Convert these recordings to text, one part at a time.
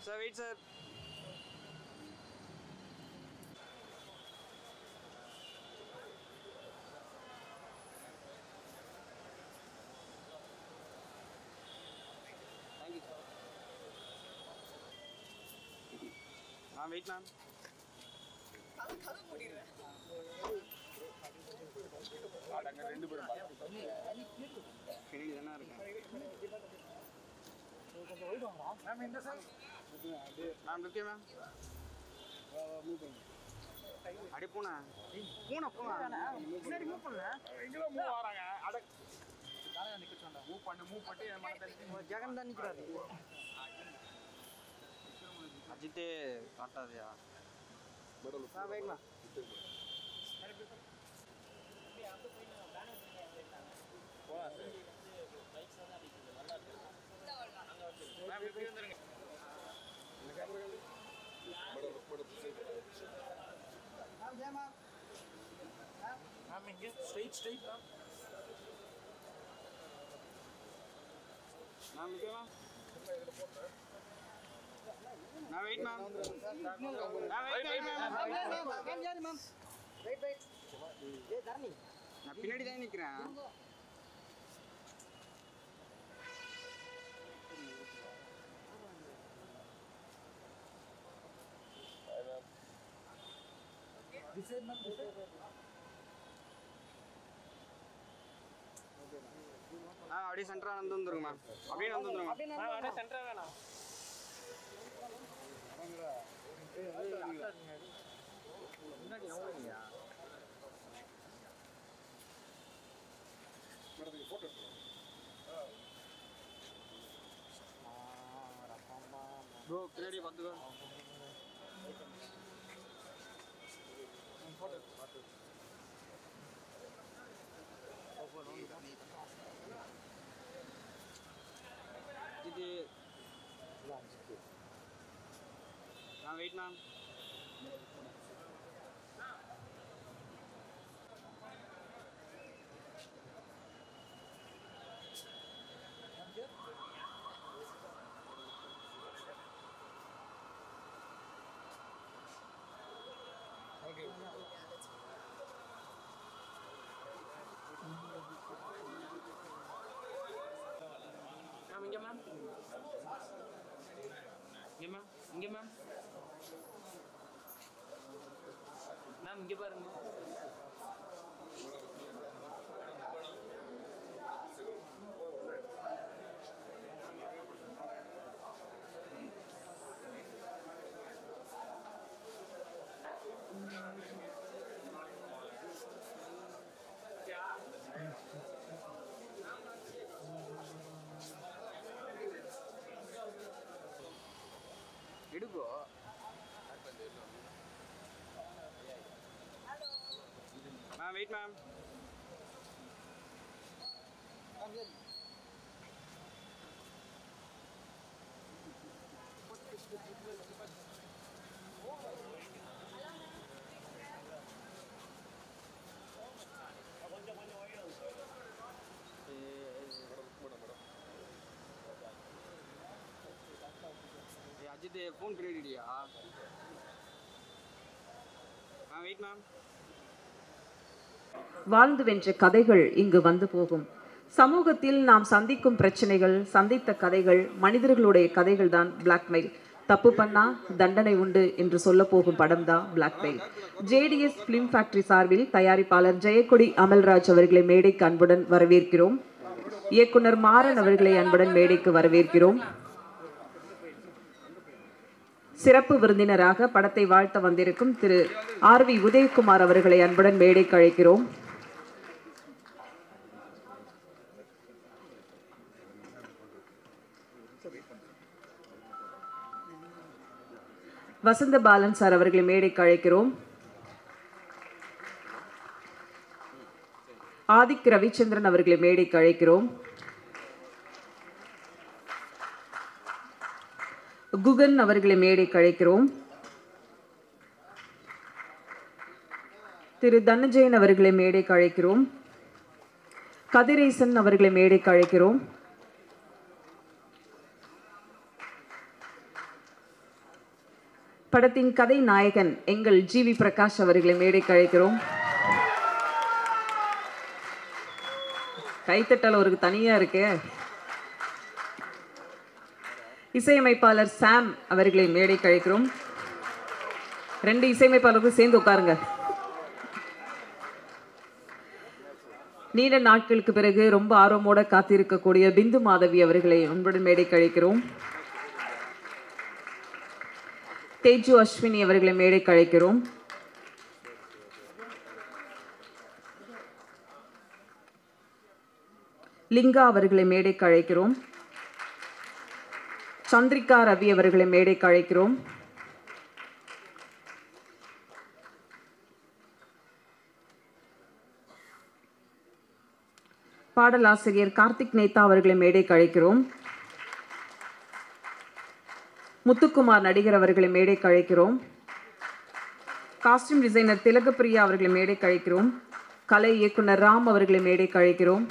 Sir, wait, sir. Thank you, sir. Ma'am, wait, ma'am. Ma'am, look here, ma'am. அடி பூனை பூனை பூனை சரி மூவ் பண்ணல எங்கெல்லாம் மூவ் ஆறாங்க அட தானே நிக்க சொன்னா மூவ் பண்ணி என் மனதல ஜெகன் தான் நிக்கறாரு அஜித் காட்டாதயா படல வெயிட் மா போடா பைக்ஸ் தான் அடிக்குது நல்லா இருக்கு அங்க வந்து மேம் இப்படி வந்துருங்க இந்த கேமரா படல Ma'am, straight, ma'am. Ma'am, look here, ma'am. Now wait, ma'am. Wait, ma'am. Wait. Hey, Dharni. நான் பின்னாடி தான் நிக்கிறேன். This side, ma'am. அப்படியே சென்டரா வந்துருங்க மேம் அப்படியே வந்துருங்க அப்படியே சென்டரா வேணாம் முன்னாடி நோவுங்கயா மேடம் போட்டோ ப்ரோ பின்னாடி வந்துங்க போட்டோ பாத்து இது wait ma'am okay இங்க மேம் மேம் இங்க பாருங்க எடுக்கோ ma'am wait ma'am Ajith phone பண்ணிடியா வெயிட் மேம் வாழ்ந்து வென்ற கதைகள் இங்கு வந்து போகும். சமூகத்தில் நாம் சந்திக்கும் பிரச்சனைகள், சந்தித்த கதைகள், மனிதர்களுடைய கதைகள் தான் பிளாக்மெயில். தப்பு பண்ணா தண்டனை உண்டு என்று சொல்ல போகும் படம் தான் பிளாக்மெயில். ஜேடிஎஸ் பிலிம் ஃபேக்டரி சார்பில் தயாரிப்பாளர் ஜெயக்கொடி அமல்ராஜ் அவர்களை மேடைக்கு அன்புடன் வரவேற்கிறோம். இயக்குனர் மாறன் அவர்களை அன்புடன் மேடைக்கு வரவேற்கிறோம். சிறப்பு விருந்தினராக படத்தை வாழ்த்த வந்திருக்கும் திரு ஆர்.வி. உதயகுமார் அவர்களை அன்புடன் மேடைக்கு அழைக்கிறோம். வசந்த பாலன் சார் அவர்களை மேடைக்கு அழைக்கிறோம். ஆதிக் ரவிச்சந்திரன் அவர்களை மேடைக்கு அழைக்கிறோம். குகன் அவர்களை மேடைக்கு அழைக்கிறோம். திரு தனஜெயன் அவர்களை மேடைக்கு அழைக்கிறோம். கதிரேசன் அவர்களை மேடைக்கு அழைக்கிறோம். படத்தின் கதை நாயகன் எங்கள் ஜி.வி. பிரகாஷ் அவர்களை மேடைக்கு அழைக்கிறோம். கைத்தட்டல் அவருக்கு தனியா இருக்கு. இசையமைப்பாளர் சாம் அவர்களை மேடைக்கு அழைக்கிறோம். 2 இசையமைப்பாளர்களும் சேர்ந்து உட்காருங்க. நீண்ட நாட்களுக்கு பிறகு ரொம்ப ஆர்வமோட காத்திருக்கக்கூடிய பிந்து மாதவி அவர்களை அன்புடன் மேடைக்கு அழைக்கிறோம். தேஜு அஸ்வினி அவர்களை மேடைக்கு அழைக்கிறோம். லிங்கா அவர்களை மேடைக்கு அழைக்கிறோம். சந்திரிகா ரவி அவர்களை மேடைக்கு அழைக்கிறோம். பாடலாசிரியர் கார்த்திக் நேதா அவர்களை மேடைக்கு அழைக்கிறோம். முத்துக்குமார் நடிகர் அவர்களை மேடைக்கு அழைக்கிறோம். காஸ்டியூம் டிசைனர் திலகப்பிரியா அவர்களை மேடைக்கு அழைக்கிறோம். கலை இயக்குனர் ராம் அவர்களை மேடைக்கு அழைக்கிறோம்.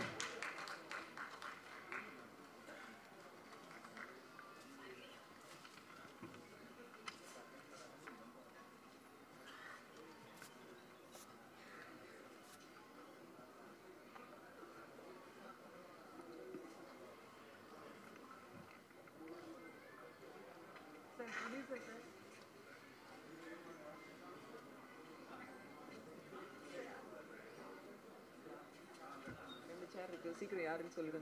சீக்கிரம் யாருன்னு சொல்லுங்க.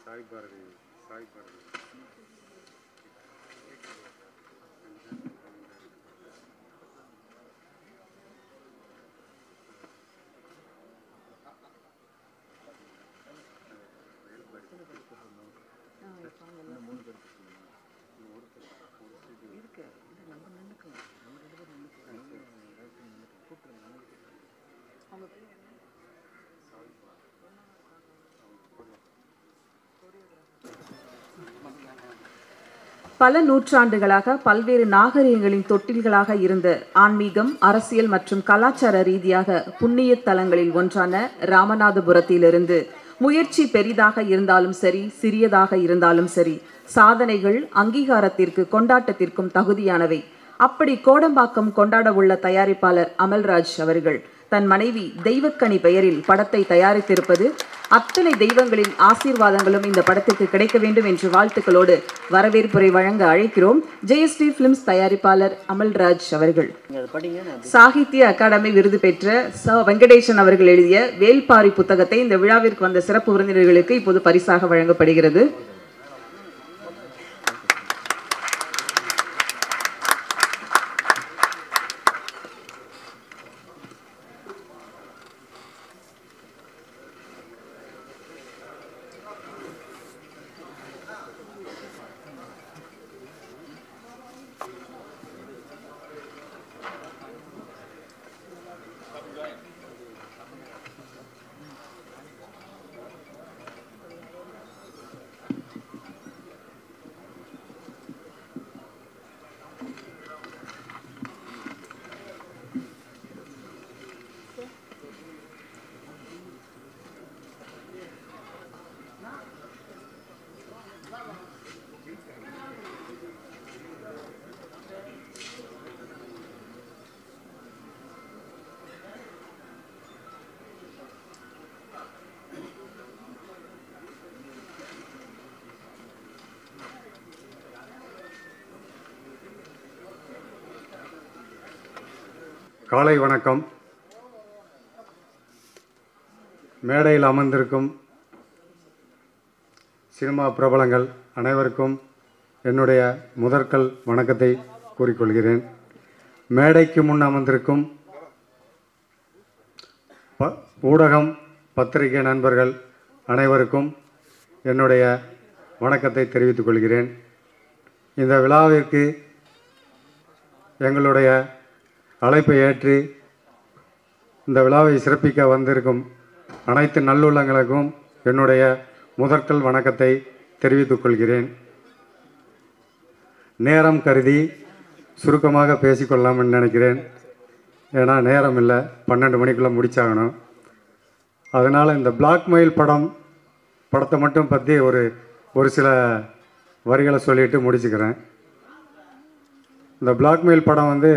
சாய் பாரதி பல நூற்றாண்டுகளாக பல்வேறு நாகரிகங்களின் தொட்டில்களாக இருந்த ஆன்மீகம், அரசியல் மற்றும் கலாச்சார ரீதியாக புண்ணிய தலங்களில் ஒன்றான ராமநாதபுரத்திலிருந்து முயற்சி பெரிதாக இருந்தாலும் சரி, சிறியதாக இருந்தாலும் சரி, சாதனைகள் அங்கீகாரத்திற்கு கொண்டாட்டத்திற்கும் தகுதியானவை. அப்படி கோடம்பாக்கம் கொண்டாட உள்ள தயாரிப்பாளர் அமல்ராஜ் அவர்கள் தன் மனைவி தெய்வக்கனி பெயரில் படத்தை தயாரித்திருப்பது அத்தனை தெய்வங்களின் ஆசீர்வாதங்களும் இந்த படத்திற்கு கிடைக்க வேண்டும் என்று வாழ்த்துக்களோடு வரவேற்புரை வழங்க அழைக்கிறோம். ஜெயஸ்ரீ பிலிம்ஸ் தயாரிப்பாளர் அமல்ராஜ் அவர்கள். சாகித்ய அகாடமி விருது பெற்ற ச வெங்கடேசன் அவர்கள் எழுதிய வேல்பாரி புத்தகத்தை இந்த விழாவிற்கு வந்த சிறப்பு விருந்தினர்களுக்கு இப்போது பரிசாக வழங்கப்படுகிறது. காலை வணக்கம். மேடையில் அமர்ந்திருக்கும் சினிமா பிரபலங்கள் அனைவருக்கும் என்னுடைய முதற்கல் வணக்கத்தை கூறிக்கொள்கிறேன். மேடைக்கு முன் அமர்ந்திருக்கும் ஊடகம், பத்திரிகை நண்பர்கள் அனைவருக்கும் என்னுடைய வணக்கத்தை தெரிவித்துக் கொள்கிறேன். இந்த விழாவிற்கு எங்களுடைய அழைப்பை ஏற்று இந்த விழாவை சிறப்பிக்க வந்திருக்கும் அனைத்து நல்லுள்ளங்களுக்கும் என்னுடைய முதற்கல் வணக்கத்தை தெரிவித்துக் கொள்கிறேன். நேரம் கருதி சுருக்கமாக பேசிக்கொள்ளலாம்னு நினைக்கிறேன். ஏன்னா நேரம் இல்லை, 12 மணிக்குள்ளே முடிச்சாகணும். அதனால் இந்த பிளாக்மெயில் படத்தை மட்டும் பற்றி ஒரு சில வரிகளை சொல்லிவிட்டு முடிச்சுக்கிறேன். இந்த பிளாக்மெயில் படம் வந்து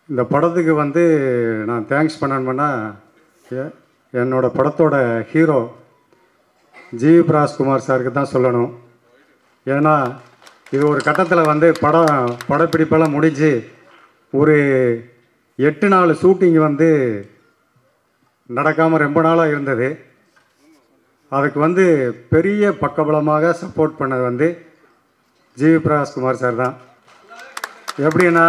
இந்த படத்துக்கு வந்து நான் தேங்க்ஸ் பண்ணணும்னா என்னோடய படத்தோட ஹீரோ ஜிவி பிரகாஷ்குமார் சாருக்கு தான் சொல்லணும். ஏன்னா இது ஒரு கட்டத்தில் வந்து படப்பிடிப்பெல்லாம் முடிஞ்சு ஒரு 8 நாள் ஷூட்டிங் வந்து நடக்காமல் ரொம்ப நாளாக இருந்தது. அதுக்கு வந்து பெரிய பக்கபலமாக சப்போர்ட் பண்ணது வந்து ஜிவி பிரகாஷ்குமார் சார் தான். எப்படின்னா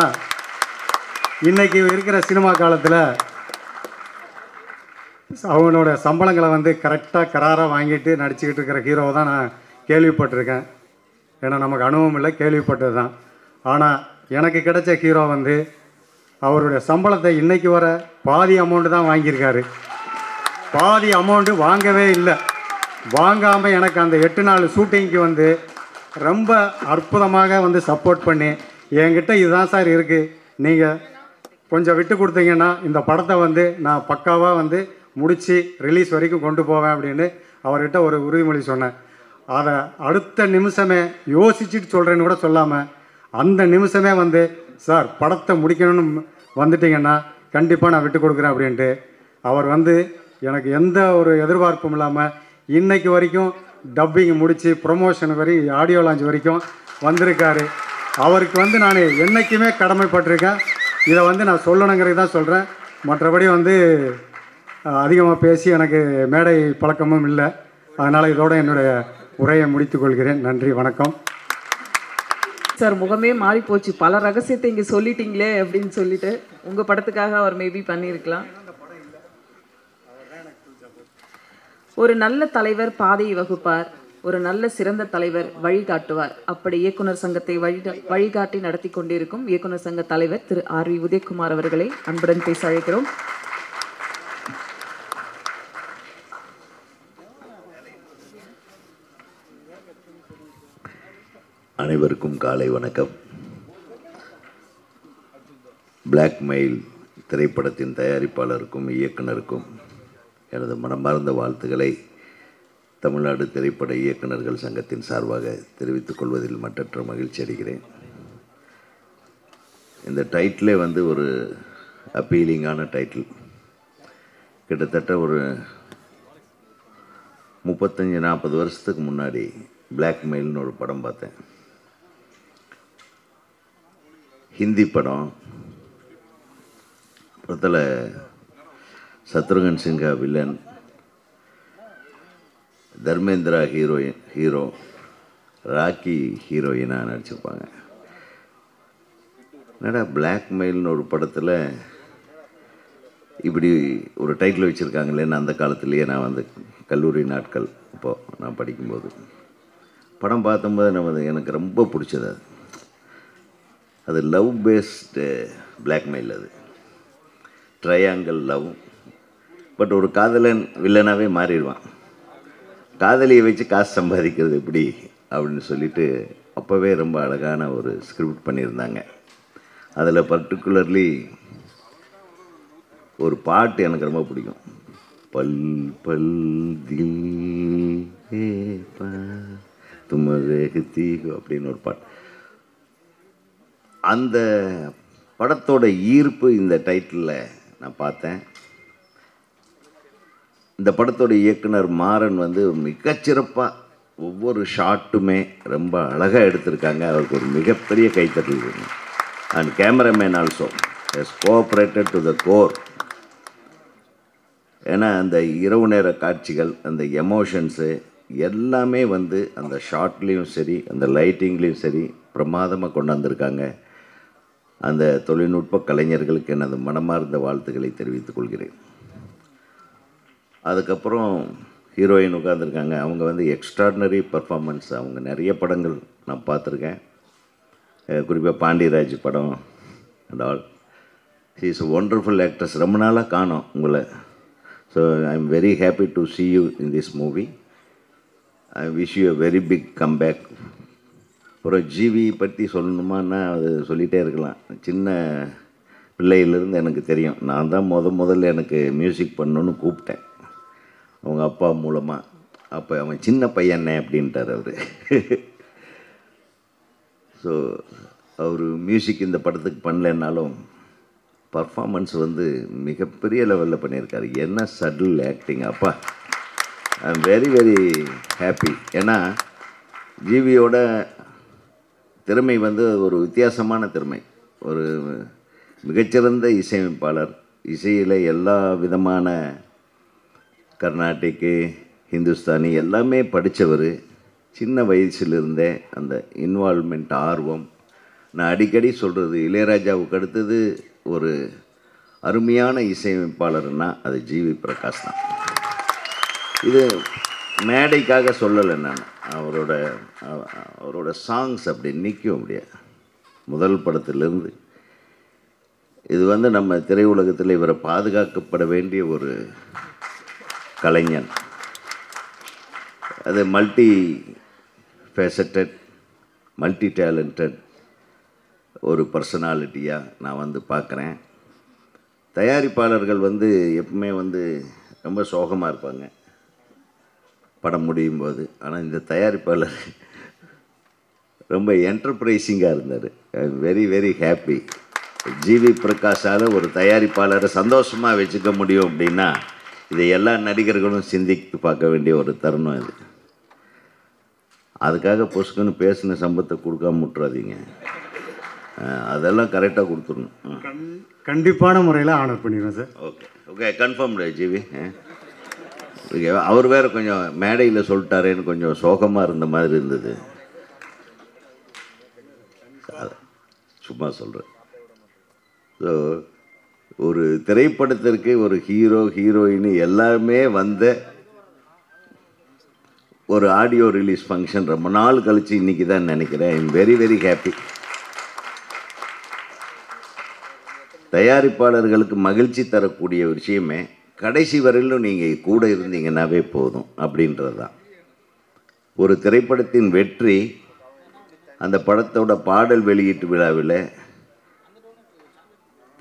இன்றைக்கி இருக்கிற சினிமா காலத்தில் அவனோட சம்பளங்களை வந்து கரெக்டாக கராராக வாங்கிட்டு நடிச்சுக்கிட்டு இருக்கிற ஹீரோவை தான் நான் கேள்விப்பட்டிருக்கேன். ஏன்னா நமக்கு அனுபவம் இல்லை, கேள்விப்பட்டது தான். ஆனால் எனக்கு கிடைச்ச ஹீரோ வந்து அவருடைய சம்பளத்தை இன்றைக்கி வர பாதி அமௌண்ட்டு தான் வாங்கியிருக்காரு. பாதி அமௌண்ட்டு வாங்கவே இல்லை. வாங்காமல் எனக்கு அந்த 8 நாள் ஷூட்டிங்க்கு வந்து ரொம்ப அற்புதமாக வந்து சப்போர்ட் பண்ணி என்கிட்ட இதுதான் சார் இருக்குது, நீங்கள் கொஞ்சம் விட்டு கொடுத்தீங்கன்னா இந்த படத்தை வந்து நான் பக்காவாக வந்து முடித்து ரிலீஸ் வரைக்கும் கொண்டு போவேன் அப்படின்னு அவர்கிட்ட ஒரு உறுதிமொழி சொன்னேன். அதை அடுத்த நிமிஷமே யோசிச்சுட்டு சொல்கிறேன்னு கூட சொல்லாமல் அந்த நிமிஷமே வந்து சார் படத்தை முடிக்கணும்னு வந்துட்டிங்கன்னா கண்டிப்பாக நான் விட்டு கொடுக்குறேன் அப்படின்ட்டு அவர் வந்து எனக்கு எந்த ஒரு எதிர்பார்ப்பும் இல்லாமல் இன்றைக்கு வரைக்கும் டப்பிங் முடித்து ப்ரொமோஷன் வரைக்கும் ஆடியோ லான்ச் வரைக்கும் வந்திருக்காரு. அவருக்கு வந்து நான் என்றைக்குமே கடமைப்பட்டிருக்கேன். இதை வந்து நான் சொல்லணுங்கிறது தான் சொல்கிறேன். மற்றபடி வந்து அதிகமாக பேசி எனக்கு மேடை பழக்கமும் இல்லை. அதனால் இதோட என்னுடைய உரையை முடித்துக்கொள்கிறேன். நன்றி, வணக்கம். சார் முகமே மாறி போச்சு, பல ரகசியத்தை இங்கே சொல்லிட்டீங்களே அப்படின்னு சொல்லிட்டு உங்கள் படத்துக்காக அவர் மேபி பண்ணியிருக்கலாம். ஒரு நல்ல தலைவர் பாதையை வகுப்பார், ஒரு நல்ல சிறந்த தலைவர் வழிகாட்டுவார். அப்படி இயக்குனர் சங்கத்தை வழிகாட்டி நடத்தி கொண்டிருக்கும் இயக்குனர் சங்க தலைவர் திரு ஆர் வி உதயகுமார் அவர்களை அன்புடன் பேச அழைக்கிறோம். அனைவருக்கும் காலை வணக்கம். பிளாக்மெயில் திரைப்படத்தின் தயாரிப்பாளருக்கும் இயக்குனருக்கும் எனது மனமார்ந்த வாழ்த்துக்களை தமிழ்நாடு திரைப்பட இயக்குநர்கள் சங்கத்தின் சார்பாக தெரிவித்துக் கொள்வதில் மற்றற்ற மகிழ்ச்சி அடைகிறேன். இந்த டைட்டிலே வந்து ஒரு அப்பீலிங்கான டைட்டில். கிட்டத்தட்ட ஒரு 35-40 வருஷத்துக்கு முன்னாடி பிளாக்மெயில்னு ஒரு படம் பார்த்தேன். ஹிந்தி படம். படத்தில் சத்ருகன் சின்ஹா வில்லன், தர்மேந்திரா ஹீரோ, ராக்கி ஹீரோயினாக நடிச்சிருப்பாங்க. என்னடா பிளாக்மெயில்னு ஒரு படத்தில் இப்படி ஒரு டைட்டில் வச்சுருக்காங்களேன்னு அந்த காலத்துலேயே நான் வந்து கல்லூரி நாட்கள் இப்போது நான் படிக்கும்போது படம் பார்த்தம்போது எனக்கு ரொம்ப பிடிச்சது. அது லவ் பேஸ்டு பிளாக்மெயில். அது ட்ரையாங்கிள் லவ். பட் ஒரு காதலன் வில்லனாகவே மாறிடுவான். காதலியை வச்சு காசு சம்பாதிக்கிறது எப்படி அப்படின்னு சொல்லிட்டு அப்போவே ரொம்ப அழகான ஒரு ஸ்கிரிப்ட் பண்ணியிருந்தாங்க. அதில் பர்டிகுலர்லி ஒரு பாட்டு எனக்கு ரொம்ப பிடிக்கும். பல் பல் தில் தும்மதி அப்படின்னு ஒரு பாட்டு. அந்த படத்தோட ஈர்ப்பு இந்த டைட்டிலில் நான் பார்த்தேன். இந்த படத்தோட இயக்குனர் மாறன் வந்து மிகச்சிறப்பாக ஒவ்வொரு ஷாட்டுமே ரொம்ப அழகாக எடுத்திருக்காங்க. அவருக்கு ஒரு மிகப்பெரிய கைத்தட்டல் வேணும். And cameraman also has cooperated to the core. ஏன்னா அந்த இரவு நேர காட்சிகள், அந்த எமோஷன்ஸு எல்லாமே வந்து அந்த ஷாட்லேயும் சரி அந்த லைட்டிங்லேயும் சரி பிரமாதமாக கொண்டு வந்திருக்காங்க. அந்த தொழில்நுட்ப கலைஞர்களுக்கு எனது மனமார்ந்த வாழ்த்துக்களை தெரிவித்துக் கொள்கிறேன். அதுக்கப்புறம் ஹீரோயின் உட்காந்துருக்காங்க. அவங்க வந்து எக்ஸ்ட்ராடினரி பர்ஃபார்மன்ஸ். அவங்க நிறைய படங்கள் நான் பார்த்துருக்கேன். குறிப்பாக பாண்டியராஜ் படம் and all. She is wonderful actress. ரொம்ப நாளாக காணோம் உங்களை. So I am very happy to see you in this movie. I wish you a very big comeback அப்புறம் ஜிவி பற்றி சொல்லணுமான்னா அது சொல்லிகிட்டே இருக்கலாம். சின்ன பிள்ளையிலேருந்து எனக்கு தெரியும். நான் தான் முதல்ல எனக்கு மியூசிக் பண்ணணுன்னு கூப்பிட்டேன் அவங்க அப்பா மூலமாக. அப்போ அவன் சின்ன பையனே அப்படின்ட்டார் அவர். ஸோ அவர் மியூசிக் இந்த படத்துக்கு பண்ணலைன்னாலும் பர்ஃபார்மன்ஸ் வந்து மிகப்பெரிய லெவலில் பண்ணியிருக்காரு. என்ன சட்டில் ஆக்டிங்! அப்பா, ஐ எம் வெரி வெரி ஹாப்பி. ஏன்னா ஜிவியோட திறமை வந்து ஒரு வித்தியாசமான திறமை. ஒரு மிகச்சிறந்த இசையமைப்பாளர். இசையில் எல்லா விதமான கர்நாடிக்கு, ஹிந்துஸ்தானி எல்லாமே படித்தவர். சின்ன வயசுலேருந்தே அந்த இன்வால்மெண்ட், ஆர்வம். நான் அடிக்கடி சொல்கிறது, இளையராஜாவுக்கு அடுத்தது ஒரு அருமையான இசையமைப்பாளர்னால் அது ஜிவி பிரகாஷ் தான். இது மேடைக்காக சொல்லலை நான். அவரோட சாங்ஸ் அப்படி நிற்கும் முடியாது. முதல் படத்திலிருந்து இது வந்து நம்ம திரையுலகத்தில் இவரை பாதுகாக்கப்பட வேண்டிய ஒரு கலைஞன். அது மல்டி ஃபேசட்டட், மல்டி டேலண்டட் ஒரு பர்சனாலிட்டியாக நான் வந்து பார்க்குறேன். தயாரிப்பாளர்கள் வந்து எப்பவுமே வந்து ரொம்ப சோகமாக இருப்பாங்க படம் முடியும் போது. ஆனால் இந்த தயாரிப்பாளர் ரொம்ப என்டர்பிரைசிங்காக இருந்தார். I am very very happy. GV பிரகாஷால் ஒரு தயாரிப்பாளரை சந்தோஷமாக வச்சுக்க முடியும் அப்படின்னா இதை எல்லா நடிகர்களும் சிந்தித்து பார்க்க வேண்டிய ஒரு தருணம் இது. அதுக்காக பொசுக்குன்னு பேசின சம்பத்தை கொடுக்காம விட்டுறாதீங்க. அதெல்லாம் கரெக்டாக கொடுத்துடணும். கண்டிப்பான முறையில் ஆனர் பண்ணிடுவேன் sir. Okay okay, confirmed GV. அவர் வேறு கொஞ்சம் மேடையில் சொல்லிட்டாரேன்னு கொஞ்சம் சோகமாக இருந்த மாதிரி இருந்தது. சும்மா சொல்கிறேன். ஸோ ஒரு திரைப்படத்திற்கு ஒரு ஹீரோ, ஹீரோயின் எல்லாருமே வந்த ஒரு ஆடியோ ரிலீஸ் ஃபங்க்ஷன் ரொம்ப நாள் கழித்து இன்றைக்கி தான் நினைக்கிறேன். I am very very happy. தயாரிப்பாளர்களுக்கு மகிழ்ச்சி தரக்கூடிய விஷயமே கடைசி வரையிலும் நீங்கள் கூட இருந்தீங்கன்னாவே போதும் அப்படின்றது தான். ஒரு திரைப்படத்தின் வெற்றி அந்த படத்தோட பாடல் வெளியீட்டு விழாவில்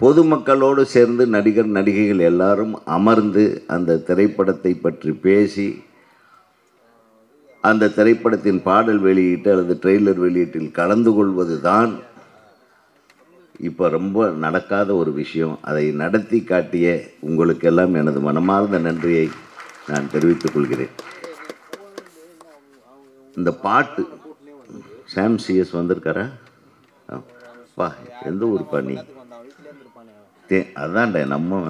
பொதுமக்களோடு சேர்ந்து நடிகர் நடிகைகள் எல்லாரும் அமர்ந்து அந்த திரைப்படத்தை பற்றி பேசி அந்த திரைப்படத்தின் பாடல் வெளியீட்டு அல்லது ட்ரெய்லர் வெளியீட்டில் கலந்து கொள்வது தான் இப்போ ரொம்ப நடக்காத ஒரு விஷயம். அதை நடத்தி காட்டிய உங்களுக்கெல்லாம் எனது மனமார்ந்த நன்றியை நான் தெரிவித்துக் கொள்கிறேன். இந்த பாட்டு சாம் சிஎஸ் வந்திருக்காரா? பா, எந்த ஊர் பண்ணி அதான்ட நம்ம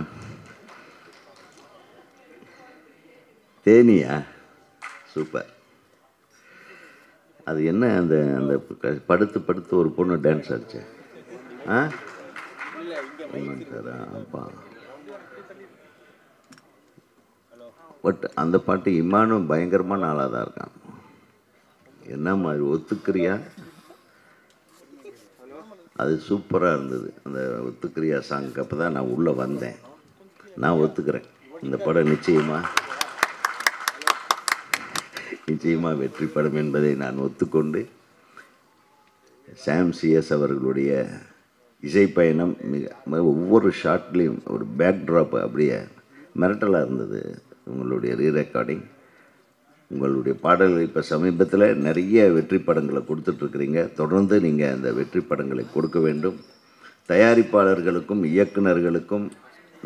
தேனியா? சூப்பர். அது என்ன அந்த அந்த படுத்து படுத்து ஒரு பொண்ணு டான்ஸ் ஆடிச்சு. பட் அந்த பாட்டு இமானும் பயங்கரமான ஆளாக தான் இருக்கான். என்ன மாதிரி ஒத்துக்கிறியா? அது சூப்பராக இருந்தது அந்த ஒத்துக்கிறியா சாங். அப்போ தான் நான் உள்ளே வந்தேன். நான் ஒத்துக்கிறேன், இந்த படம் நிச்சயமாக வெற்றி படம் என்பதை நான் ஒத்துக்கொண்டு சாம் சிஎஸ் அவர்களுடைய இசைப்பயணம் ஒவ்வொரு ஷாட்லேயும் ஒரு பேக்ட்ராப் அப்படியே மிரட்டலாக இருந்தது. உங்களுடைய ரீரெக்கார்டிங், உங்களுடைய பாடல்கள் இப்போ சமீபத்தில் நிறைய வெற்றி படங்களை கொடுத்துட்ருக்குறீங்க. தொடர்ந்து நீங்கள் அந்த வெற்றி படங்களை கொடுக்க வேண்டும். தயாரிப்பாளர்களுக்கும் இயக்குநர்களுக்கும்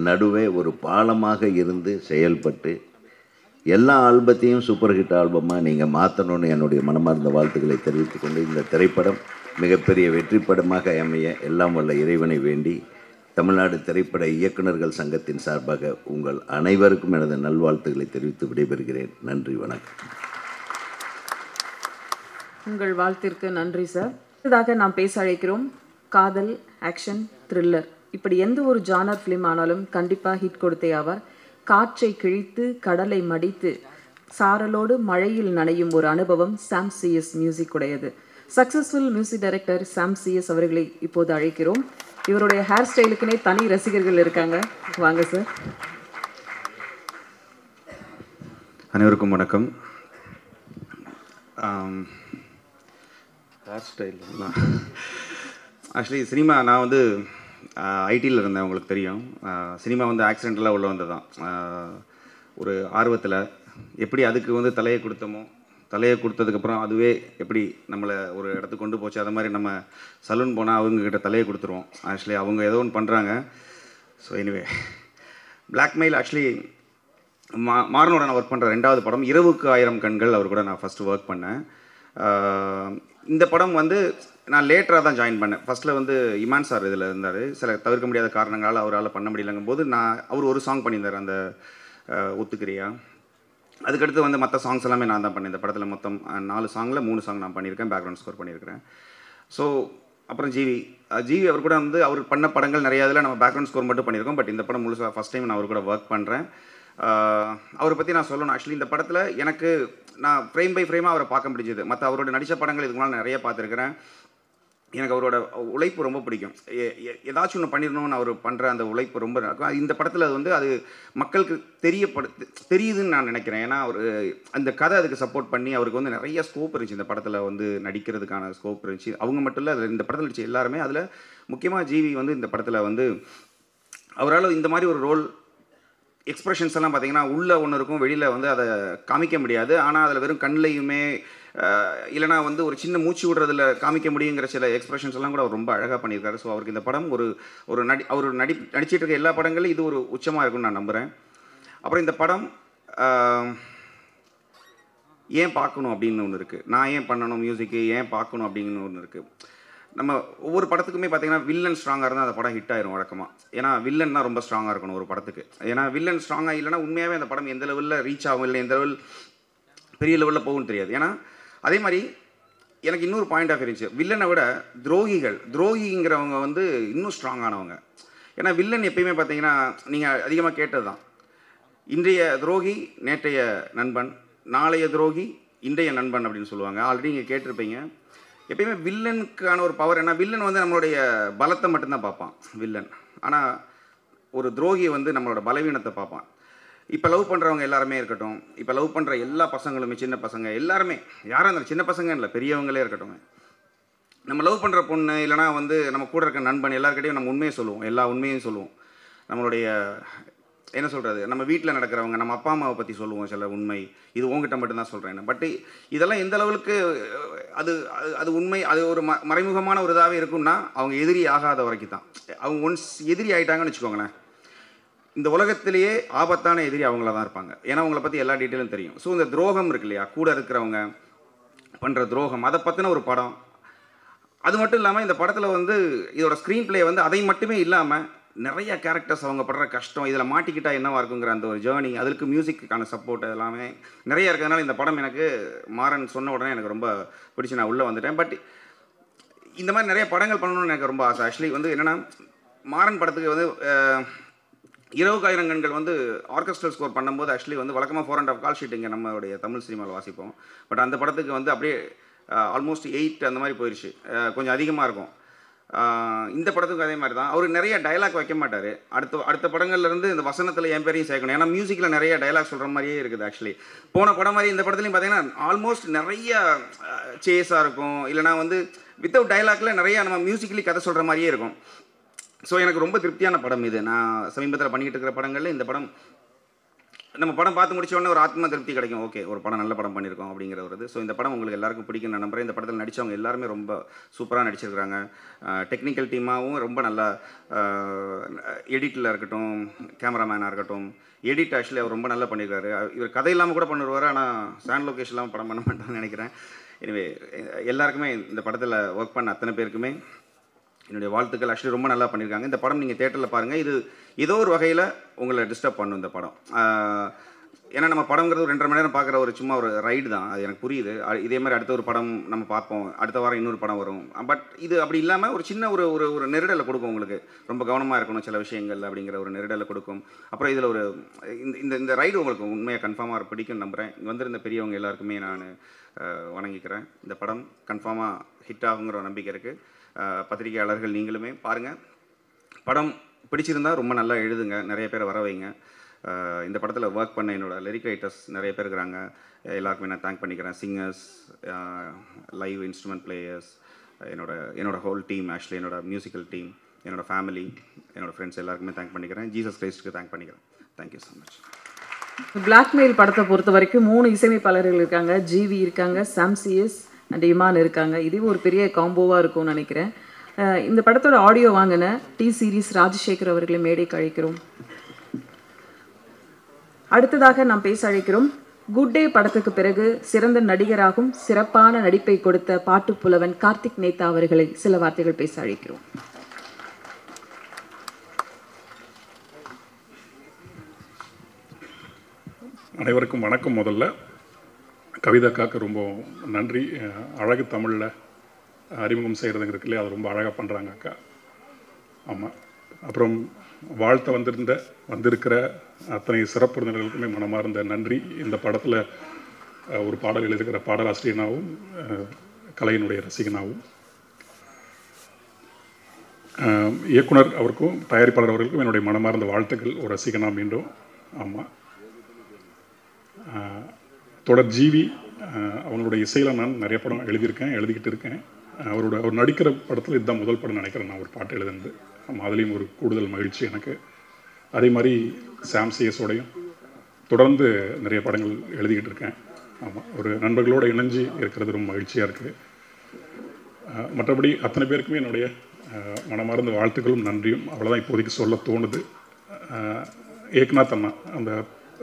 நடுவே ஒரு பாலமாக இருந்து செயல்பட்டு எல்லா ஆல்பத்தையும் சூப்பர் ஹிட் ஆல்பமாக நீங்கள் மாற்றணும்னு என்னுடைய மனமார்ந்த வாழ்த்துக்களை தெரிவித்துக்கொண்டு இந்த திரைப்படம் மிகப்பெரிய வெற்றி படமாக அமைய எல்லாம் வல்ல இறைவனை வேண்டி தமிழ்நாடு திரைப்பட இயக்குநர்கள் சங்கத்தின் சார்பாக உங்கள் அனைவருக்கும் எனது நல்வாழ்த்துக்களை தெரிவித்து விடைபெறுகிறேன். நன்றி, வணக்கம். உங்கள் வாழ்த்திற்கு நன்றி சார். அடுத்ததாக நாம் பேச அழைக்கிறோம் காதல், ஆக்ஷன், த்ரில்லர், இப்படி எந்த ஒரு ஜானர் ஃபிலிம் ஆனாலும் கண்டிப்பாக ஹிட் கொடுத்தே ஆவார். காற்றை கிழித்து கடலை மடித்து சாரலோடு மழையில் நனையும் ஒரு அனுபவம் சாம் சிஎஸ் மியூசிக் உடையது. சக்சஸ்ஃபுல் மியூசிக் டைரக்டர் சாம் சிஎஸ் அவர்களை இப்போது அழைக்கிறோம். இவருடைய ஹேர் ஸ்டைலுக்குனே தனி ரசிகர்கள் இருக்காங்க. வாங்க சார். அனைவருக்கும் வணக்கம். ஹேர் ஸ்டைல் ஆக்சுவலி சினிமா நான் வந்து ஐடியில் இருந்தேன், உங்களுக்கு தெரியும். சினிமா வந்து ஆக்சிடென்டலாக உள்ள வந்து தான் ஒரு ஆர்வத்தில் எப்படி அதுக்கு வந்து தலையை கொடுத்ததுக்கப்புறம் அதுவே எப்படி நம்மளை ஒரு இடத்துக்கு கொண்டு போச்சு. அது மாதிரி நம்ம சலூன் போனால் அவங்கக்கிட்ட தலையை கொடுத்துருவோம். ஆக்சுவலி அவங்க ஏதோ ஒன்று பண்ணுறாங்க. ஸோ எனிவே பிளாக்மெயில் ஆக்சுவலி மாறனோட நான் ஒர்க் பண்ணுற 2வது படம் இரவுக்கு 1000 கண்கள். அவர் கூட நான் ஃபஸ்ட்டு ஒர்க் பண்ணேன். இந்த படம் வந்து நான் லேட்டராக தான் ஜாயின் பண்ணேன். ஃபஸ்ட்டில் வந்து இமான் சார் இதில் இருந்தார். சில தவிர்க்க முடியாத காரணங்களால் அவரால் பண்ண முடியலங்கும் போது அவர் ஒரு சாங் பண்ணியிருந்தார், அந்த ஒத்துக்கிறியா. அதுக்கடுத்து வந்து மற்ற சாங்ஸ் எல்லாமே நான் தான் பண்ணேன். இந்த படத்தில் மொத்தம் 4 சாங்கில் 3 சாங் நான் பண்ணியிருக்கேன், பேக்ரவுண்ட் ஸ்கோர் பண்ணியிருக்கிறேன். ஸோ அப்புறம் ஜிவி அவர் கூட வந்து அவர் பண்ண படங்கள் நிறையா இதில் நம்ம பேக்ரவுண்ட் ஸ்கோர் மட்டும் பண்ணியிருக்கோம். பட் இந்த படம் முழுசாக ஃபஸ்ட் டைம் நான் அவர் கூட ஒர்க் பண்ணுறேன். அவரை பற்றி நான் சொல்லணும். ஆக்சுவலி இந்த படத்தில் எனக்கு நான் ஃப்ரேம் பை ஃப்ரேமாக அவரை பார்க்க முடிஞ்சது. மற்ற அவரோட நடித்த படங்கள் இதுக்கு மேலே நிறைய பார்த்துருக்கிறேன். எனக்கு அவரோட உழைப்பு ரொம்ப பிடிக்கும். ஏதாச்சும் ஒன்று பண்ணிடணும்னு அவர் பண்ணுற அந்த உழைப்பு ரொம்ப இருக்கும். இந்த படத்தில் அது வந்து அது மக்களுக்கு தெரியுதுன்னு நான் நினைக்கிறேன். ஏன்னா அவர் அந்த கதை அதுக்கு சப்போர்ட் பண்ணி அவருக்கு வந்து நிறைய ஸ்கோப் இருந்துச்சு. இந்த படத்தில் வந்து நடிக்கிறதுக்கான ஸ்கோப் இருந்துச்சு. அவங்க மட்டும் இல்லை, அதில் இந்த படத்தில் நடிச்ச எல்லாருமே. அதில் முக்கியமாக ஜிவி வந்து இந்த படத்தில் வந்து அவரால் இந்த மாதிரி ஒரு ரோல் எக்ஸ்ப்ரெஷன்ஸ் எல்லாம் பார்த்தீங்கன்னா உள்ளே ஒன்று இருக்கும், வெளியில் வந்து அதை காமிக்க முடியாது. ஆனால் அதில் வெறும் கண்ணிலையுமே இல்லைனா வந்து ஒரு சின்ன மூச்சு விடுறதுல காமிக்க முடியுங்கிற சில எக்ஸ்ப்ரெஷன்ஸ் எல்லாம் கூட அவர் ரொம்ப அழகாக பண்ணியிருக்காரு. ஸோ அவருக்கு இந்த படம் ஒரு நடிச்சிட்டு இருக்க எல்லா படங்களும் இது ஒரு உச்சமாக இருக்கும்னு நான் நம்புகிறேன். அப்புறம் இந்த படம் ஏன் பார்க்கணும் அப்படின்னு ஒன்று இருக்குது. நான் ஏன் பண்ணணும் மியூசிக்கு, ஏன் பார்க்கணும் அப்படின்னு ஒன்று இருக்குது. நம்ம ஒவ்வொரு படத்துக்குமே பார்த்தீங்கன்னா வில்லன் ஸ்ட்ராங்காக இருந்தால் அந்த படம் ஹிட் ஆயிரும் வழக்கமாக. ஏன்னா வில்லன் தான் ரொம்ப ஸ்ட்ராங்காக இருக்கணும் ஒரு படத்துக்கு. ஏன்னா வில்லன் ஸ்ட்ராங்காக இல்லைனா உண்மையாகவே அந்த படம் எந்த லெவலில் ரீச் ஆகும், இல்லை எந்த லெவல் பெரிய லெவலில் போகும்னு தெரியாது. ஏன்னா அதே மாதிரி எனக்கு இன்னொரு பாயிண்ட் ஆஃப் இருந்துச்சு. வில்லனை விட துரோகிங்கிறவங்க வந்து இன்னும் ஸ்ட்ராங்கானவங்க. ஏன்னா வில்லன் எப்பயுமே பார்த்தீங்கன்னா நீங்கள் அதிகமாக கேட்டது தான், இன்றைய துரோகி நேற்றைய நண்பன், நாளைய துரோகி இன்றைய நண்பன் அப்படின்னு சொல்லுவாங்க. ஆல்ரெடி நீங்கள் கேட்டிருப்பீங்க. எப்பயுமே வில்லனுக்கான ஒரு பவர் என்ன, வில்லன் வந்து நம்மளுடைய பலத்தை மட்டும்தான் பார்ப்பான் வில்லன். ஆனால் ஒரு துரோகி வந்து நம்மளோட பலவீனத்தை பார்ப்பான். இப்போ லவ் பண்ணுறவங்க எல்லாருமே இருக்கட்டும், இப்போ லவ் பண்ணுற எல்லா பசங்களுமே, சின்ன பசங்க எல்லாருமே, யாரும் அந்த சின்ன பசங்க இல்லை பெரியவங்களே இருக்கட்டும், நம்ம லவ் பண்ணுற பொண்ணு இல்லைனா வந்து நம்ம கூட இருக்க நண்பன் எல்லாருக்கிட்டையும் நம்ம உண்மையை சொல்லுவோம், எல்லா உண்மையும் சொல்லுவோம். நம்மளுடைய என்ன சொல்கிறது, நம்ம வீட்டில் நடக்கிறவங்க, நம்ம அப்பா அம்மாவை பற்றி சொல்லுவோம் சில உண்மை, இது உங்ககிட்ட மட்டும்தான் சொல்கிறேன். பட் இதெல்லாம் எந்த அளவுக்கு அது உண்மை, அது ஒரு மறைமுகமான ஒரு இதாகவே இருக்குன்னா அவங்க எதிரி ஆகாத வரைக்கும் தான். அவங்க ஒன்ஸ் எதிரி ஆகிட்டாங்கன்னு வச்சுக்கோங்களேன், இந்த உலகத்திலேயே ஆபத்தான எதிரி அவங்கள தான் இருப்பாங்க. ஏன்னா அவங்கள பற்றி எல்லா டீட்டெயிலும் தெரியும். ஸோ இந்த துரோகம் இருக்கு இல்லையா, கூட இருக்கிறவங்க பண்ணுற துரோகம், அதை பற்றின ஒரு படம். அது மட்டும் இல்லாமல் இந்த படத்தில் வந்து இதோட ஸ்க்ரீன் பிளே வந்து அதை மட்டுமே இல்லாமல் நிறைய கேரக்டர்ஸ் அவங்க படுற கஷ்டம், இதில் மாட்டிக்கிட்டால் என்னவாக இருக்குங்கிற அந்த ஒரு ஜேர்னி, அதுக்கு மியூசிக்கான சப்போர்ட் எல்லாமே நிறைய இருக்கிறதுனால இந்த படம் எனக்கு மாறன் சொன்ன உடனே எனக்கு ரொம்ப பிடிச்சி நான் உள்ளே வந்துட்டேன். பட் இந்த மாதிரி நிறைய படங்கள் பண்ணணும்னு எனக்கு ரொம்ப ஆசை. ஆக்சுவலி வந்து என்னென்னா, மாறன் படத்துக்கு வந்து இரவுக்கு 1000 கண்கள் வந்து ஆர்கெஸ்ட்ரல் ஸ்கோர் பண்ணும்போது ஆக்சுவலி வந்து வழக்கமாக 4.5 கால் ஷீட் இங்கே நம்மளுடைய தமிழ் சினிமாவில் வாசிப்போம். பட் அந்த படத்துக்கு வந்து அப்படியே ஆல்மோஸ்ட் 8 அந்த மாதிரி போயிடுச்சு, கொஞ்சம் அதிகமாக இருக்கும். இந்த படத்துக்கும் அதே மாதிரி தான். அவர் நிறைய டைலாக் வைக்க மாட்டார். அடுத்த படங்கள்லேருந்து இந்த வசனத்தில் என் பேரையும் சேர்க்கணும். ஏன்னா மியூசிக்கில் நிறைய டைலாக் சொல்கிற மாதிரியே இருக்குது. ஆக்சுவலி போன படம் மாதிரி இந்த படத்துலையும் பார்த்தீங்கன்னா ஆல்மோஸ்ட் நிறைய சேஸாக இருக்கும், இல்லைனா வந்து வித்தவுட் டைலாக்ல நிறைய நம்ம மியூசிக்கலி கதை சொல்கிற மாதிரியே இருக்கும். ஸோ எனக்கு ரொம்ப திருப்தியான படம் இது. நான் சமீபத்தில் பண்ணிக்கிட்டு இருக்கிற படங்களில் இந்த படம், நம்ம படம் பார்த்து முடிச்ச உடனே ஒரு ஆத்ம திருப்தி கிடைக்கும். ஓகே, ஒரு படம் நல்ல படம் பண்ணியிருக்கோம் அப்படிங்கிற ஒரு இது. ஸோ இந்த படம் உங்களுக்கு எல்லாருக்கும் பிடிக்கும் நான் நம்புறேன். இந்த படத்தில் நடித்தவங்க எல்லாருமே ரொம்ப சூப்பராக நடிச்சிருக்கிறாங்க. டெக்னிக்கல் டீமாகவும் ரொம்ப நல்லா, எடிட்டில் இருக்கட்டும், கேமராமேனாக இருக்கட்டும், எடிட் ஆக்சுவலி அவர் ரொம்ப நல்லா பண்ணியிருக்காரு. இவர் கதை இல்லாமல் கூட பண்ணிடுவார், ஆனால் சாண்ட் லொகேஷன் இல்லாமல் படம் பண்ண மாட்டாங்கன்னு நினைக்கிறேன். எனவே எல்லாருக்குமே இந்த படத்தில் ஒர்க் பண்ண அத்தனை பேருக்குமே என்னுடைய வாழ்த்துக்கள். ஆக்சுவலி ரொம்ப நல்லா பண்ணியிருக்காங்க. இந்த படம் நீங்கள் தேட்டரில் பாருங்கள். இது ஏதோ ஒரு வகையில் உங்களை டிஸ்டர்ப் பண்ணும் இந்த படம். ஏன்னா நம்ம படங்கிறது ஒரு 2.5 மணி நேரம் பார்க்குற ஒரு சும்மா ஒரு ரைடு தான், அது எனக்கு புரியுது. இதே மாதிரி அடுத்த ஒரு படம் நம்ம பார்ப்போம், அடுத்த வாரம் இன்னொரு படம் வரும். பட் இது அப்படி இல்லாமல் ஒரு சின்ன ஒரு நெருடலை கொடுக்கும் உங்களுக்கு. ரொம்ப கவனமாக இருக்கணும் சில விஷயங்கள் அப்படிங்கிற ஒரு நெருடலை கொடுக்கும். அப்புறம் இதில் ஒரு இந்த ரைடு உங்களுக்கு உண்மையாக கன்ஃபார்மாக பிடிக்கும்னு நம்புகிறேன். வந்திருந்த பெரியவங்க எல்லாருக்குமே நான் வணங்கிக்கிறேன். இந்த படம் கன்ஃபார்மாக ஹிட் ஆகுங்கிற ஒரு நம்பிக்கை இருக்குது. பத்திரிகையாளர்கள் நீங்களுமே பாருங்கள். படம் பிடிச்சிருந்தால் ரொம்ப நல்லா எழுதுங்க, நிறைய பேரை வர வைங்க. இந்த படத்தில் ஒர்க் பண்ண என்னோடய லிரிக் ரைட்டர்ஸ் நிறைய பேர் இருக்கிறாங்க, எல்லாருக்குமே நான் தேங்க் பண்ணிக்கிறேன். சிங்கர்ஸ் லைவ் இன்ஸ்ட்ருமெண்ட் பிளேயர்ஸ், என்னோட ஹோல் டீம், ஆக்சுவலி என்னோட மியூசிக்கல் டீம், என்னோட ஃபேமிலி, என்னோட ஃப்ரெண்ட்ஸ் எல்லாருக்குமே தேங்க் பண்ணிக்கிறேன். ஜீசஸ் கிரைஸ்ட்டுக்கு தேங்க் பண்ணிக்கிறேன். Thank you so much. பிளாக்மெயில் படத்தை பொறுத்த வரைக்கும் 3 இசையமைப்பாளர்கள் இருக்காங்க. ஜிவி இருக்காங்க, சாம்சியஸ் அண்ட் இமான் இருக்காங்க. இது ஒரு பெரிய காம்போவாக இருக்கும்னு நினைக்கிறேன். இந்த படத்தோட ஆடியோ வாங்கின டி சீரிஸ் ராஜசேகர் அவர்களை மேடைக்கு அழைக்கிறோம். அடுத்ததாக நாம் பேச அழைக்கிறோம் குட் டே படத்துக்கு பிறகு சிறந்த நடிகராகவும் சிறப்பான நடிப்பை கொடுத்த பாட்டு புலவன் கார்த்திக் நேதா அவர்களை சில வார்த்தைகள் பேச அழைக்கிறோம். அனைவருக்கும் வணக்கம். முதல்ல கவிதாக்காக்கு ரொம்ப நன்றி. அழகு தமிழில் அறிமுகம் செய்கிறதுங்க இருக்குல்லையே, அது ரொம்ப அழகாக பண்ணுறாங்க அக்கா. ஆமாம். அப்புறம் வாழ்த்த வந்திருக்கிற அத்தனை சிறப்பு விருந்தினர்களுக்குமே மனமார்ந்த நன்றி. இந்த படத்தில் ஒரு பாடல் எழுதுகிற பாடலாசிரியனாகவும் கலையினுடைய ரசிகனாகவும் இயக்குனர் அவருக்கும் தயாரிப்பாளர் அவர்களுக்கும் என்னுடைய மனமார்ந்த வாழ்த்துக்கள். ஒரு ரசிகனா மீண்டும். ஆமாம். தொடர் ஜிவி அவங்களுடைய இசையில் நான் நிறைய படம் எழுதிக்கிட்டு இருக்கேன். அவர் நடிக்கிற படத்தில் இதுதான் முதல் படம் நினைக்கிறேன் நான் ஒரு பாட்டு எழுதுனது. அதுலேயும் ஒரு கூடுதல் மகிழ்ச்சி எனக்கு. அதே மாதிரி சாம்சிஎஸோடையும் தொடர்ந்து நிறைய படங்கள் எழுதிக்கிட்டு இருக்கேன். ஆமாம். ஒரு நண்பர்களோடு இணைஞ்சு இருக்கிறது ரொம்ப மகிழ்ச்சியாக இருக்குது. மற்றபடி அத்தனை பேருக்குமே என்னுடைய மனமார்ந்த வாழ்த்துக்களும் நன்றியும் அவ்வளோதான் இப்போதைக்கு சொல்ல தோணுது. ஏக்நாத் அண்ணா அந்த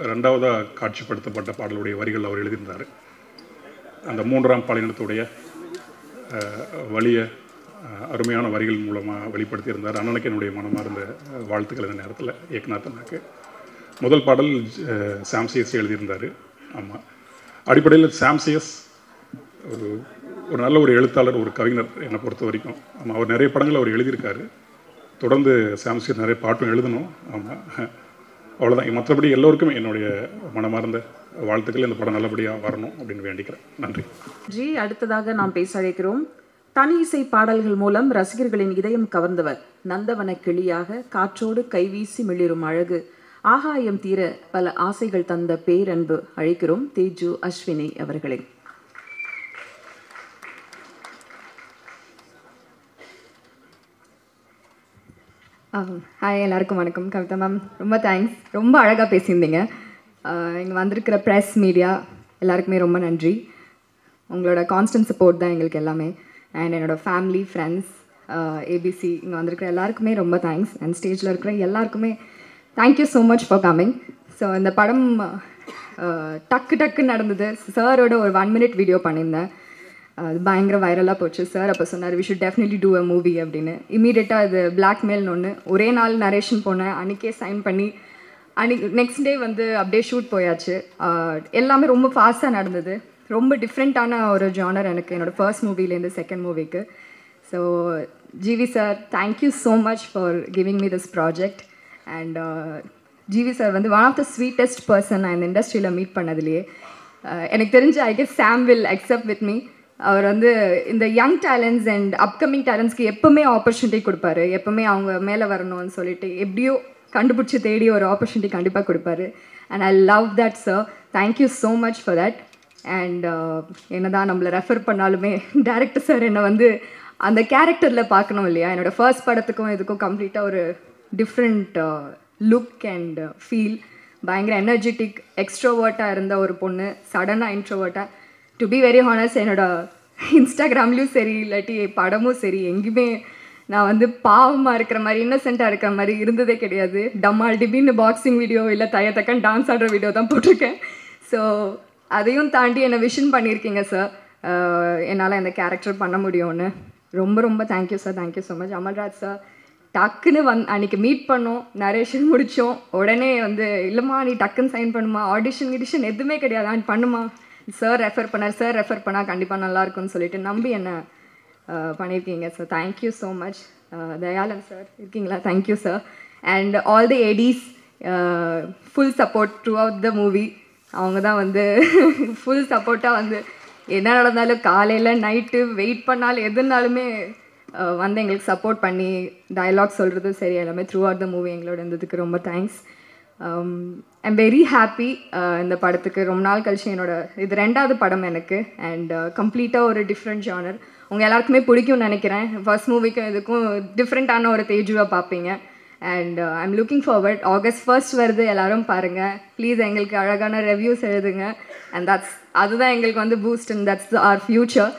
2ஆவதாக காட்சிப்படுத்தப்பட்ட பாடலுடைய வரிகள் அவர் எழுதியிருந்தார். அந்த 3ஆம் பாலினத்துடைய வலிய அருமையான வரிகள் மூலமாக வெளிப்படுத்தியிருந்தார். அண்ணனுக்கு என்னுடைய மனமார்ந்த வாழ்த்துக்கள் இந்த நேரத்தில் ஏக்நாத் அண்ணாக்கு. முதல் பாடல் சாம்சிஎஸ் எழுதியிருந்தார். ஆமாம். அடிப்படையில் சாம்சிஎஸ் ஒரு நல்ல ஒரு எழுத்தாளர், ஒரு கவிஞர் என்னை பொறுத்த வரைக்கும். ஆமாம். அவர் நிறைய படங்கள் அவர் எழுதியிருக்காரு. தொடர்ந்து சாம்சிஎஸ் நிறைய பாட்டும் எழுதணும். ஆமாம். அவ்வளோதான். மற்றபடி எல்லோருக்கும் என்னுடைய மனமார்ந்த வாழ்த்துக்கள். இந்த படம் நல்லபடியாக வரணும் அப்படின்னு வேண்டிக்கிறேன். நன்றி. அடுத்ததாக நாம் பேச அழைக்கிறோம் தனி இசை பாடல்கள் மூலம் ரசிகர்களின் இதயம் கவர்ந்தவர், நந்தவன கிளியாக காற்றோடு கைவீசி மிளிரும் அழகு, ஆகாயம் தீர பல ஆசைகள் தந்த பேரன்பு. அழைக்கிறோம் தேஜு அஸ்வினி அவர்களை. ஹாய், எல்லாருக்கும் வணக்கம். கவிதா மேம் ரொம்ப தேங்க்ஸ். ரொம்ப அழகாக பேசியிருந்தீங்க. இங்கே வந்திருக்கிற ப்ரெஸ், மீடியா எல்லாருக்குமே ரொம்ப நன்றி. உங்களோட கான்ஸ்டன்ட் சப்போர்ட் தான் எங்களுக்கு எல்லாமே. அண்ட் என்னோடய ஃபேமிலி, ஃப்ரெண்ட்ஸ், ஏபிசி இங்கே வந்திருக்கிற எல்லாருக்குமே ரொம்ப தேங்க்ஸ். அண்ட் ஸ்டேஜில் இருக்கிற எல்லாருக்குமே thank you so much for coming. So இந்த படம் டக்குன்னு நடந்தது. சாரோட ஒரு 1 minute வீடியோ பண்ணியிருந்தேன். அது பயங்கர வைரலாக போச்சு. சார் அப்போ சொன்னார் we should definitely do a movie அப்படின்னு. இமீடியட்டாக அது பிளாக்மெயில்னு ஒன்று ஒரே நாள் நரேஷன் போனேன். அன்றைக்கே சைன் பண்ணி நெக்ஸ்ட் டே வந்து அப்படியே ஷூட் போயாச்சு. எல்லாமே ரொம்ப ஃபாஸ்ட்டாக நடந்தது. ரொம்ப டிஃப்ரெண்ட்டான ஒரு ஜானர் எனக்கு என்னோடய ஃபர்ஸ்ட் மூவிலேருந்து செகண்ட் மூவிக்கு. So GV sir, thank you so much for giving me this project. And GV sir வந்து one of the sweetest person நான் இந்த இண்டஸ்ட்ரியில் மீட் பண்ணதுலேயே. எனக்கு தெரிஞ்சு I guess Sam will accept with me. அவர் வந்து இந்த யங் டேலண்ட்ஸ் அண்ட் அப்கமிங் டேலண்ட்ஸ்க்கு எப்போவுமே ஆப்பர்ச்சுனிட்டி கொடுப்பாரு. எப்போவுமே அவங்க மேலே வரணும்னு சொல்லிட்டு எப்படியோ கண்டுபிடிச்சி தேடி ஒரு ஆப்பர்ச்சுனிட்டி கண்டிப்பாக கொடுப்பாரு. And I love that sir. Thank you so much for that. And என்ன தான் நம்மளை ரெஃபர் பண்ணாலுமே டேரக்டர் சார் என்னை வந்து அந்த கேரக்டரில் பார்க்கணும் இல்லையா. என்னோடய ஃபர்ஸ்ட் படத்துக்கும் இதுக்கும் கம்ப்ளீட்டாக ஒரு டிஃப்ரெண்ட் லுக் அண்ட் ஃபீல். பயங்கர எனர்ஜெட்டிக் எக்ஸ்ட்ரோவர்ட்டாக இருந்த ஒரு பொண்ணு சடனாக இன்ட்ரோவர்ட்டாக. டு பி வெரி ஹானஸ்ட், என்னோட இன்ஸ்டாகிராம்லேயும் சரி இல்லாட்டி படமும் சரி எங்கேயுமே நான் வந்து பாவமாக இருக்கிற மாதிரி, இன்னசென்ட்டாக இருக்கிற மாதிரி இருந்ததே கிடையாது. டம்மால் டிபின்னு பாக்ஸிங் வீடியோ இல்லை தக்கன் டான்ஸ் ஆடுற வீடியோ தான் போட்டிருக்கேன். ஸோ அதையும் தாண்டி என்னை விஷன் பண்ணியிருக்கீங்க சார், என்னால் இந்த கேரக்டர் பண்ண முடியும்னு. ரொம்ப ரொம்ப thank you sir. Thank you so much. Amalraj sir டக்குன்னு அன்றைக்கி மீட் பண்ணோம், நரேஷன் முடித்தோம். உடனே வந்து இல்லைம்மா நீ டக்குன்னு சைன் பண்ணுமா, ஆடிஷன் எதுவுமே கிடையாது, பண்ணுமா. சார் ரெஃபர் பண்ணார். சார் ரெஃபர் பண்ணால் கண்டிப்பாக நல்லாயிருக்கும்னு சொல்லிட்டு நம்பி என்ன பண்ணியிருக்கீங்க sir. Thank you so much. Dayalan sir இருக்கீங்களா? Thank you sir. And all the ADs full support throughout the movie. அவங்க தான் வந்து ஃபுல் சப்போர்ட்டாக வந்து என்ன நடந்தாலும் காலையில் நைட்டு வெயிட் பண்ணாலும் எதுனாலுமே வந்து எங்களுக்கு சப்போர்ட் பண்ணி டயலாக் சொல்கிறதும் சரி எல்லாமே த்ரூ அவுட் த மூவி எங்களோட இருந்ததுக்கு ரொம்ப தேங்க்ஸ். I'm very happy. இந்த படத்துக்கு ரொம்ப நாள் கழிச்சு இது 2வது படம் எனக்கு, அண்ட் கம்ப்ளீட்டாக ஒரு டிஃப்ரெண்ட் ஜானர். உங்கள் எல்லாருக்குமே பிடிக்கும்னு நினைக்கிறேன். ஃபர்ஸ்ட் மூவிக்கும் இதுக்கும் டிஃப்ரெண்ட்டான ஒரு தேஜுவை பார்ப்பீங்க. And I'm looking forward. August 1 வருது, எல்லோரும் பாருங்கள் ப்ளீஸ். எங்களுக்கு அழகான ரிவ்யூஸ் எழுதுங்க. அண்ட் அதுதான் எங்களுக்கு வந்து boost, and that's our future.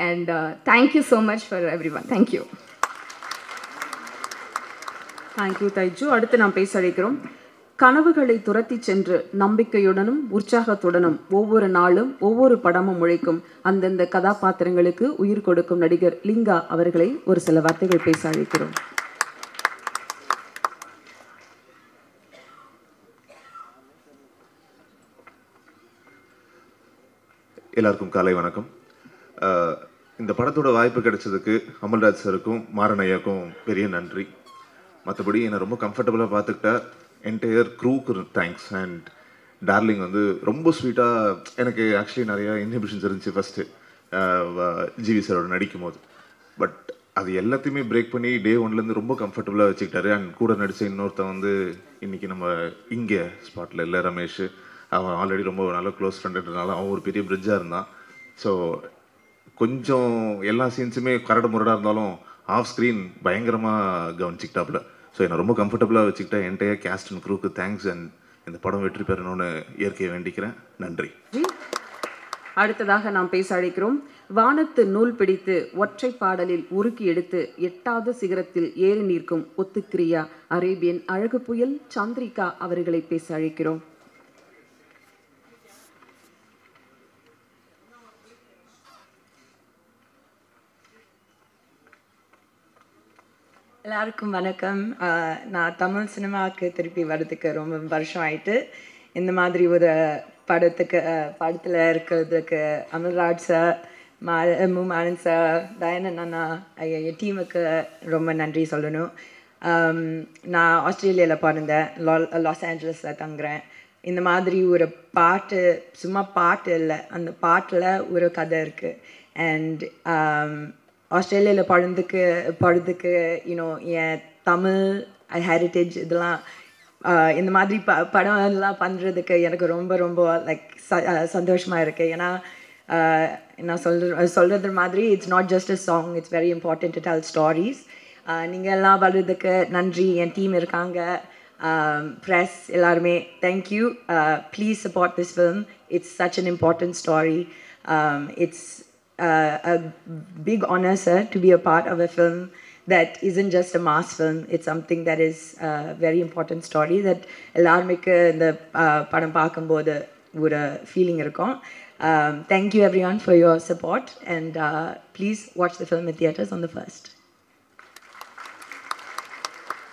And thank you so much for everyone. Thank you. Thank you Thaiju. அடுத்து நாம் பேச அழைக்கிறோம். கனவுகளை துரத்தி சென்று நம்பிக்கையுடனும் உற்சாகத்துடனும் ஒவ்வொரு நாளும் ஒவ்வொரு படமும் உழைக்கும் அந்தந்த கதாபாத்திரங்களுக்கு உயிர் கொடுக்கும் நடிகர் லிங்கா அவர்களை ஒரு சில வார்த்தைகள் பேச அழைக்கிறோம். எல்லாருக்கும் காலை வணக்கம். இந்த படத்தோட வாய்ப்பு கிடைச்சதுக்கு அமல்ராஜ் சாருக்கும் மாறனையாக்கும் பெரிய நன்றி. மற்றபடி என்னை ரொம்ப கம்ஃபர்டபுளாக பார்த்துக்கிட்ட என்டையர் க்ரூக்கு தேங்க்ஸ். அண்ட் டார்லிங் வந்து ரொம்ப ஸ்வீட்டாக, எனக்கு ஆக்சுவலி நிறையா இன்ஹிபிஷன்ஸ் இருந்துச்சு ஃபஸ்ட்டு ஜிவி சாரோட நடிக்கும் போது. பட் அது எல்லாத்தையுமே பிரேக் பண்ணி டே ஒன்லேருந்து ரொம்ப கம்ஃபர்டபுளாக வச்சுக்கிட்டாரு. அண்ட் கூட நடித்த இன்னொருத்தன் வந்து இன்றைக்கி நம்ம இங்கே ஸ்பாட்டில் இல்லை, ரமேஷ். அவன் ஆல்ரெடி ரொம்ப நல்ல க்ளோஸ் ஃப்ரெண்டுன்றனால அவன் ஒரு பெரிய பிரிட்ஜாக இருந்தான். ஸோ கொஞ்சம் எல்லா சீன்ஸுமே கரடு முரடாக இருந்தாலும் ஆஃப் ஸ்க்ரீன் பயங்கரமாக கவனிச்சிக்கிட்டாப்புல. ஸோ என்னை ரொம்ப கம்ஃபர்டபுளாக வச்சுக்கிட்ட என்டையர் கேஸ்ட் அண்ட் க்ரூக்கு தேங்க்ஸ். அண்ட் இந்த படம் வெற்றி பெறணும்னு இயற்கையை வேண்டிக்கிறேன். நன்றி. அடுத்ததாக நாம் பேச அழைக்கிறோம். வானத்து நூல் பிடித்து ஒற்றை பாடலில் உருக்கி எடுத்து 8வது சிகரத்தில் ஏறி நிற்கும் ஒத்துக்கிரியா அரேபியன் அழகு புயல் சந்திரிகா அவர்களை பேச அழைக்கிறோம். எல்லாருக்கும் வணக்கம். நான் தமிழ் சினிமாவுக்கு திருப்பி வர்றதுக்கு ரொம்ப வருஷம் ஆயிட்டு. இந்த மாதிரி ஒரு படத்தில் இருக்கிறதுக்கு அமல்ராஜ் சார், மாறன் சார், தயானந்த் அண்ணா, என் டீமுக்கு ரொம்ப நன்றி சொல்லணும். நான் ஆஸ்திரேலியாவில் பிறந்தேன், லாஸ் ஏஞ்சலஸில் தங்குறேன். இந்த மாதிரி ஒரு பாட்டு, சும்மா பாட்டு இல்லை, அந்த பாட்டில் ஒரு கதை இருக்குது. அண்ட் ஆஸ்திரேலியாவில் படுறதுக்கு என் தமிழ் ஹெரிட்டேஜ் இதெல்லாம் இந்த மாதிரி படம் எல்லாம் பண்ணுறதுக்கு எனக்கு ரொம்ப ரொம்ப லைக் சந்தோஷமாக இருக்குது. ஏன்னா நான் சொல்கிறது மாதிரி it's not just a song, it's very important to tell stories. நீங்கள் எல்லாம் வர்றதுக்கு நன்றி. என் டீம் இருக்காங்க, ப்ரெஸ் எல்லாருமே thank you. Please support this film. It's such an important story. It's a big honor, sir, to be a part of a film that isn't just a mass film. It's something that is a very important story that எல்லாருமேக்கு இந்த படம் பார்க்கும்போது ஒரு feeling இருக்கும். Thank you everyone for your support, and please watch the film in theaters on the 1st.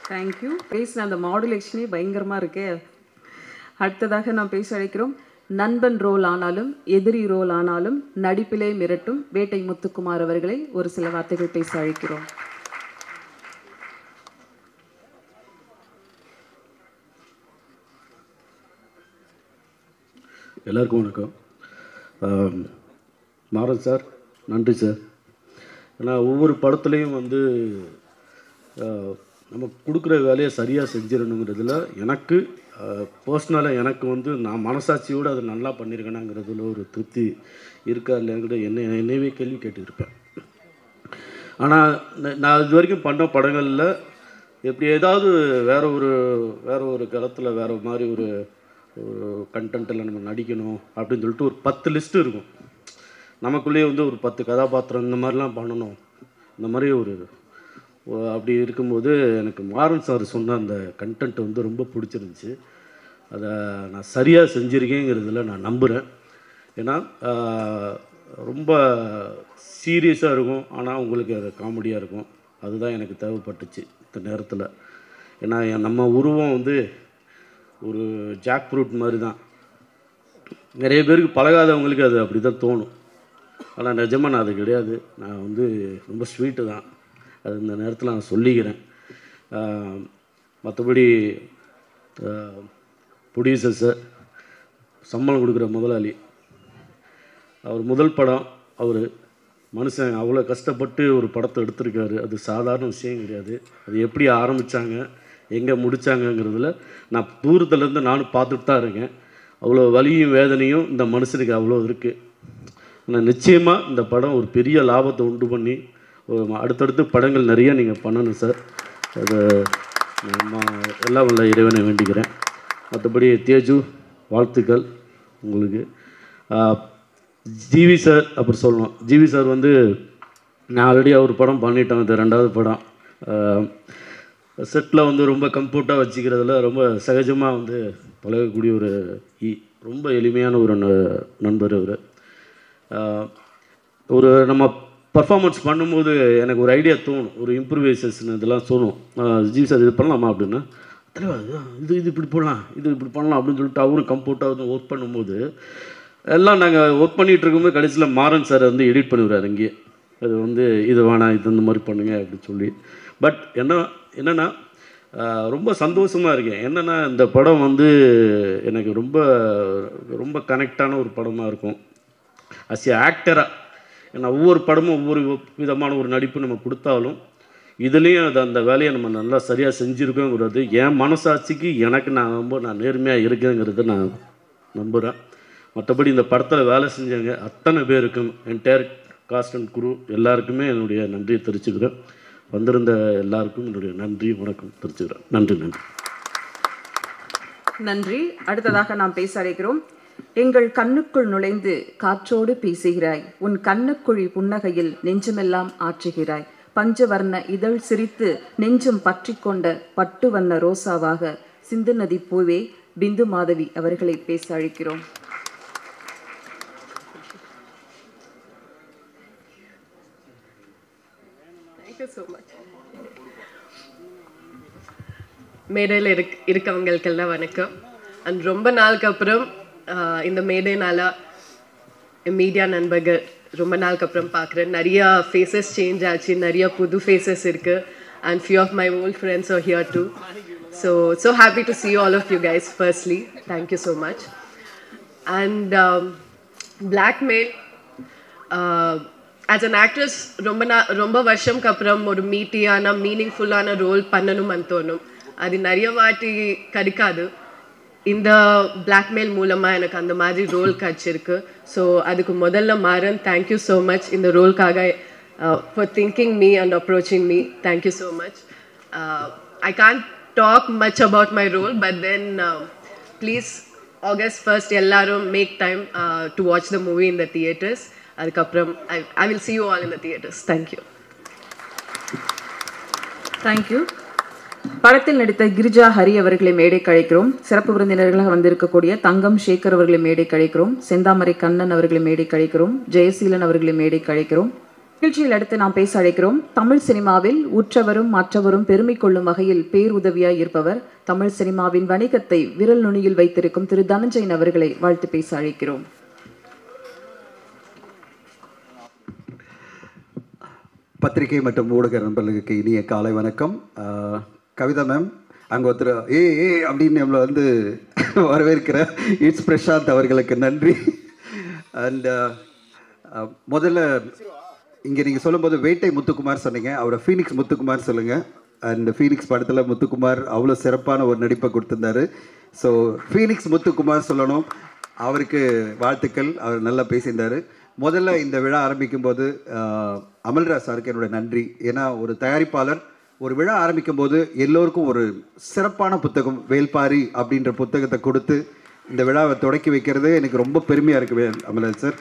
Thank you. பேசின அந்த மாடுலேஷனே பயங்கரமாக இருக்கே. அடுத்ததாக நாம் பேச அழைக்கிறோம். நண்பன் ரோல் ஆனாலும் எதிரி ரோல் ஆனாலும் நடிப்பிலே மிரட்டும் வேட்டை முத்துக்குமார் அவர்களை ஒரு சில வார்த்தைகள் பேச அழைக்கிறோம். எல்லாருக்கும் வணக்கம். மாறன் சார் நன்றி சார். ஏன்னா ஒவ்வொரு படத்துலேயும் வந்து நம்ம கொடுக்குற வேலையை சரியாக செஞ்சிடணுங்கிறதுல எனக்கு பர்சனலாக எனக்கு வந்து நான் மனசாட்சியோடு அதை நல்லா பண்ணியிருக்கேனாங்கிறதுல ஒரு திருப்தி இருக்கா இல்லைங்கிற என்னையவே கேள்வி கேட்டுருப்பேன். ஆனால் நான் இது வரைக்கும் பண்ண படங்களில் எப்படி ஏதாவது வேறு ஒரு களத்தில் வேறு மாதிரி ஒரு கண்டென்ட்டில் நம்ம நடிக்கணும் அப்படின்னு சொல்லிட்டு ஒரு 10 லிஸ்ட்டு இருக்கும். நமக்குள்ளேயே வந்து ஒரு 10 கதாபாத்திரம் இந்த மாதிரிலாம் பண்ணணும். இந்த மாதிரி அப்படி இருக்கும்போது எனக்கு மாறன் சார் சொன்ன அந்த கண்டென்ட் வந்து ரொம்ப பிடிச்சிருந்துச்சு. அதை நான் சரியாக செஞ்சுருக்கேங்கிறதுல நான் நம்புகிறேன். ஏன்னா ரொம்ப சீரியஸாக இருக்கும், ஆனால் உங்களுக்கு அது காமெடியாக இருக்கும். அதுதான் எனக்கு தேவைப்பட்டுச்சு இந்த நேரத்தில். ஏன்னா நம்ம உருவம் வந்து ஒரு ஜாக் ஃப்ரூட் மாதிரி தான். நிறைய பேருக்கு பழகாதவங்களுக்கு அது அப்படி தான் தோணும். ஆனால் நிஜமாக நான் அது கிடையாது. நான் வந்து ரொம்ப ஸ்வீட்டு தான். அது இந்த நேரத்தில் நான் சொல்லிக்கிறேன். மற்றபடி ப்ரொடியூசர் சார், சம்பளம் கொடுக்குற முதலாளி, அவர் முதல் படம், அவர் மனுஷன் அவ்வளோ கஷ்டப்பட்டு ஒரு படத்தை எடுத்திருக்காரு. அது சாதாரண விஷயம் கிடையாது. அது எப்படி ஆரம்பித்தாங்க, எங்கே முடித்தாங்கங்கிறதுல நான் தூரத்துலேருந்து நானும் பார்த்துட்டு தான் இருக்கேன். அவ்வளோ வலியும் வேதனையும் இந்த மனுஷனுக்கு அவ்வளோ இருக்குது. ஆனால் நிச்சயமாக இந்த படம் ஒரு பெரிய லாபத்தை உண்டு பண்ணி அடுத்தடுத்து படங்கள் நிறைய நீங்கள் பண்ணணும் சார். அதை எல்லாம் உள்ள இறைவனை வேண்டிக்கிறேன். மற்றபடி தேஜு வாழ்த்துக்கள் உங்களுக்கு. ஜிவி சார் அப்புறம் சொல்லணும். ஜிவி சார் வந்து நான் ஆல்ரெடி அவர் படம் பண்ணிட்டேன். இது 2வது படம். செட்டில் வந்து ரொம்ப கம்ஃபர்ட்டாக வச்சுக்கிறதுல ரொம்ப சகஜமாக வந்து பழகக்கூடிய ஒரு ரொம்ப எளிமையான ஒரு நண்பர் அவர். ஒரு நம்ம பர்ஃபார்மன்ஸ் பண்ணும்போது எனக்கு ஒரு ஐடியா தோணும், ஒரு இம்ப்ரூவைசேஷன் இதெல்லாம் தோணும். ஜிவி சார் இது பண்ணலாமா அப்படின்னா, தலைவா இது இப்படி போடலாம், இது இப்படி பண்ணலாம் அப்படின்னு சொல்லிட்டு அவரும் கம்ஃபர்ட்டாக வந்து ஒர்க் பண்ணும்போது எல்லாம் நாங்கள் ஒர்க் பண்ணிகிட்டு இருக்கும்போது கடைசியில் மாறன் சார் வந்து எடிட் பண்ணிவிடுறாரு இங்கேயே. அது வந்து இது வேணாம், இது இந்த மாதிரி பண்ணுங்க அப்படின்னு சொல்லி. பட் என்னென்னா ரொம்ப சந்தோஷமாக இருக்கேன். என்னென்னா இந்த படம் வந்து எனக்கு ரொம்ப ரொம்ப கனெக்டான ஒரு படமாக இருக்கும். அஸ் ஏ ஆக்டராக ஏன்னா ஒவ்வொரு படமும் ஒவ்வொரு விதமான ஒரு நடிப்பு நம்ம கொடுத்தாலும் இதுலேயும் அந்த வேலையை நம்ம நல்லா சரியாக செஞ்சுருக்கோங்கிறது என் மனசாட்சிக்கு எனக்கு நான் நேர்மையாக இருக்கேங்கிறத நான் நம்புகிறேன். மற்றபடி இந்த படத்தில் வேலை செஞ்சவங்க அத்தனை பேருக்கும் என்டையர் காஸ்ட் அண்ட் குரூ எல்லாருக்குமே என்னுடைய நன்றியை தெரிவிச்சுக்கிறேன். வந்திருந்த எல்லாருக்கும் என்னுடைய நன்றி வணக்கம் தெரிவிச்சுக்கிறேன். நன்றி. நன்றி. அடுத்ததாக நாம் பேச அழைக்கிறோம். எங்கள் கண்ணுக்குள் நுழைந்து காற்றோடு பேசுகிறாய், உன் கண்ணுக்குழி புன்னகையில் நெஞ்சமெல்லாம் ஆற்றுகிறாய், பஞ்சவர்ண இதழ் சிரித்து நெஞ்சம் பற்றி கொண்ட பட்டு வண்ண ரோசாவாக சிந்து நதி பூவே பிந்து மாதவி அவர்களை பேச அழைக்கிறோம். மேடையில் இருக்கவங்களுக்கெல்லாம் வணக்கம். அண்ட் ரொம்ப நாளுக்கு அப்புறம் இந்த மேடைனால மீடியா நண்பர்கள் ரொம்ப நாளுக்கு அப்புறம் பார்க்குறேன். நிறைய ஃபேஸஸ் சேஞ்ச் ஆச்சு, நிறைய புது ஃபேஸஸ் இருக்குது. And few of my old friends are here too. So happy to see all of you guys firstly. Thank you so much. And Blackmail, as an actress ரொம்ப வருஷம்க்கு அப்புறம் ஒரு மீட்டியான மீனிங்ஃபுல்லான ரோல் பண்ணணும்னு தோணும். அது நிறைய வாட்டி கிடைக்காது. இந்த Blackmail மூலமாக எனக்கு அந்த மாதிரி ரோல் கிடச்சிருக்கு. ஸோ அதுக்கு முதல்ல மாறன், தேங்க்யூ ஸோ மச் இந்த ரோல்காக for thinking me and approaching me. Thank you so much. I can't talk much about my role, but then please August 1st ellarum make time to watch the movie in the theaters. Adukapram I will see you all in the theaters. Thank you. Thank you. படத்தில் நடித்த கிரிஜா ஹரி அவர்களை மேடை கழைக்கிறோம். சிறப்பு விருந்தினர்களாக வந்திருக்கக்கூடிய தங்கம் சேகர் அவர்களை மேடை கழைக்கிறோம். செந்தாமரை கண்ணன் அவர்களை மேடை கழைக்கிறோம். ஜெயசீலன் அவர்களை மேடை கழைக்கிறோம். நிகழ்ச்சியில் அடுத்து நாம் பேச அழைக்கிறோம். தமிழ் சினிமாவில் உற்றவரும் மற்றவரும் பெருமை கொள்ளும் வகையில் பேருதவியாய் இருப்பவர், தமிழ் சினிமாவின் வணிகத்தை விரல் நுனியில் வைத்திருக்கும் திரு தனஞ்சயன் அவர்களை வாழ்த்து பேச அழைக்கிறோம். பத்திரிகை மற்றும் ஊடக நண்பர்களுக்கு இனிய காலை வணக்கம். கவிதா மேம், அங்கே ஒருத்தர் அப்படின்னு நம்மளை வந்து வரவேற்கிற இட்ஸ் பிரசாந்த் அவர்களுக்கு நன்றி. அண்ட் முதல்ல இங்கே நீங்கள் சொல்லும்போது வேட்டை முத்துக்குமார் சொன்னீங்க, அவரை ஃபீனிக்ஸ் முத்துக்குமார் சொல்லுங்கள். அண்ட் ஃபீனிக்ஸ் படத்தில் முத்துக்குமார் அவ்வளோ சிறப்பான ஒரு நடிப்பை கொடுத்துருந்தாரு. ஸோ ஃபீனிக்ஸ் முத்துக்குமார் சொல்லணும், அவருக்கு வாழ்த்துக்கள், அவர் நல்லா பேசியிருந்தார். முதல்ல இந்த விழா ஆரம்பிக்கும் போது அமல்ராஜ் சாருக்கு என்னோட நன்றி. ஏன்னா ஒரு தயாரிப்பாளர் ஒரு விழா ஆரம்பிக்கும் போது எல்லோருக்கும் ஒரு சிறப்பான புத்தகம் வேல்பாரி அப்படின்ற புத்தகத்தை கொடுத்து இந்த விழாவை தொடக்கி வைக்கிறது எனக்கு ரொம்ப பெருமையாக இருக்குது அமல்ராஜ் சார்.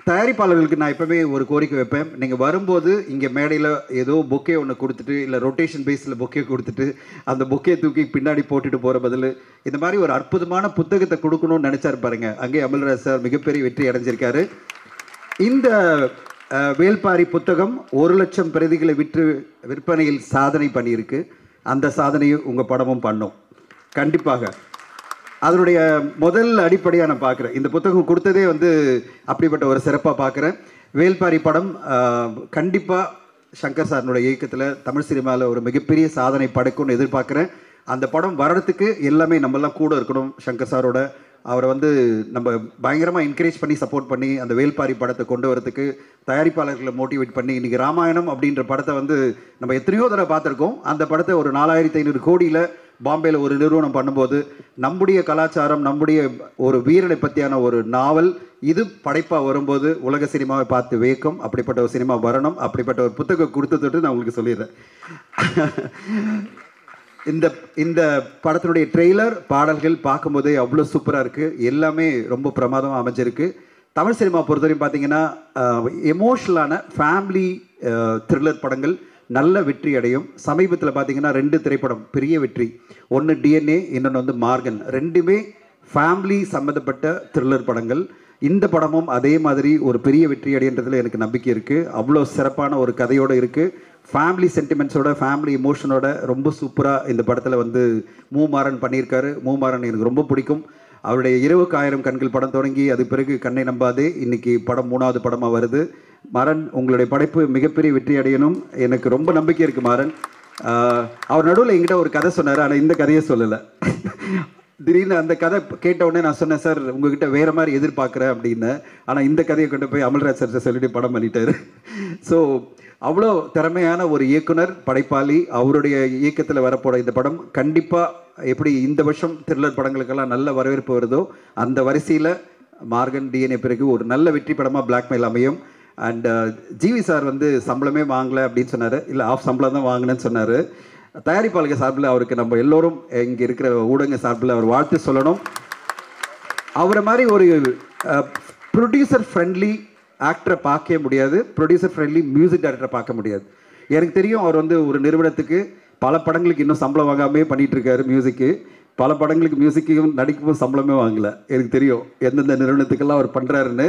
தயாரிப்பாளர்களுக்கு நான் எப்போவுமே ஒரு கோரிக்கை வைப்பேன், நீங்கள் வரும்போது இங்கே மேடையில் ஏதோ பொக்கே ஒன்று கொடுத்துட்டு இல்லை ரொட்டேஷன் பேஸில் பொக்கே கொடுத்துட்டு அந்த பொக்கே தூக்கி பின்னாடி போட்டுட்டு போகிற பதில் இந்த மாதிரி ஒரு அற்புதமான புத்தகத்தை கொடுக்கணும்னு நினச்சாரு பாருங்க. அங்கே அமல்ராஜ் சார் மிகப்பெரிய வெற்றி அடைஞ்சிருக்காரு. இந்த வேல்பாரி புத்தகம் 1,00,000 பிரதிகளை விற்பனையில் சாதனை பண்ணியிருக்கு. அந்த சாதனையை உங்கள் படமும் பண்ணும் கண்டிப்பாக. அதனுடைய முதல் அடிப்படையாக நான் பார்க்குறேன், இந்த புத்தகம் கொடுத்ததே வந்து அப்படிப்பட்ட ஒரு சிறப்பாக பார்க்குறேன். வேல்பாரி படம் கண்டிப்பாக சங்கர் சாரனுடைய இயக்கத்தில் தமிழ் சினிமாவில் ஒரு மிகப்பெரிய சாதனை படைக்கும்னு எதிர்பார்க்குறேன். அந்த படம் வர்றதுக்கு எல்லாமே நம்மெல்லாம் கூட இருக்கணும், சங்கர் சாரோட அவரை வந்து நம்ம பயங்கரமாக என்கரேஜ் பண்ணி சப்போர்ட் பண்ணி அந்த வேல்பாரி படத்தை கொண்டு வரதுக்கு தயாரிப்பாளர்களை மோட்டிவேட் பண்ணி இன்றைக்கி ராமாயணம் அப்படின்ற படத்தை வந்து நம்ம எத்தனையோ தடவை பார்த்துருக்கோம். அந்த படத்தை ஒரு 4500 கோடியில் பாம்பேயில் ஒரு நிறுவனம் பண்ணும்போது நம்முடைய கலாச்சாரம், நம்முடைய ஒரு வீரனை பற்றியான ஒரு நாவல் இது படைப்பாக வரும்போது உலக சினிமாவை பார்த்து வேக்கும். அப்படிப்பட்ட ஒரு சினிமா வரணும். அப்படிப்பட்ட ஒரு புத்தகம் கொடுத்துட்டு நான் உங்களுக்கு சொல்லிடுறேன். இந்த படத்தினுடைய ட்ரெய்லர் பாடல்கள் பார்க்கும்போதே அவ்வளோ சூப்பராக இருக்குது. எல்லாமே ரொம்ப பிரமாதமாக அமைஞ்சிருக்கு. தமிழ் சினிமா பொறுத்தவரையும் பார்த்தீங்கன்னா எமோஷ்னலான ஃபேமிலி த்ரில்லர் படங்கள் நல்ல வெற்றி அடையும். சமீபத்தில் பார்த்தீங்கன்னா 2 திரைப்படம் பெரிய வெற்றி. ஒன்று DNA, இன்னொன்று வந்து மார்கன். ரெண்டுமே ஃபேமிலி சம்மந்தப்பட்ட த்ரில்லர் படங்கள். இந்த படமும் அதே மாதிரி ஒரு பெரிய வெற்றி அடைன்றதுல எனக்கு நம்பிக்கை இருக்குது. அவ்வளோ சிறப்பான ஒரு கதையோடு இருக்குது. ஃபேமிலி சென்டிமெண்ட்ஸோட, ஃபேமிலி எமோஷனோட ரொம்ப சூப்பராக இந்த படத்தில் வந்து மூமாறன் பண்ணியிருக்காரு. மூமாறன் எனக்கு ரொம்ப பிடிக்கும். அவருடைய 20,000 கண்கள் படம் தொடங்கி அது பிறகு கண்ணை நம்பாதே இன்னைக்கு படம் 3வது படமாக வருது. மாறன், உங்களுடைய படைப்பு மிகப்பெரிய வெற்றி அடையணும். எனக்கு ரொம்ப நம்பிக்கை இருக்குது மாறன். அவர் நடுவில் என்கிட்ட ஒரு கதை சொன்னார், ஆனால் இந்த கதையை சொல்லலை. திடீர்னு அந்த கதை கேட்ட உடனே நான் சொன்னேன், சார் உங்ககிட்ட வேறு மாதிரி எதிர்பார்க்குறேன் அப்படின்னு. ஆனால் இந்த கதையை கொண்டு போய் அமல்ராஜ் சார் சொல்லிட்டு படம் பண்ணிட்டார். ஸோ அவ்வளோ திறமையான ஒரு இயக்குனர், படைப்பாளி. அவருடைய இயக்கத்தில் வரப்போகிற இந்த படம் கண்டிப்பாக எப்படி இந்த வருஷம் த்ரில்லர் படங்களுக்கெல்லாம் நல்ல வரவேற்பு வருதோ அந்த வரிசையில் மார்கன், DNA பிறகு ஒரு நல்ல வெற்றி படமாக பிளாக்மெயில் அமையும். அண்ட் ஜிவி சார் வந்து சம்பளமே வாங்கலை அப்படின்னு சொன்னார். இல்லை, ஆஃப் சம்பளம் தான் வாங்கினேன்னு சொன்னார். தயாரிப்பாளர்கள் சார்பில் அவருக்கு நம்ம எல்லோரும் இங்கே இருக்கிற ஊடக சார்பில் அவர் வாழ்த்து சொல்லணும். அவரை மாதிரி ஒரு ப்ரொடியூசர் ஃப்ரெண்ட்லி ஆக்டரை பார்க்கவே முடியாது. ப்ரொடியூசர் ஃப்ரெண்ட்லி மியூசிக் டைரக்டரை பார்க்க முடியாது. எனக்கு தெரியும் அவர் வந்து ஒரு நிறுவனத்துக்கு பல படங்களுக்கு இன்னும் சம்பளம் வாங்காமே பண்ணிகிட்டு இருக்காரு. மியூசிக்கு பல படங்களுக்கு மியூசிக்கையும் நடிக்கவும் சம்பளமே வாங்கலை. எனக்கு தெரியும் எந்தெந்த நிறுவனத்துக்கெல்லாம் அவர் பண்ணுறாருன்னு.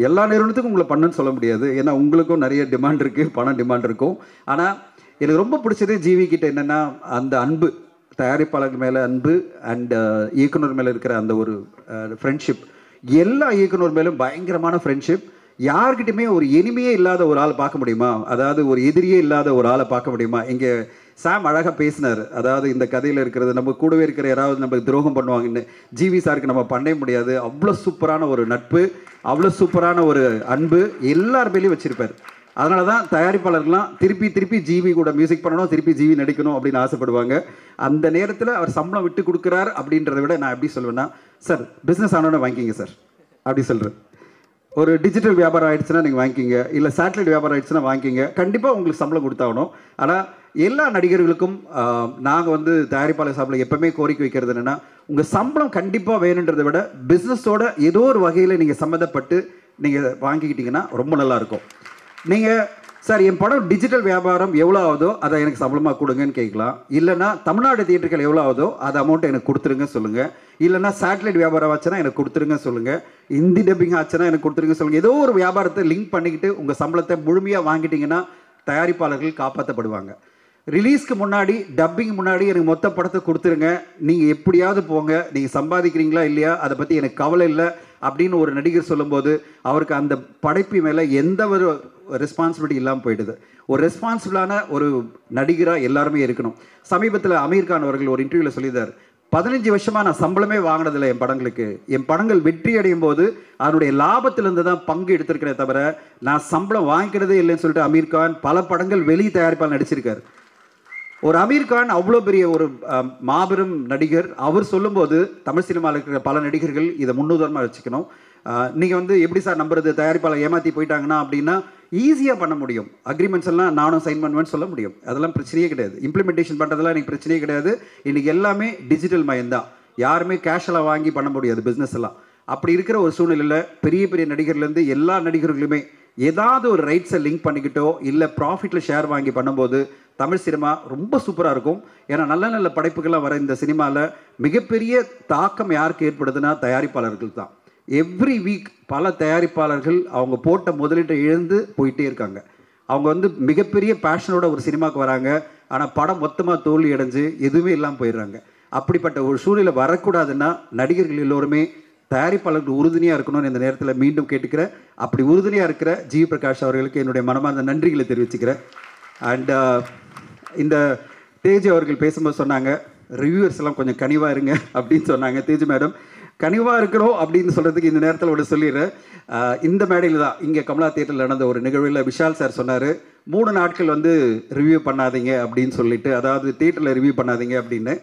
எல்லா நிறுவனத்துக்கும் உங்களை பண்ணுன்னு சொல்ல முடியாது. ஏன்னா உங்களுக்கும் நிறைய டிமாண்ட் இருக்குது, பணம் டிமாண்ட் இருக்கும். ஆனால் எனக்கு ரொம்ப பிடிச்சது ஜிவி கிட்ட என்னென்னா அந்த அன்பு, தயாரிப்பாளர்கள் மேலே அன்பு அண்ட் இயக்குனர் மேலே இருக்கிற அந்த ஒரு ஃப்ரெண்ட்ஷிப். எல்லா இயக்குனர் மேலும் பயங்கரமான ஃப்ரெண்ட்ஷிப். யார்கிட்டையுமே ஒரு எனிமையே இல்லாத ஒரு ஆளை பார்க்க முடியுமா? அதாவது ஒரு எதிரியே இல்லாத ஒரு ஆளை பார்க்க முடியுமா? இங்கே சாம் அழகாக பேசினார். அதாவது இந்த கதையில் இருக்கிறது நம்ம கூடவே இருக்கிற யாராவது நம்ம துரோகம் பண்ணுவாங்கன்னு. ஜிவி சாருக்கு நம்ம பண்ணவே முடியாது. அவ்வளோ சூப்பரான ஒரு நட்பு, அவ்வளோ சூப்பரான ஒரு அன்பு எல்லார் மேலேயும் வச்சுருப்பார். அதனால தான் தயாரிப்பாளர்கள்லாம் திருப்பி ஜிவி கூட மியூசிக் பண்ணணும், திருப்பி ஜிவி நடிக்கணும் அப்படின்னு ஆசைப்படுவாங்க. அந்த நேரத்தில் அவர் சம்பளம் விட்டு கொடுக்குறார் அப்படின்றத விட நான் எப்படி சொல்லுவேன்னா, சார் பிஸ்னஸ் ஆனோன்னு வாங்கிக்கிங்க சார் அப்படி சொல்கிறேன். ஒரு டிஜிட்டல் வியாபாரம் ஆகிடுச்சுன்னா நீங்கள் வாங்கிக்கிங்க, இல்லை சேட்டலைட் வியாபாரம் ஆகிடுச்சுன்னா வாங்கிக்கிங்க. கண்டிப்பாக உங்களுக்கு சம்பளம் கொடுத்தாகணும். ஆனால் எல்லா நடிகர்களுக்கும் நாங்கள் வந்து தயாரிப்பாளர் சார்பில் எப்போவுமே கோரிக்கை வைக்கிறது என்னென்னா, உங்கள் சம்பளம் கண்டிப்பாக வேணுன்றதை விட பிஸ்னஸோட ஏதோ ஒரு வகையில் நீங்கள் சம்மந்தப்பட்டு நீங்கள் வாங்கிக்கிட்டிங்கன்னா ரொம்ப நல்லாயிருக்கும். நீங்கள் சார் என் படம் டிஜிட்டல் வியாபாரம் எவ்வளோ ஆகுதோ அதை எனக்கு சம்பளமாக கொடுங்கன்னு கேட்கலாம். இல்லைனா தமிழ்நாடு தியேட்டர்கள் எவ்வளோ ஆகுதோ அது அமௌண்ட்டை எனக்கு கொடுத்துருங்க சொல்லுங்கள். இல்லைனா சேட்டலைட் வியாபாரம் ஆச்சுன்னா எனக்கு கொடுத்துருங்க சொல்லுங்கள். ஹிந்தி டப்பிங் ஆச்சுன்னா எனக்கு கொடுத்துருங்க சொல்லுங்கள். ஏதோ ஒரு வியாபாரத்தை லிங்க் பண்ணிக்கிட்டு உங்கள் சம்பளத்தை முழுமையாக வாங்கிட்டீங்கன்னா தயாரிப்பாளர்கள் காப்பாற்றப்படுவாங்க. ரிலீஸ்க்கு முன்னாடி, டப்பிங் முன்னாடி எனக்கு மொத்த படத்தை கொடுத்துருங்க, நீங்கள் எப்படியாவது போங்க, நீங்கள் சம்பாதிக்கிறீங்களா இல்லையா அதை பற்றி எனக்கு கவலை இல்லை அப்படின்னு ஒரு நடிகர் சொல்லும்போது அவருக்கு அந்த படைப்பு மேலே எந்த ஒரு ரெஸ்பான்சிபிலிட்டி இல்லாமல் போயிடுது. ஒரு ரெஸ்பான்சிபிளான ஒரு நடிகராக எல்லாருமே இருக்கணும். சமீபத்தில் அமீர் கான் அவர்கள் ஒரு இன்டர்வியூவில் சொல்லியிருந்தார், 15 வருஷமாக நான் சம்பளமே வாங்கினதில்லை என் படங்களுக்கு. என் படங்கள் வெற்றி அடையும் போது அதனுடைய லாபத்திலிருந்து தான் பங்கு எடுத்திருக்கிறேன் தவிர நான் சம்பளம் வாங்கிக்கிறதே இல்லைன்னு சொல்லிட்டு அமீர் கான் பல படங்கள் வெளி தயாரிப்பால் நடிச்சிருக்காரு. ஒரு அமீர் கான் அவ்வளோ பெரிய ஒரு மாபெரும் நடிகர். அவர் சொல்லும்போது தமிழ் சினிமாவில் இருக்கிற பல நடிகர்கள் இதை முன்னுதாரணமாக வச்சுக்கணும். நீங்கள் வந்து எப்படி சார் நம்புறது, தயாரிப்பாளர் ஏமாற்றி போயிட்டாங்கன்னா அப்படின்னா ஈஸியாக பண்ண முடியும். அக்ரிமெண்ட்ஸ் எல்லாம் நானும் சைன் பண்ணுவேன்னு சொல்ல முடியும். அதெல்லாம் பிரச்சனையே கிடையாது. இம்ப்ளிமெண்டேஷன் பண்ணுறதுலாம் எனக்கு பிரச்சனையே கிடையாது. இன்றைக்கி எல்லாமே டிஜிட்டல் மயம்தான். யாருமே கேஷெல்லாம் வாங்கி பண்ண முடியாது பிஸ்னஸ் எல்லாம். அப்படி இருக்கிற ஒரு சூழ்நிலையில் பெரிய பெரிய நடிகர்லேருந்து எல்லா நடிகர்களுமே ஏதாவது ஒரு ரைட்ஸை லிங்க் பண்ணிக்கிட்டோ இல்லை ப்ராஃபிட்டில் ஷேர் வாங்கி பண்ணும்போது தமிழ் சினிமா ரொம்ப சூப்பராக இருக்கும். ஏன்னா நல்ல நல்ல படைப்புகள்லாம் வர இந்த சினிமாவில் மிகப்பெரிய தாக்கம் யாருக்கு ஏற்படுதுன்னா தயாரிப்பாளர்கள் தான். எவ்ரி வீக் பல தயாரிப்பாளர்கள் அவங்க போட்ட முதலீட்டை இழந்து போயிட்டே இருக்காங்க. அவங்க வந்து மிகப்பெரிய பேஷனோட ஒரு சினிமாவுக்கு வராங்க, ஆனால் படம் மொத்தமாக தோல்வி அடைஞ்சு எதுவுமே இல்லாமல் போயிடுறாங்க. அப்படிப்பட்ட ஒரு சூழ்நிலை வரக்கூடாதுன்னா நடிகர்கள் எல்லோருமே தயாரிப்பாளர்கள் உறுதுணையாக இருக்கணும்னு இந்த நேரத்தில் மீண்டும் கேட்டுக்கிறேன். அப்படி உறுதுணையாக இருக்கிற ஜி பிரகாஷ் அவர்களுக்கு என்னுடைய மனமார்ந்த நன்றிகளை தெரிவிச்சுக்கிறேன். அண்ட் இந்த தேஜ் அவர்கள் பேசும்போது சொன்னாங்க, ரிவ்யூவர்ஸ் எல்லாம் கொஞ்சம் கனிவாக இருங்க அப்படின்னு சொன்னாங்க. தேஜ் மேடம், கனிவாக இருக்கிறோம் அப்படின்னு சொல்கிறதுக்கு இந்த நேரத்தில் ஒன்று சொல்லிடுறேன். இந்த மேடையில் தான் இங்கே கமலா தியேட்டரில் நடந்த ஒரு நிகழ்வில் விஷால் சார் சொன்னார், 3 நாட்கள் வந்து ரிவ்யூ பண்ணாதீங்க அப்படின்னு சொல்லிட்டு, அதாவது தியேட்டரில் ரிவ்யூ பண்ணாதீங்க அப்படின்னு.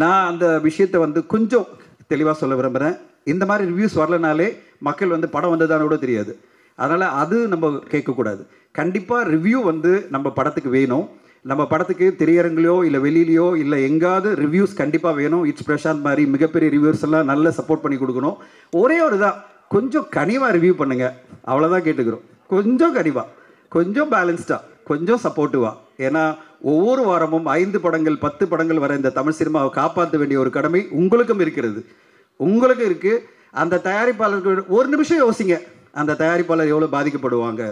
நான் அந்த விஷயத்தை வந்து கொஞ்சம் தெளிவாக சொல்ல விரும்புகிறேன். இந்த மாதிரி ரிவ்யூஸ் வரலனாலே மக்கள் வந்து படம் வந்ததான கூட தெரியாது. அதனால் அது நம்ம கேட்கக்கூடாது. கண்டிப்பாக ரிவ்யூ வந்து நம்ம படத்துக்கு வேணும். நம்ம படத்துக்கு திரையரங்குலையோ இல்லை வெளியிலையோ இல்லை எங்காவது ரிவ்யூஸ் கண்டிப்பாக வேணும். இட்ஸ் பிரசாந்த் மாதிரி மிகப்பெரிய ரிவ்யூஸ் எல்லாம் நல்ல சப்போர்ட் பண்ணி கொடுக்கணும். ஒரே ஒரு தான், கொஞ்சம் கனிவாக ரிவ்யூ பண்ணுங்கள், அவ்வளோதான் கேட்டுக்கிறோம். கொஞ்சம் கனிவாக, கொஞ்சம் பேலன்ஸ்டாக, கொஞ்சம் சப்போர்ட்டிவாக. ஏன்னா ஒவ்வொரு வாரமும் 5 படங்கள் 10 படங்கள் வர இந்த தமிழ் சினிமாவை காப்பாற்ற வேண்டிய ஒரு கடமை உங்களுக்கும் இருக்கிறது. உங்களுக்கு இருக்குது. அந்த தயாரிப்பாளருக்கு ஒரு நிமிஷம் யோசிங்க, அந்த தயாரிப்பாளர் எவ்வளோ பாதிக்கப்படுவாங்க.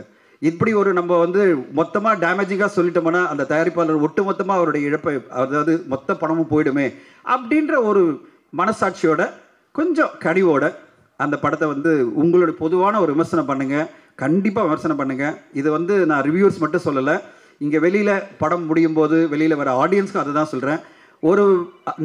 இப்படி ஒரு நம்ம வந்து மொத்தமாக டேமேஜிங்காக சொல்லிட்டோம்னா அந்த தயாரிப்பாளர் ஒட்டு மொத்தமாக அவருடைய இழப்பை, அதாவது மொத்த பணமும் போயிடுமே அப்படின்ற ஒரு மனசாட்சியோட கொஞ்சம் கனிவோட அந்த படத்தை வந்து உங்களுடைய பொதுவான ஒரு விமர்சனம் பண்ணுங்கள். கண்டிப்பாக விமர்சனம் பண்ணுங்கள். இது வந்து நான் ரிவ்யூஸ் மட்டும் சொல்லலை, இங்கே வெளியில் படம் முடியும் போது வெளியில் வர ஆடியன்ஸ்க்கும் அதை தான் சொல்கிறேன். ஒரு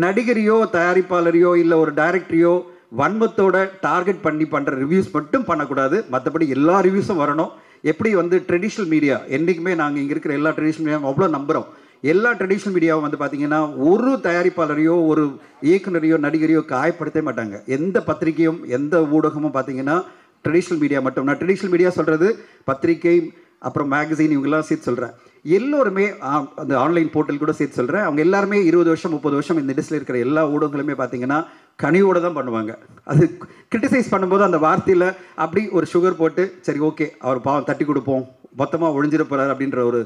நடிகரையோ தயாரிப்பாளரையோ இல்லை ஒரு டைரக்டரையோ வன்மத்தோட டார்கெட் பண்ணி பண்ணுற ரிவ்யூஸ் மட்டும் பண்ணக்கூடாது. மற்றபடி எல்லா ரிவ்யூஸும் வரணும். எப்படி வந்து ட்ரெடிஷ்னல் மீடியா, என்றைக்குமே நாங்கள் இங்கே இருக்கிற எல்லா ட்ரெடிஷ்னல் மீடியாவும் அவ்வளோ நம்புகிறோம். எல்லா ட்ரெடிஷ்னல் மீடியாவும் வந்து பார்த்திங்கன்னா ஒரு தயாரிப்பாளரையோ ஒரு இயக்குனரையோ நடிகரையோ காயப்படுத்த மாட்டாங்க. எந்த பத்திரிகையும் எந்த ஊடகமும் பார்த்திங்கன்னா ட்ரெடிஷ்னல் மீடியா மட்டும், நான் ட்ரெடிஷ்னல் மீடியா சொல்கிறது பத்திரிகை அப்புறம் மேகசின் இவங்கெல்லாம் சேர்த்து சொல்கிறேன். எல்லோருமே அந்த ஆன்லைன் போர்ட்டல் கூட சேர்த்து சொல்கிறேன். அவங்க எல்லாருமே 20 வருஷம் 30 வருஷம் இந்த இண்டஸ்ட்ரியில் இருக்கிற எல்லா ஊடகங்களுமே பார்த்திங்கன்னா கனிவோடு தான் பண்ணுவாங்க. அது கிரிட்டிசைஸ் பண்ணும்போது அந்த வார்த்தையில் அப்படி ஒரு சுகர் போட்டு சரி ஓகே அவர் பாவம் தட்டி கொடுப்போம், மொத்தமாக ஒழிஞ்சிட போகிறார் அப்படின்ற ஒரு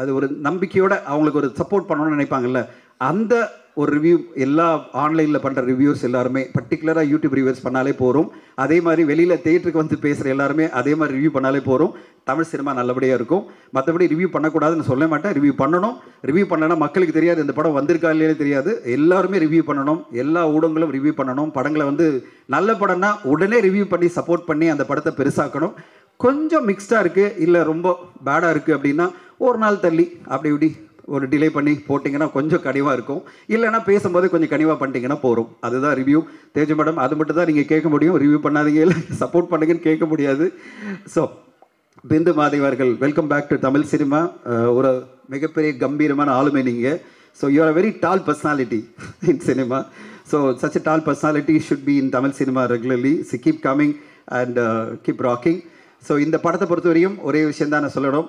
அது ஒரு நம்பிக்கையோடு அவங்களுக்கு ஒரு சப்போர்ட் பண்ணணும்னு நினைப்பாங்கல்ல. அந்த ஒரு ரிவ்யூ எல்லா ஆன்லைனில் பண்ணுற ரிவ்யூஸ் எல்லாருமே பர்டிகுலராக யூடியூப் ரிவ்யூஸ் பண்ணாலே போகிறோம். அதே மாதிரி வெளியில் தியேட்டருக்கு வந்து பேசுகிற எல்லாருமே அதே மாதிரி ரிவ்யூ பண்ணாலே போகிறோம். தமிழ் சினிமா நல்லபடியாக இருக்கும். மற்றபடி ரிவ்யூ பண்ணக்கூடாதுன்னு சொல்ல மாட்டேன். ரிவ்யூ பண்ணணும். ரிவ்யூ பண்ணனா மக்களுக்கு தெரியாது இந்த படம் வந்திருக்கா இல்லையே தெரியாது. எல்லாருமே ரிவ்யூ பண்ணணும். எல்லா ஊடகங்களும் ரிவ்யூ பண்ணணும். படங்களை வந்து நல்ல படம்னா உடனே ரிவ்யூ பண்ணி சப்போர்ட் பண்ணி அந்த படத்தை பெருசாக்கணும். கொஞ்சம் மிக்ஸ்டாக இருக்குது இல்லை ரொம்ப பேடாக இருக்குது அப்படின்னா ஒரு நாள் தள்ளி அப்படி இப்படி ஒரு டிலே பண்ணி போட்டிங்கன்னா கொஞ்சம் கனிவாக இருக்கும். இல்லைனா பேசும்போது கொஞ்சம் கனிவாக பண்ணிட்டீங்கன்னா போகிறோம். அதுதான் ரிவ்யூ. தேஜ மேடம் அது மட்டும் தான் நீங்கள் கேட்க முடியும். ரிவ்யூ பண்ணாதீங்க இல்லை சப்போர்ட் பண்ணுங்கன்னு கேட்க முடியாது. ஸோ பிந்து மாதேவர்கள், welcome back to Tamil cinema. ஒரு மிகப்பெரிய கம்பீரமான ஆளுமை நீங்கள். So you are a very tall personality in cinema. So such a tall personality should be in Tamil cinema regularly. So keep coming and keep rocking. So இந்த படத்தை பொறுத்தவரையும் ஒரே விஷயம் தான் நான் சொல்லணும்.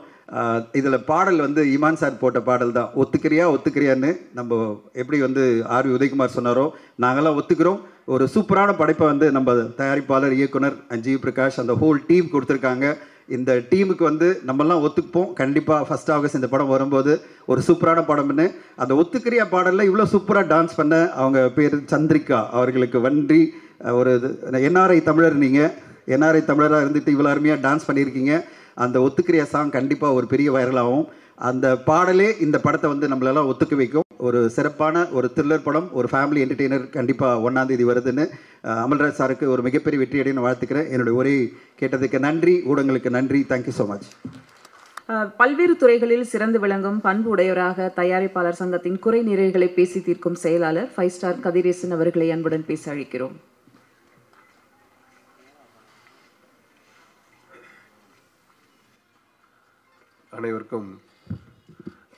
இதில் பாடல் வந்து இமான் சார் போட்ட பாடல் தான். ஒத்துக்கிறியான்னு நம்ம எப்படி வந்து ஆர் உதயகுமார் சொன்னாரோ நாங்களாம் ஒத்துக்கிறோம். ஒரு சூப்பரான படைப்பை வந்து நம்ம தயாரிப்பாளர் இயக்குனர் ஜி பிரகாஷ் அந்த ஹோல் டீம் கொடுத்துருக்காங்க. இந்த டீமுக்கு வந்து நம்மெல்லாம் ஒத்துக்குப்போம். கண்டிப்பாக 1 ஆகஸ்ட் இந்த படம் வரும்போது ஒரு சூப்பரான படம்னு. அந்த ஒத்துக்கிறியா பாடலில் இவ்வளோ சூப்பராக டான்ஸ் பண்ண அவங்க பேர் சந்திரிகா அவர்களுக்கு வன்றி. ஒரு என்ஆர்ஐ தமிழர், நீங்கள் என்ஆர்ஐ தமிழராக இருந்துட்டு இவ்வளோ அருமையாக டான்ஸ் பண்ணியிருக்கீங்க. அந்த ஒத்துக்கிறியா சாங் கண்டிப்பாக ஒரு பெரிய வைரலாகும். அந்த பாடலே இந்த படத்தை வந்து நம்மளெல்லாம் ஒத்துக்க வைக்கும். ஒரு சிறப்பான ஒரு த்ரில்லர் படம், ஒரு ஃபேமிலி என்டர்டெய்னர். கண்டிப்பாக 1ஆம் தேதி வருதுன்னு அமல்ராஜ் சாருக்கு ஒரு மிகப்பெரிய வெற்றி அடைய நான் வாழ்த்துக்கிறேன். என்னுடைய உரை கேட்டதுக்கு நன்றி, ஊடகங்களுக்கு நன்றி. Thank you so much. பல்வேறு துறைகளில் சிறந்து விளங்கும் பண்பு உடையவராக தயாரிப்பாளர் சங்கத்தின் குறை நிறைகளை பேசி தீர்க்கும் செயலாளர் 5 ஸ்டார் கதிரேசன் அவர்களை அன்புடன் பேச அழைக்கிறோம்.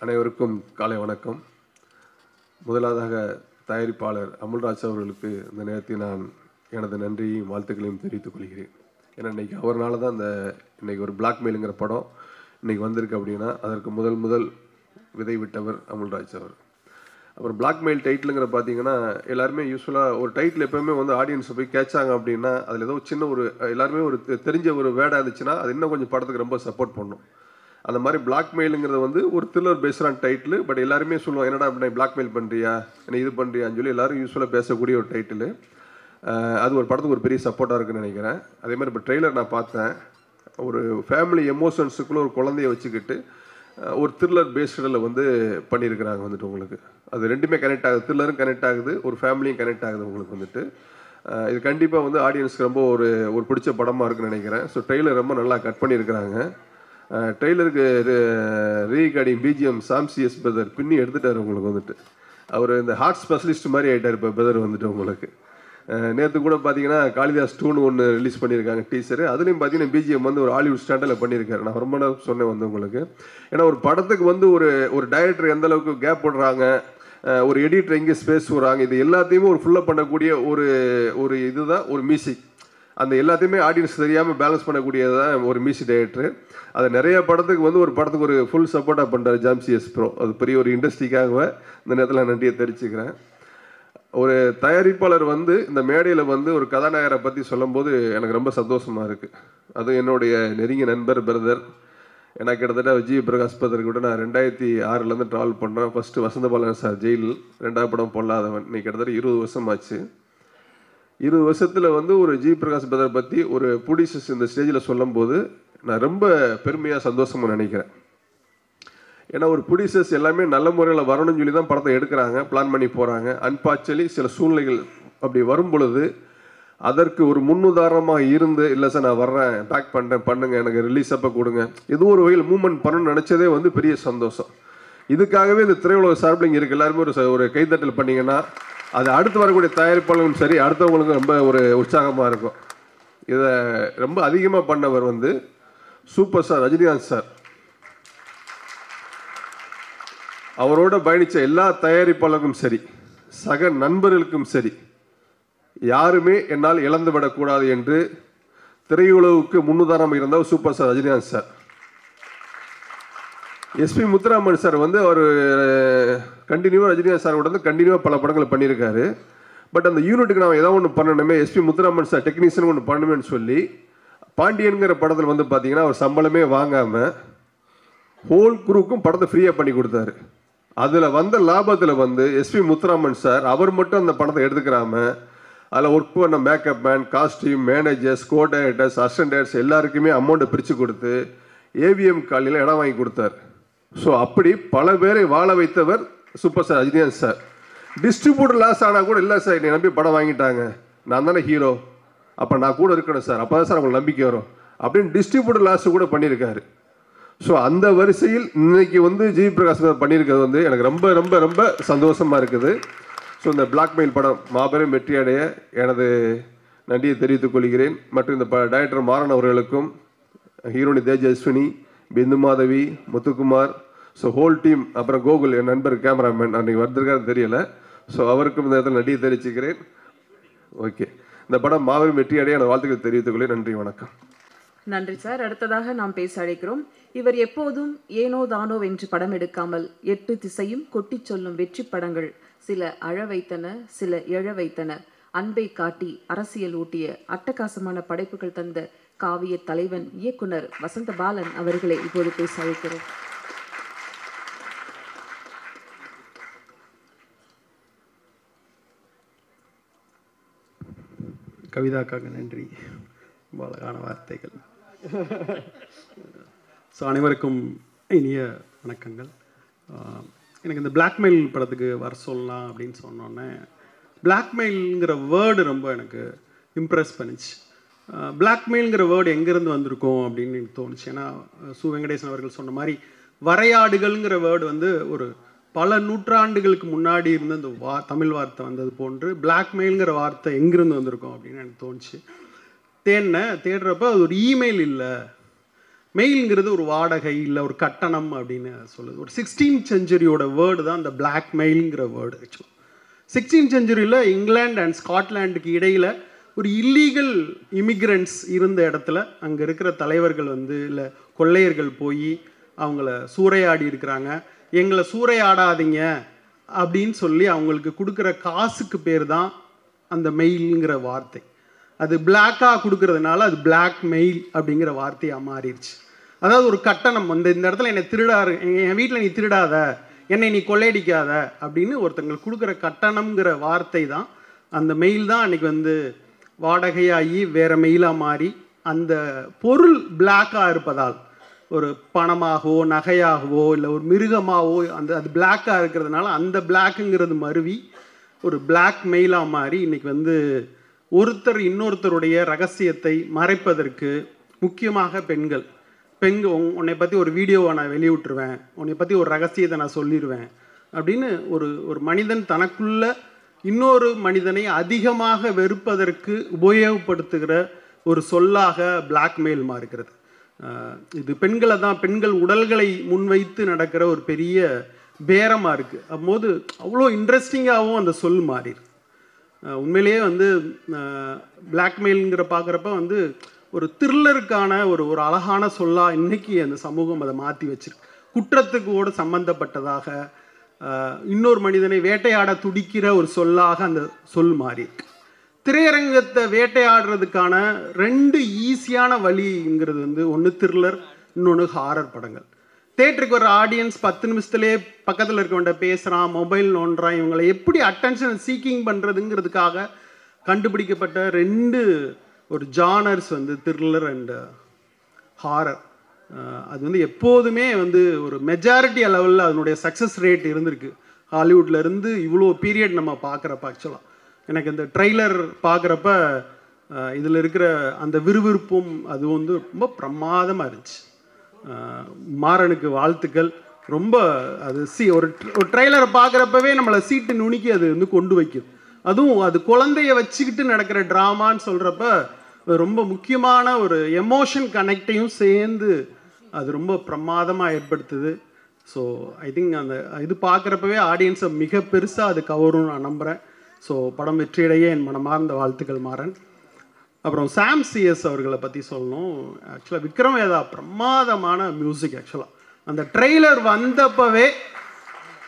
அனைவருக்கும் காலை வணக்கம். முதலாவதாக தயாரிப்பாளர் அமுல்ராஜ் அவர்களுக்கு இந்த நேரத்தில் நான் எனது நன்றியையும் வாழ்த்துக்களையும் தெரிவித்துக் கொள்கிறேன். ஏன்னா இன்றைக்கி அவர்னால தான் இன்றைக்கி ஒரு பிளாக்மெயிலுங்கிற படம் இன்றைக்கி வந்திருக்கு. அப்படின்னா அதற்கு முதல் விதை விட்டவர் அமுல்ராஜ் அவர். அப்புறம் பிளாக்மெயில் டைட்டிலுங்கிற பார்த்தீங்கன்னா எல்லாருமே யூஸ்வலாக ஒரு டைட்டில் எப்போவுமே வந்து ஆடியன்ஸை போய் கேட்சாங்க அப்படின்னா அதில் ஏதோ சின்ன ஒரு எல்லாருமே ஒரு தெரிஞ்ச ஒரு வேர்டாக இருந்துச்சுன்னா அது இன்னும் கொஞ்சம் படத்துக்கு ரொம்ப சப்போர்ட் பண்ணும். அந்த மாதிரி பிளாக்மெயிலுங்கிறது வந்து ஒரு த்ரில்லர் பேஸ்டான டைட்டில். பட் எல்லாருமே சொல்லுவாங்க என்னடா அப்படி பிளாக்மெயில் பண்ணுறியா என்ன இது பண்ணுறியான்னு சொல்லி எல்லோரும் யூஸ்வலாக பேசக்கூடிய ஒரு டைட்டில். அது ஒரு படத்துக்கு ஒரு பெரிய சப்போர்ட்டாக இருக்குன்னு நினைக்கிறேன். அதே மாதிரி இப்போ ட்ரெய்லர் நான் பார்த்தேன். ஒரு ஃபேமிலி எமோஷன்ஸுக்குள்ளே ஒரு குழந்தைய வச்சுக்கிட்டு ஒரு த்ரில்லர் பேஸ்டில் வந்து பண்ணியிருக்கிறாங்க வந்துட்டு உங்களுக்கு. அது ரெண்டுமே கனெக்ட் ஆகுது. த்ரில்லரும் கனெக்ட் ஆகுது, ஒரு ஃபேமிலியும் கனெக்ட் ஆகுது உங்களுக்கு வந்துட்டு. இது கண்டிப்பாக வந்து ஆடியன்ஸ்க்கு ரொம்ப ஒரு பிடிச்ச படமாக இருக்குன்னு நினைக்கிறேன். ஸோ ட்ரெய்லர் ரொம்ப நல்லா கட் பண்ணியிருக்கிறாங்க. ட்ரெய்லருக்கு ரீகார்டிங் பிஜிஎம் சாம்சிஎஸ் பிரதர் பின்னி எடுத்துட்டார் உங்களுக்கு வந்துட்டு. அவர் இந்த ஹார்ட் ஸ்பெஷலிஸ்ட் மாதிரி ஆகிட்டார் இப்போ பிரதர் வந்துட்டு உங்களுக்கு. நேற்று கூட பார்த்தீங்கன்னா காளிதாஸ் 2ன்னு ஒன்று ரிலீஸ் பண்ணியிருக்காங்க டீசரு. அதுலேயும் பார்த்தீங்கன்னா பிஜிஎம் வந்து ஒரு ஹாலிவுட் ஸ்டாண்டர்டில் பண்ணியிருக்காரு. நான் ரொம்ப நேரம் சொன்னேன் வந்து உங்களுக்கு. ஏன்னா ஒரு படத்துக்கு வந்து ஒரு டைரக்டர் எந்த அளவுக்கு கேப் போடுறாங்க, ஒரு எடிட்டர் எங்கே ஸ்பேஸ் விடுறாங்க, இது எல்லாத்தையுமே ஒரு ஃபுல்லாக பண்ணக்கூடிய ஒரு இதுதான் ஒரு மியூசிக். அந்த எல்லாத்தையுமே ஆடியன்ஸ் தெரியாமல் பேலன்ஸ் பண்ணக்கூடியது தான் ஒரு மியூசிக் டைரக்டர். அது நிறைய படத்துக்கு வந்து ஒரு படத்துக்கு ஒரு ஃபுல் சப்போர்ட்டாக பண்ணுறாரு ஜாம்சிஎஸ் ப்ரோ. அது பெரிய ஒரு இண்டஸ்ட்ரிக்காகவே இந்த நேரத்தில் நன்றியை தெரிவிச்சுக்கிறேன். ஒரு தயாரிப்பாளர் வந்து இந்த மேடையில் வந்து ஒரு கதாநாயகரை பற்றி சொல்லும்போது எனக்கு ரொம்ப சந்தோஷமாக இருக்குது. அது என்னுடைய நெருங்கிய நண்பர் பிரதர். எனக்கு கிட்டத்தட்ட விஜய் பிரகாஷ் பதற்கு கூட நான் 2006 ட்ராவல் பண்ணுறேன். ஃபஸ்ட்டு வசந்தபாலன் சார் ஜெயில், 2வது படம் பொல்லாதவன். இன்னைக்கு கிட்டத்தட்ட 20 வருஷம் ஆச்சு. 20 வருஷத்தில் வந்து ஒரு ஜி பிரகாஷ் பதரை பற்றி ஒரு ப்ரொடியூசர்ஸ் இந்த ஸ்டேஜில் சொல்லும்போது நான் ரொம்ப பெருமையாக சந்தோஷமாக நினைக்கிறேன். ஏன்னா ஒரு ப்ரொடியூசர்ஸ் எல்லாமே நல்ல முறையில் வரணும்னு சொல்லி தான் படத்தை எடுக்கிறாங்க, பிளான் பண்ணி போகிறாங்க. அன்பார்ச்சுனலி சில சூழ்நிலைகள் அப்படி வரும் பொழுது அதற்கு ஒரு முன்னுதாரணமாக இருந்து, இல்லை சார் நான் வர்றேன், பேக் பண்ணுறேன், பண்ணுங்கள், எனக்கு ரிலீஸ் அப்போ கொடுங்க, ஏதோ ஒரு வகையில் மூவ்மெண்ட் பண்ணணும்னு நினச்சதே வந்து பெரிய சந்தோஷம். இதுக்காகவே இந்த திரையுலக சார்பில் இங்கே இருக்குது. எல்லாருமே ஒரு கைத்தட்டல் பண்ணிங்கன்னா அது அடுத்து வரக்கூடிய தயாரிப்பாளர்களும் சரி, அடுத்தவங்களுக்கும் ரொம்ப ஒரு உற்சாகமாக இருக்கும். இதை ரொம்ப அதிகமாக பண்ணவர் வந்து சூப்பர் ஸ்டார் ரஜினிகாந்த் சார். அவரோட பயணித்த எல்லா தயாரிப்பாளர்களுக்கும் சரி, சக நண்பர்களுக்கும் சரி, யாருமே என்னால் இழந்து விடக்கூடாது என்று திரையுலகுக்கு முன்னுதாரணம் இருந்தவர் super star Rajinikanth sir. SP Muthuraman sir வந்து அவர் கண்டினியூவாக ரஜினிகாந்த் சாரோட வந்து கண்டினியூவாக பல படங்களை பண்ணியிருக்காரு. பட் அந்த யூனிட்டுக்கு நான் ஏதாவது ஒன்று பண்ணணுமே, எஸ்பி முத்துராமன் சார் டெக்னீஷியன் ஒன்று பண்ணணுமேனு சொல்லி பாண்டியன்கிற படத்தில் வந்து பார்த்தீங்கன்னா அவர் சம்பளமே வாங்காமல் ஹோல் குரூவுக்கும் படத்தை ஃப்ரீயாக பண்ணி கொடுத்தாரு. அதில் வந்த லாபத்தில் வந்து எஸ்பி முத்துராமன் சார் அவர் மட்டும் அந்த படத்தை எடுத்துக்கிறாம அதில் ஒர்க் பண்ண மேக்கப் மேன், காஸ்டியூம், மேனேஜர்ஸ், கோ டைரக்டர்ஸ், அசிஸ்டன்ட் டைரக்டர்ஸ் எல்லாருக்குமே அமௌண்ட்டை பிரித்து கொடுத்து ஏவிஎம் காலையில் இடம் வாங்கி கொடுத்தார். ஸோ அப்படி பல பேரை வாழ வைத்தவர் super star Rajinikanth sir. Distributor loss ஆனால் கூட இல்லை சார், என்னை நம்பி படம் வாங்கிட்டாங்க, நான் தானே ஹீரோ, அப்போ நான் கூட இருக்கணும் சார், அப்போ தான் சார் உங்களுக்கு நம்பிக்கை வரும் அப்படின்னு டிஸ்ட்ரிபியூட்டர் லாஸ் கூட பண்ணியிருக்காரு. ஸோ அந்த வரிசையில் இன்னைக்கு வந்து ஜி பிரகாஷ் பண்ணியிருக்கிறது வந்து எனக்கு ரொம்ப ரொம்ப ரொம்ப சந்தோஷமாக இருக்குது. ஸோ இந்த பிளாக்மெயில் படம் மாபெரும் வெற்றி அடைய எனது நன்றியை தெரிவித்துக் கொள்கிறேன். மற்றும் இந்த டைரக்டர் மாறன் அவர்களுக்கும், heroine Tejaswini, Bindu Madhavi, Muthukumar, so whole team, அப்புறம் கோகுல் என் நண்பர் கேமராமேன் அன்றைக்கி வந்திருக்காருன்னு தெரியல, ஸோ அவருக்கும் இந்த இடத்துல நன்றியை தெரிவிச்சுக்கிறேன். ஓகே, இந்த படம் மாபெரும் வெற்றி அடைய எனது வாழ்த்துக்களை தெரிவித்துக் கொள்கிறேன். நன்றி, வணக்கம். நன்றி சார். அடுத்ததாக நாம் பேச அழைக்கிறோம். இவர் எப்போதும் ஏனோ தானோ என்று படம் எடுக்காமல் 8 திசையும் கொட்டி சொல்லும் வெற்றி படங்கள் சில அழ வைத்தன, சில எழ வைத்தன, அன்பை காட்டி அரசியல் ஊட்டிய அட்டகாசமான படைப்புகள் தந்த காவிய தலைவன் இயக்குனர் வசந்த பாலன் அவர்களை இப்போது பேச அழைக்கிறோம். கவிதாக்காக நன்றி, அழகான வார்த்தைகள். ஸோ அனைவருக்கும் இனிய வணக்கங்கள். எனக்கு இந்த பிளாக்மெயில் படத்துக்கு வர சொல்லலாம் அப்படின்னு சொன்னோன்னே பிளாக்மெயிலுங்கிற வேர்டு ரொம்ப எனக்கு இம்ப்ரெஸ் பண்ணிச்சு. பிளாக்மெயிலுங்கிற வேர்டு எங்கேருந்து வந்திருக்கோம் அப்படின்னு எனக்கு தோணுச்சு. ஏன்னா சு வெங்கடேசன் அவர்கள் சொன்ன மாதிரி வரையாடுகள்ங்கிற வேர்டு வந்து ஒரு பல நூற்றாண்டுகளுக்கு முன்னாடி இருந்து அந்த தமிழ் வார்த்தை வந்தது போன்று பிளாக்மெயிலுங்கிற வார்த்தை எங்கேருந்து வந்திருக்கோம் அப்படின்னு எனக்கு தோணுச்சு. தேடுறப்ப அது ஒரு இமெயில் இல்லை, மெயிலுங்கிறது ஒரு வாடகை இல்லை, ஒரு கட்டணம் அப்படின்னு சொல்லுது. ஒரு 16th செஞ்சுரியோட வேர்டு தான் இந்த பிளாக்மெயிலுங்கிற வேர்டு. ஆக்சுவலாக 16th செஞ்சுரியில் இங்கிலாந்து அண்ட் ஸ்காட்லாண்டுக்கு இடையில் ஒரு இல்லீகல் இமிக்ரெண்ட்ஸ் இருந்த இடத்துல அங்கே இருக்கிற தலைவர்கள் வந்து இல்லை கொள்ளையர்கள் போய் அவங்கள சூறையாடி இருக்கிறாங்க. எங்களை சூறையாடாதீங்க அப்படின்னு சொல்லி அவங்களுக்கு கொடுக்குற காசுக்கு பேர் தான் அந்த மெயிலுங்கிற வார்த்தை. அது பிளாக்காக கொடுக்கறதுனால அது பிளாக் மெயில் அப்படிங்கிற வார்த்தையாக மாறிடுச்சு. அதாவது ஒரு கட்டணம், இந்த இடத்துல என்னை என் வீட்டில் நீ திருடாத, என்னை நீ கொள்ளையடிக்காத அப்படின்னு ஒருத்தங்களுக்கு கொடுக்குற கட்டணம்ங்கிற வார்த்தை தான் அந்த மெயில் தான் அன்றைக்கி வந்து வாடகையாகி வேறு மெயிலாக மாறி அந்த பொருள் பிளாக்காக இருப்பதால், ஒரு பணமாகவோ நகையாகவோ இல்லை ஒரு மிருகமாகவோ அது பிளாக்காக இருக்கிறதுனால அந்த பிளாக்குங்கிறது மருவி ஒரு பிளாக் மெயிலாக மாறி இன்றைக்கி வந்து ஒருத்தர் இன்னொருத்தருடைய ரகசியத்தை மறைப்பதற்கு, முக்கியமாக பெண்கள் உன்னை பற்றி ஒரு வீடியோவை நான் வெளியிட்டுருவேன், உன்னை பற்றி ஒரு ரகசியத்தை நான் சொல்லிடுவேன் அப்படின்னு ஒரு மனிதன் தனக்குள்ள இன்னொரு மனிதனை அதிகமாக வெறுப்பதற்கு உபயோகப்படுத்துகிற ஒரு சொல்லாக பிளாக்மெயில் மாறுகிறது. இது பெண்கள் உடல்களை முன்வைத்து நடக்கிற ஒரு பெரிய பேரமாக இருக்குது. அப்போது அவ்வளோ இன்ட்ரெஸ்டிங்காகவும் அந்த சொல் மாறிடுது. உண்மையிலேயே வந்து பிளாக்மெயிலுங்கிற பார்க்குறப்ப வந்து ஒரு த்ரில்லருக்கான ஒரு அழகான சொல்லாக இன்றைக்கி அந்த சமூகம் அதை மாற்றி வச்சிருக்கு. குற்றத்துக்கு கூட சம்பந்தப்பட்டதாக இன்னொரு மனிதனை வேட்டையாட துடிக்கிற ஒரு சொல்லாக அந்த சொல் மாறியிருக்கு. திரையரங்கத்தை வேட்டையாடுறதுக்கான 2 ஈஸியான வழிங்கிறது வந்து ஒன்று த்ரில்லர், இன்னொன்று ஹாரர் படங்கள். தேட்டருக்கு வர ஆடியன்ஸ் 10 நிமிஷத்துலேயே பக்கத்தில் இருக்கவன்ட்ட பேசுகிறான், மொபைல் நோண்டுறான், இவங்களை எப்படி அட்டென்ஷன் சீக்கிங் பண்ணுறதுங்கிறதுக்காக கண்டுபிடிக்கப்பட்ட 2 ஒரு ஜானர்ஸ் வந்து த்ரில்லர் அண்ட் ஹாரர். அது வந்து எப்போதுமே வந்து ஒரு மெஜாரிட்டி லெவலில் அதனுடைய சக்ஸஸ் ரேட் இருந்திருக்கு. ஹாலிவுட்லேருந்து இவ்வளோ பீரியட் நம்ம பார்க்குறப்ப ஆக்சுவலாக எனக்கு இந்த ட்ரெய்லர் பார்க்குறப்ப இதில் இருக்கிற அந்த விறுவிறுப்பும் அது வந்து ரொம்ப பிரமாதமாக இருந்துச்சு. மாறனுக்கு வாழ்த்துக்கள். ரொம்ப அது ஒரு ட்ரெய்லரை பார்க்குறப்பவே நம்மளை சீட்டு நுணுக்கி அது வந்து கொண்டு வைக்கும். அதுவும் அது குழந்தைய வச்சுக்கிட்டு நடக்கிற ட்ராமான்னு சொல்கிறப்ப ரொம்ப முக்கியமான ஒரு எமோஷன் கனெக்டையும் சேர்ந்து அது ரொம்ப பிரமாதமாக ஏற்படுத்துது. ஸோ ஐ திங்க் அந்த இது பார்க்குறப்பவே ஆடியன்ஸை மிக பெருசாக அது கவரும் நான் நம்புகிறேன். ஸோ படம் வெற்றியடைய என் மனமார்ந்த வாழ்த்துக்கள் மாறன். அப்புறம் சாம் சிஎஸ் அவர்களை பற்றி சொல்லணும். ஆக்சுவலாக விக்ரம் வேதா பிரமாதமான மியூசிக். ஆக்சுவலாக அந்த ட்ரெய்லர் வந்தப்பவே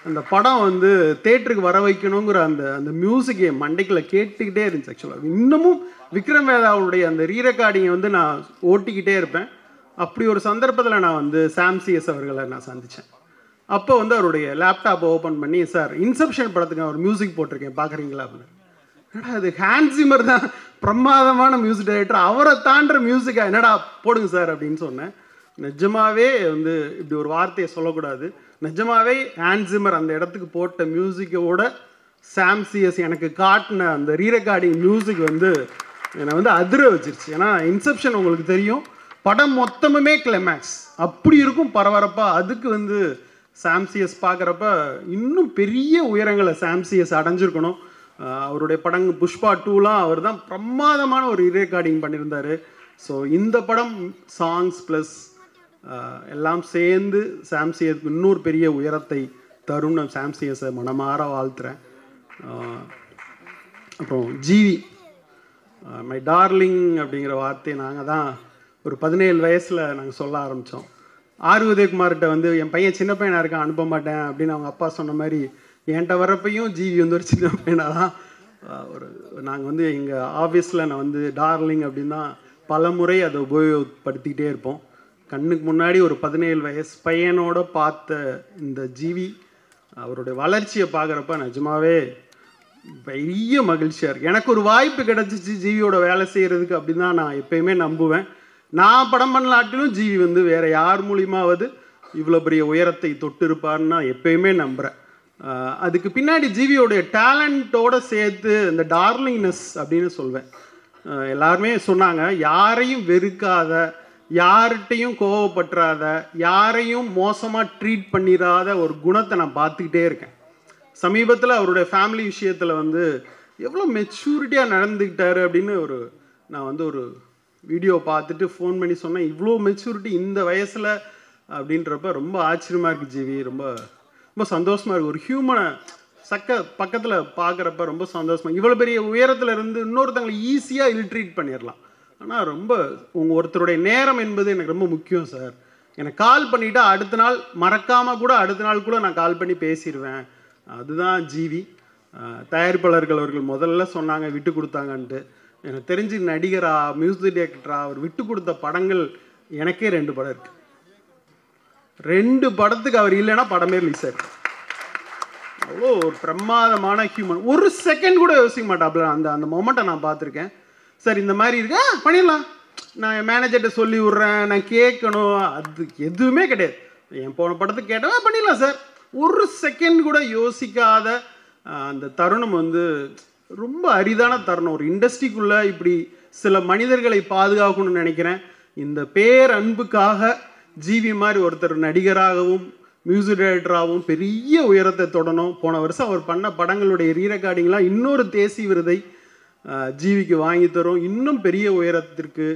அந்த படம் வந்து தேட்டருக்கு வர வைக்கணுங்கிற அந்த மியூசிக் என் மண்டைக்குள்ள கேட்டுக்கிட்டே இருந்துச்சு. ஆக்சுவலாக இன்னமும் விக்ரம் வேதாவுடைய அந்த ரீரெக்கார்டிங்கை வந்து நான் ஓட்டிக்கிட்டே இருப்பேன். அப்படி ஒரு சந்தர்ப்பத்தில் நான் வந்து சாம் சிஎஸ் அவர்களை நான் சந்தித்தேன். அப்போ வந்து அவருடைய லேப்டாப்பை ஓப்பன் பண்ணி, சார் இன்செப்ஷன் படத்துக்கு நான் ஒரு மியூசிக் போட்டிருக்கேன் பார்க்குறீங்களா அப்படின்னு. என்னடா அது ஹான்ஸ் சிம்மர் தான் பிரமாதமான மியூசிக் டைரக்டர், அவரை தாண்டுற மியூசிக்கா, என்னடா போடுங்க சார் அப்படின்னு சொன்னேன். நிஜமாவே வந்து இப்படி ஒரு வார்த்தையை சொல்லக்கூடாது, நிஜமாவே ஹான்ஸ் சிம்மர் அந்த இடத்துக்கு போட்ட மியூசிக்கோட சாம் சிஎஸ் எனக்கு காட்டின அந்த ரீரெக்கார்டிங் மியூசிக் வந்து என்னை வந்து அதிர வச்சிருச்சு. ஏன்னா இன்செப்ஷன் உங்களுக்கு தெரியும், படம் மொத்தமுமே கிளைமேக்ஸ் அப்படி இருக்கும் பரபரப்பாக. அதுக்கு வந்து சாம் சிஎஸ் பார்க்குறப்ப இன்னும் பெரிய உயரங்களை சாம் சிஎஸ் அடைஞ்சிருக்கணும். அவருடைய படங்கள் புஷ்பா 2லாம் அவர் தான் பிரமாதமான ஒரு ரீரெக்கார்டிங் பண்ணியிருந்தார். ஸோ இந்த படம் சாங்ஸ் ப்ளஸ் எல்லாம் சேர்ந்து சாம் சிஎஸ்க்கு இன்னொரு பெரிய உயரத்தை தரும். நான் சாம் சிஎஸை மனமாற வாழ்த்துறேன். அப்புறம் ஜிவி மை டார்லிங் அப்படிங்கிற வார்த்தையை நாங்கள் தான் ஒரு 17 வயசில் நாங்கள் சொல்ல ஆரம்பித்தோம். ஆர் உதயகுமார்கிட்ட வந்து என் பையன் சின்ன பையனாக இருக்கான் அனுப்ப மாட்டேன் அப்படின்னு அவங்க அப்பா சொன்ன மாதிரி என்கிட்ட வரப்பையும் ஜிவி வந்து ஒரு சின்ன பையனாக தான் ஒரு நாங்கள் வந்து எங்கள் ஆஃபீஸில் நான் வந்து டார்லிங் அப்படின்னு தான் பல முறை அதை உபயோகப்படுத்திக்கிட்டே இருப்போம். கண்ணுக்கு முன்னாடி ஒரு 17 வயசு பையனோட பார்த்த இந்த ஜிவி அவருடைய வளர்ச்சியை பார்க்குறப்ப நிஜமாவே பெரிய மகிழ்ச்சியாக இருக்குது. எனக்கு ஒரு வாய்ப்பு கிடச்சிச்சு ஜிவியோட வேலை செய்கிறதுக்கு அப்படின்னு தான் நான் எப்பயுமே நம்புவேன். நான் படம் பண்ணலாட்டிலும் ஜிவி வந்து வேறு யார் மூலியமாவது இவ்வளோ பெரிய உயரத்தை தொட்டு இருப்பார்னு நான் எப்பயுமே நம்புகிறேன். அதுக்கு பின்னாடி ஜிவியோடைய டேலண்ட்டோடு சேர்த்து இந்த டார்லிங்னஸ் அப்படின்னு சொல்வேன். எல்லாருமே சொன்னாங்க, யாரையும் வெறுக்காத, யார்கிட்டையும் கோவப்பட்டுறாத, யாரையும் மோசமாக ட்ரீட் பண்ணிடாத ஒரு குணத்தை நான் பார்த்துக்கிட்டே இருக்கேன். சமீபத்தில் அவருடைய ஃபேமிலி விஷயத்தில் வந்து எவ்வளோ மெச்சூரிட்டியாக நடந்துக்கிட்டாரு அப்படின்னு நான் வந்து ஒரு வீடியோ பார்த்துட்டு ஃபோன் பண்ணி சொன்னேன், இவ்வளோ மெச்சூரிட்டி இந்த வயசில் அப்படின்றப்ப ரொம்ப ஆச்சரியமாக இருக்குது ஜிவி. ரொம்ப ரொம்ப சந்தோஷமாக இருக்குது. ஒரு ஹியூமனை பக்கத்தில் பார்க்குறப்ப ரொம்ப சந்தோஷமாக. இவ்வளோ பெரிய உயரத்தில் இருந்து இன்னொருத்தவங்களை ஈஸியாக இல்ட்ரீட் பண்ணிடலாம். ஆனால் ரொம்ப ஒருத்தருடைய நேரம் என்பது எனக்கு ரொம்ப முக்கியம் சார். எனக்கு கால் பண்ணிவிட்டா அடுத்த நாள் மறக்காமல் கூட அடுத்த நாள் கூட நான் கால் பண்ணி பேசிடுவேன். அதுதான் ஜிவி. தயாரிப்பாளர்கள் அவர்கள் முதல்ல சொன்னாங்க விட்டு கொடுத்தாங்கன்ட்டு. எனக்கு தெரிஞ்சு நடிகரா மியூசிக் டைரக்டரா அவர் விட்டு கொடுத்த படங்கள் எனக்கே 2 படம் இருக்குது. 2 படத்துக்கு அவர் இல்லைன்னா படமே ரிலீஸ் ஆயிருக்கு. அவ்வளோ ஒரு பிரமாதமான ஹியூமன். ஒரு செகண்ட் கூட யோசிக்க மாட்டாப்புல. அந்த மொமெண்ட்டை நான் பார்த்துருக்கேன். சார் இந்த மாதிரி இருக்கா பண்ணிடலாம், நான் என் மேனேஜர்கிட்ட சொல்லி விட்றேன், நான் கேட்கணும், அது எதுவுமே கிடையாது. என் போன படத்துக்கு கேட்டவன் பண்ணிடலாம் சார். ஒரு செகண்ட் கூட யோசிக்காத அந்த தருணம் வந்து ரொம்ப அரிதான தருணம். ஒரு இண்டஸ்ட்ரிக்குள்ளே இப்படி சில மனிதர்களை பாதுகாக்கணும்னு நினைக்கிறேன். இந்த பேர் அன்புக்காக ஜிவி மாதிரி ஒருத்தர் நடிகராகவும் மியூசிக் டைரக்டராகவும் பெரிய உயரத்தை தொடணும். போன வருஷம் அவர் பண்ண படங்களுடைய ரீரெக்கார்டிங்லாம் இன்னொரு தேசிய விருதை ஜிவிக்கு வாங்கி தரும். இன்னும் பெரிய உயரத்திற்கு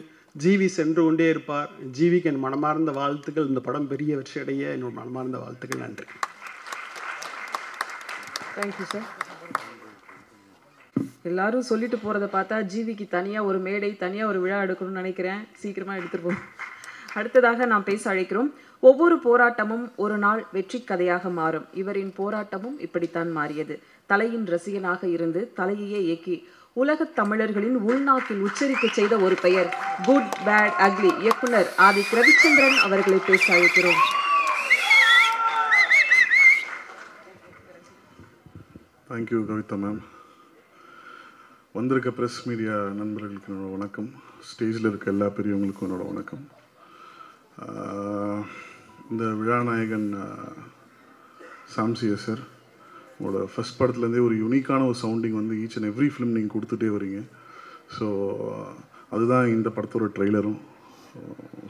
ஜிவி சென்று கொண்டே இருப்பார். ஜிவிக்கு என் மனமார்ந்த வாழ்த்துக்கள். இந்த படம் பெரிய வெற்றி அடைய என்னோட மனமார்ந்த வாழ்த்துக்கள். நன்றி. Thank you sir. எல்லாரும் சொல்லிட்டு போகிறத பார்த்தா ஜிவிக்கு தனியாக ஒரு மேடை, தனியாக ஒரு விழா எடுக்கணும்னு நினைக்கிறேன். சீக்கிரமாக எடுத்துகிட்டு போகும். அடுத்ததாக நாம் பேச அழைக்கிறோம். ஒவ்வொரு போராட்டமும் ஒரு நாள் வெற்றி கதையாக மாறும். இவரின் போராட்டமும் இப்படித்தான் மாறியது. தலையின் ரசிகனாக இருந்து தலையையே இயக்கி உலகத் தமிழர்களின் உள்நாக்கில் உச்சரிக்க செய்த ஒரு பெயர் குட் பேட் அக்லி இயக்குனர் ஆதிக் ரவிச்சந்திரன் அவர்களை பேச அழைக்கிறோம். Thank you Kavitha ma'am. வந்திருக்க ப்ரெஸ் மீடியா நண்பர்களுக்கு என்னோட வணக்கம். ஸ்டேஜில் இருக்க எல்லா பெரியவங்களுக்கும் என்னோட வணக்கம். இந்த விழாநாயகன் சாம்சியா சார், உங்களோட ஃபஸ்ட் படத்துலேருந்தே ஒரு யூனிக்கான ஒரு சவுண்டிங் வந்து ஈச் அண்ட் எவ்ரி ஃபிலிம் நீங்கள் கொடுத்துட்டே வரீங்க. ஸோ அதுதான் இந்த படத்தோட ட்ரெய்லரும்.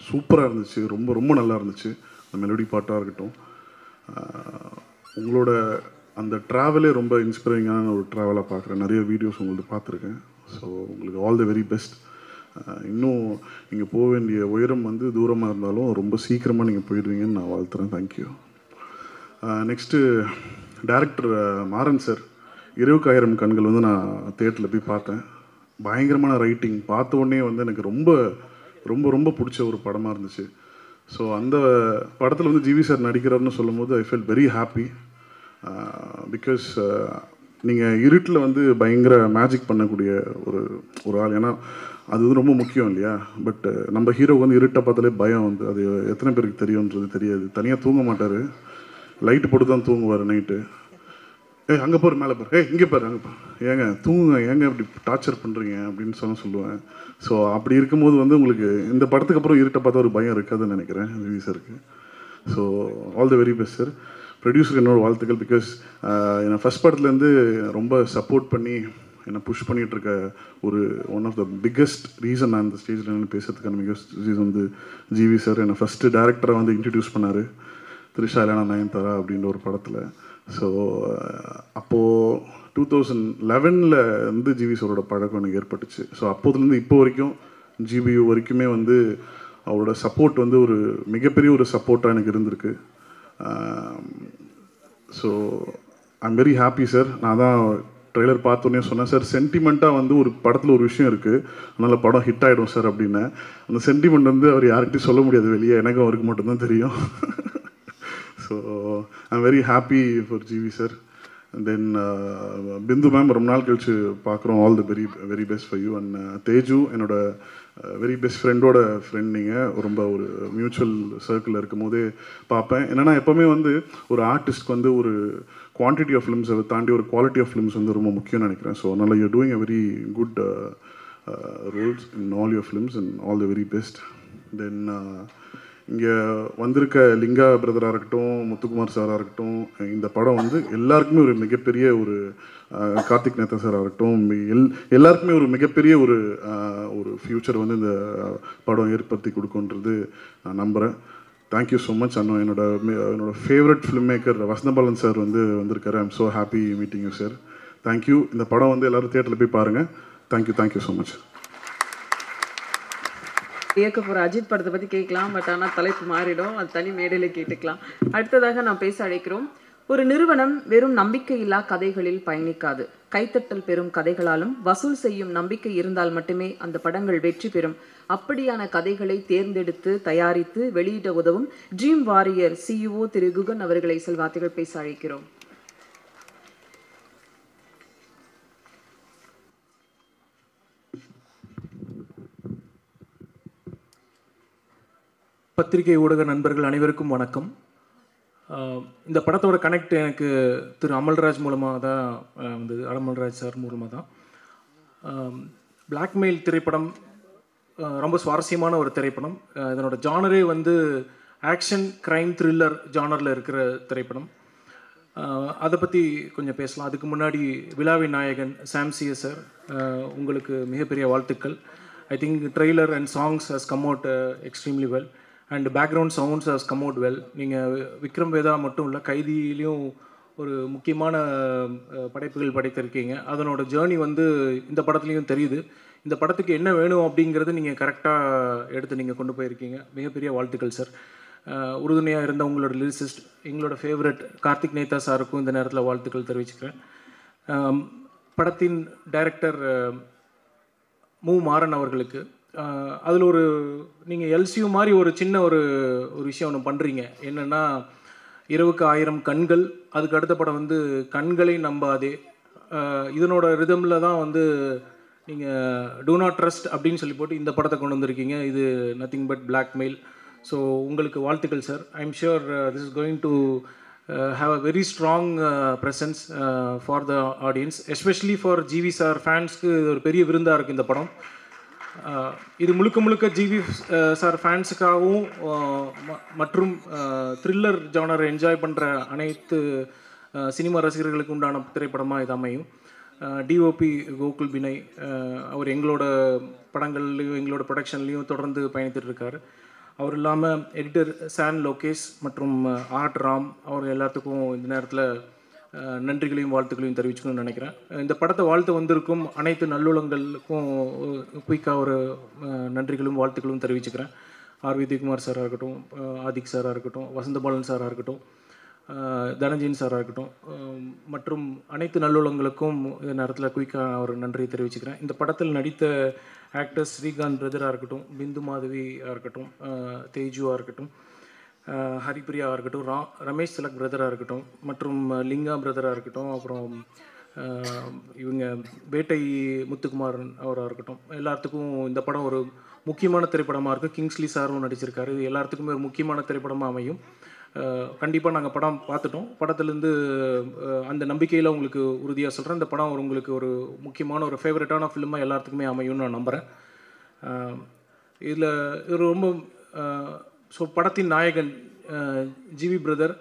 சூப்பராக இருந்துச்சு, ரொம்ப ரொம்ப நல்லா இருந்துச்சு. அந்த மெலோடி பாட்டாக இருக்கட்டும், உங்களோட அந்த ட்ராவலே ரொம்ப இன்ஸ்பைரிங்கான ஒரு ட்ராவலாக பார்க்குறேன். நிறைய வீடியோஸ் உங்களுக்கு பார்த்துருக்கேன். ஸோ உங்களுக்கு ஆல் தி வெரி பெஸ்ட். இன்னும் நீங்கள் போக வேண்டிய உயரம் வந்து தூரமாக இருந்தாலும் ரொம்ப சீக்கிரமாக நீங்கள் போயிடுவீங்கன்னு நான் வாழ்த்துறேன். Thank you. Next director Maran sir, இரவுக்காயிரம் கண்கள் வந்து நான் தேட்டரில் போய் பார்த்தேன். பயங்கரமான ரைட்டிங், பார்த்த உடனே வந்து எனக்கு ரொம்ப ரொம்ப ரொம்ப பிடிச்ச ஒரு படமாக இருந்துச்சு. ஸோ அந்த படத்தில் வந்து ஜிவி சார் நடிக்கிறாருன்னு சொல்லும் போது ஐ ஃபெல் வெரி ஹாப்பி. பிகாஸ் நீங்கள் இருட்டில் வந்து பயங்கர மேஜிக் பண்ணக்கூடிய ஒரு ஆள். ஏன்னா அது வந்து ரொம்ப முக்கியம் இல்லையா? பட் நம்ம ஹீரோவுக்கு வந்து இருட்டை பார்த்தாலே பயம் வந்து, அது எத்தனை பேருக்கு தெரியுன்றது தெரியாது. தனியாக தூங்க மாட்டார், லைட்டு போட்டு தான் தூங்குவார் நைட்டு. அங்கே போகிற மேலே பாரு, இங்கே பாரு, அங்கே பாரு, ஏங்க தூங்குங்க, ஏங்க இப்படி டார்ச்சர் பண்ணுறீங்க அப்படின்னு சொல்லுவேன். ஸோ அப்படி இருக்கும்போது வந்து உங்களுக்கு இந்த படத்துக்கு அப்புறம் இருட்டை பார்த்தா ஒரு பயம் இருக்காதுன்னு நினைக்கிறேன் ஜிவி சாருக்கு. So all the very best sir. ப்ரொடியூசருக்கு என்னோட வாழ்த்துக்கள். பிகாஸ் என்னை ஃபஸ்ட் படத்துலேருந்து ரொம்ப சப்போர்ட் பண்ணி என்னை புஷ் பண்ணிகிட்ருக்க ஒரு one of the biggest reason நான் இந்த ஸ்டேஜில் நின்று பேசுறதுக்கான பிக்கஸ்ட் ரீசன் வந்து ஜிவி சார். என்னை ஃபஸ்ட்டு டேரக்டரை வந்து இன்ட்ரடியூஸ் பண்ணார் த்ரிஷா இல்லைனா நயன்தாரா அப்படின்ற ஒரு படத்தில். ஸோ அப்போது 2011 வந்து ஜிவி சாரோட பழக்கம் எனக்கு ஏற்பட்டுச்சு. ஸோ அப்போதுலேருந்து இப்போ வரைக்கும் ஜிபியு வரைக்குமே வந்து அவரோட சப்போர்ட் வந்து ஒரு மிகப்பெரிய ஒரு சப்போர்ட்டாக எனக்கு இருந்திருக்கு. So I'm very happy sir. நான் தான் ட்ரெய்லர் பார்த்தோன்னே சொன்னேன் சார், சென்டிமெண்ட்டாக வந்து ஒரு படத்தில் ஒரு விஷயம் இருக்குது, அதனால் படம் ஹிட் ஆகிடும் சார் அப்படின்னு. அந்த சென்டிமெண்ட் வந்து அவர் யார்கிட்டையும் சொல்ல முடியாது வெளியே, எனக்கும் அவருக்கு மட்டும்தான் தெரியும். So I'm very happy for GV sir. Then Bindu ma'am ரொம்ப நாள் கழிச்சு பார்க்குறோம். All the very best for you. And Teju என்னோட வெரி பெஸ்ட் ஃப்ரெண்டோட ஃப்ரெண்ட். நீங்கள் ரொம்ப ஒரு மியூச்சுவல் சர்க்கிளில் இருக்கும் போதே பார்ப்பேன். என்னென்னா எப்போவுமே வந்து ஒரு ஆர்டிஸ்ட்க்கு வந்து ஒரு குவான்டிட்டி ஆஃப் ஃபிலிம்ஸை தாண்டி ஒரு குவாலிட்டி ஆஃப் ஃபிலிம்ஸ் வந்து ரொம்ப முக்கியம்னு நினைக்கிறேன். ஸோ அதனால் you're doing a very good roles in all your films and all the very best. Then இங்கே வந்திருக்க லிங்கா பிரதராக இருக்கட்டும், முத்துக்குமார் சாராக இருக்கட்டும், இந்த படம் வந்து எல்லாருக்குமே ஒரு மிகப்பெரிய ஒரு கார்த்திக் நேத்தா சாராக இருக்கட்டும், எல்லாருக்குமே ஒரு மிகப்பெரிய ஒரு ஃப்யூச்சர் வந்து இந்த படம் ஏற்படுத்தி கொடுக்குன்றது நான் நம்புகிறேன். Thank you so much. அண்ணா என்னோட favourite filmmaker Vasanthabalan sir வந்திருக்காரு. I am so happy meeting you sir. Thank you. இந்த படம் வந்து எல்லோரும் தியேட்டரில் போய் பாருங்கள். Thank you so much. இயக்க போகிற அஜித் படத்தை பற்றி கேட்கலாம், பட் ஆனால் தலைப்பு மாறிடும், அது தனி மேடையில் கேட்டுக்கலாம். அடுத்ததாக நான் பேச அழைக்கிறோம். ஒரு நிறுவனம் வெறும் நம்பிக்கையில்லா கதைகளில் பயணிக்காது. கைத்தட்டல் பெறும் கதைகளாலும் வசூல் செய்யும் நம்பிக்கை இருந்தால் மட்டுமே அந்த படங்கள் வெற்றி பெறும். அப்படியான கதைகளை தேர்ந்தெடுத்து தயாரித்து வெளியிட உதவும் ட்ரீம் வாரியர் சிஇஓ திரு குகன் அவர்களை செல்வார்த்தைகள் பேச அழைக்கிறோம். பத்திரிகை ஊடக நண்பர்கள் அனைவருக்கும் வணக்கம். இந்த படத்தோட கனெக்ட் எனக்கு திரு அமல்ராஜ் மூலமாக தான் வந்தது. அமல்ராஜ் சார் மூலமாக தான். பிளாக்மெயில் திரைப்படம் ரொம்ப சுவாரஸ்யமான ஒரு திரைப்படம். இதனோட ஜானரே வந்து ஆக்ஷன் கிரைம் த்ரில்லர் ஜானரில் இருக்கிற திரைப்படம். அதை பற்றி கொஞ்சம் பேசலாம். அதுக்கு முன்னாடி விழாவின் நாயகன் சாம்சியா சார், உங்களுக்கு மிகப்பெரிய வாழ்த்துக்கள். I think trailer and songs has come out extremely well. And background sounds has come out well. நீங்கள் விக்ரம் வேதா மட்டும் இல்லை, கைதியிலையும் ஒரு முக்கியமான படைப்புகள் படைத்திருக்கீங்க. அதனோட ஜேர்னி வந்து இந்த படத்துலையும் தெரியுது. இந்த படத்துக்கு என்ன வேணும் அப்படிங்கிறது நீங்கள் கரெக்டாக எடுத்து நீங்கள் கொண்டு போயிருக்கீங்க. மிகப்பெரிய வாழ்த்துக்கள் சார். உறுதுணையாக இருந்த உங்களோட லிரிசிஸ்ட், எங்களோட ஃபேவரட் கார்த்திக் நேதா சாருக்கும் இந்த நேரத்தில் வாழ்த்துக்கள் தெரிவிச்சுக்கிறேன். படத்தின் டைரக்டர் மு மாறன் அவர்களுக்கு, அதில் ஒரு நீங்கள் எல்சியூ மாதிரி ஒரு சின்ன ஒரு விஷயம் ஒன்று பண்ணுறீங்க. என்னென்னா, இரவுக்கு 1000 கண்கள், அதுக்கு அடுத்த படம் வந்து கண்களை நம்பாதே. இதனோட ரிதமில் தான் வந்து நீங்கள் டூ நாட் ட்ரஸ்ட் அப்படின்னு சொல்லி போட்டு இந்த படத்தை கொண்டு வந்திருக்கீங்க. இது நத்திங் பட் பிளாக்மெயில். ஸோ உங்களுக்கு வாழ்த்துக்கள் sir. I am sure this is going to have a very strong presence for the audience, especially for GV sir ஃபேன்ஸ்க்கு இது ஒரு பெரிய விருந்தாக இருக்குது இந்த படம். இது முழுக்க முழுக்க ஜிவி சார் ஃபேன்ஸுக்காகவும் மற்றும் த்ரில்லர் ஜானரை என்ஜாய் பண்ணுற அனைத்து சினிமா ரசிகர்களுக்கு உண்டான திரைப்படமாக இது அமையும். டிஓபி கோகுல் பினை அவர் எங்களோட படங்கள்லையும் எங்களோட ப்ரொடக்ஷன்லேயும் தொடர்ந்து பயணித்துட்டு இருக்கார். அவர் இல்லாமல் எடிட்டர் சான் லோகேஷ் மற்றும் ஆர்ட் ராம் அவர் எல்லாத்துக்கும் இந்த நேரத்தில் நன்றிகளையும் வாழ்த்துக்களையும் தெரிவிச்சுக்கணும்னு நினைக்கிறேன். இந்த படத்தை வாழ்த்து வந்திருக்கும் அனைத்து நல்லுள்ளங்களுக்கும் குயிக்காக ஒரு நன்றிகளும் வாழ்த்துக்களும் தெரிவிச்சுக்கிறேன். ஆர் விஜயகுமார் சாராக இருக்கட்டும், ஆதிக் சாராக இருக்கட்டும், வசந்தபாலன் சாராக இருக்கட்டும், தனஞ்சயன் சாராக இருக்கட்டும், மற்றும் அனைத்து நல்லுள்ளங்களுக்கும் இந்த நேரத்தில் குயிக்காக ஒரு நன்றியை தெரிவிச்சுக்கிறேன். இந்த படத்தில் நடித்த ஆக்டர்ஸ் ஸ்ரீகாந்த் பிரதராக இருக்கட்டும், பிந்து மாதவியாக இருக்கட்டும், தேஜுவாக இருக்கட்டும், ஹரிப்பிரியாவாக இருக்கட்டும், ரமேஷ் திலக் பிரதராக இருக்கட்டும், மற்றும் லிங்கா பிரதராக இருக்கட்டும், அப்புறம் இவங்க வேட்டை முத்துக்குமாரன் அவராக இருக்கட்டும், எல்லாத்துக்கும் இந்த படம் ஒரு முக்கியமான திரைப்படமாக இருக்குது. கிங்ஸ்லி சாரும் நடிச்சிருக்காரு. இது எல்லாத்துக்குமே ஒரு முக்கியமான திரைப்படமாக அமையும். கண்டிப்பாக நாங்கள் படம் பார்த்துட்டோம். படத்துலேருந்து அந்த நம்பிக்கையில் உங்களுக்கு உறுதியாக சொல்கிறேன், இந்த படம் உங்களுக்கு ஒரு முக்கியமான ஒரு ஃபேவரட்டான ஃபிலிமாக எல்லாத்துக்குமே அமையும்னு நான் நம்புகிறேன். இதில் இது ரொம்ப ஸோ படத்தின் நாயகன் ஜிவி பிரதர்,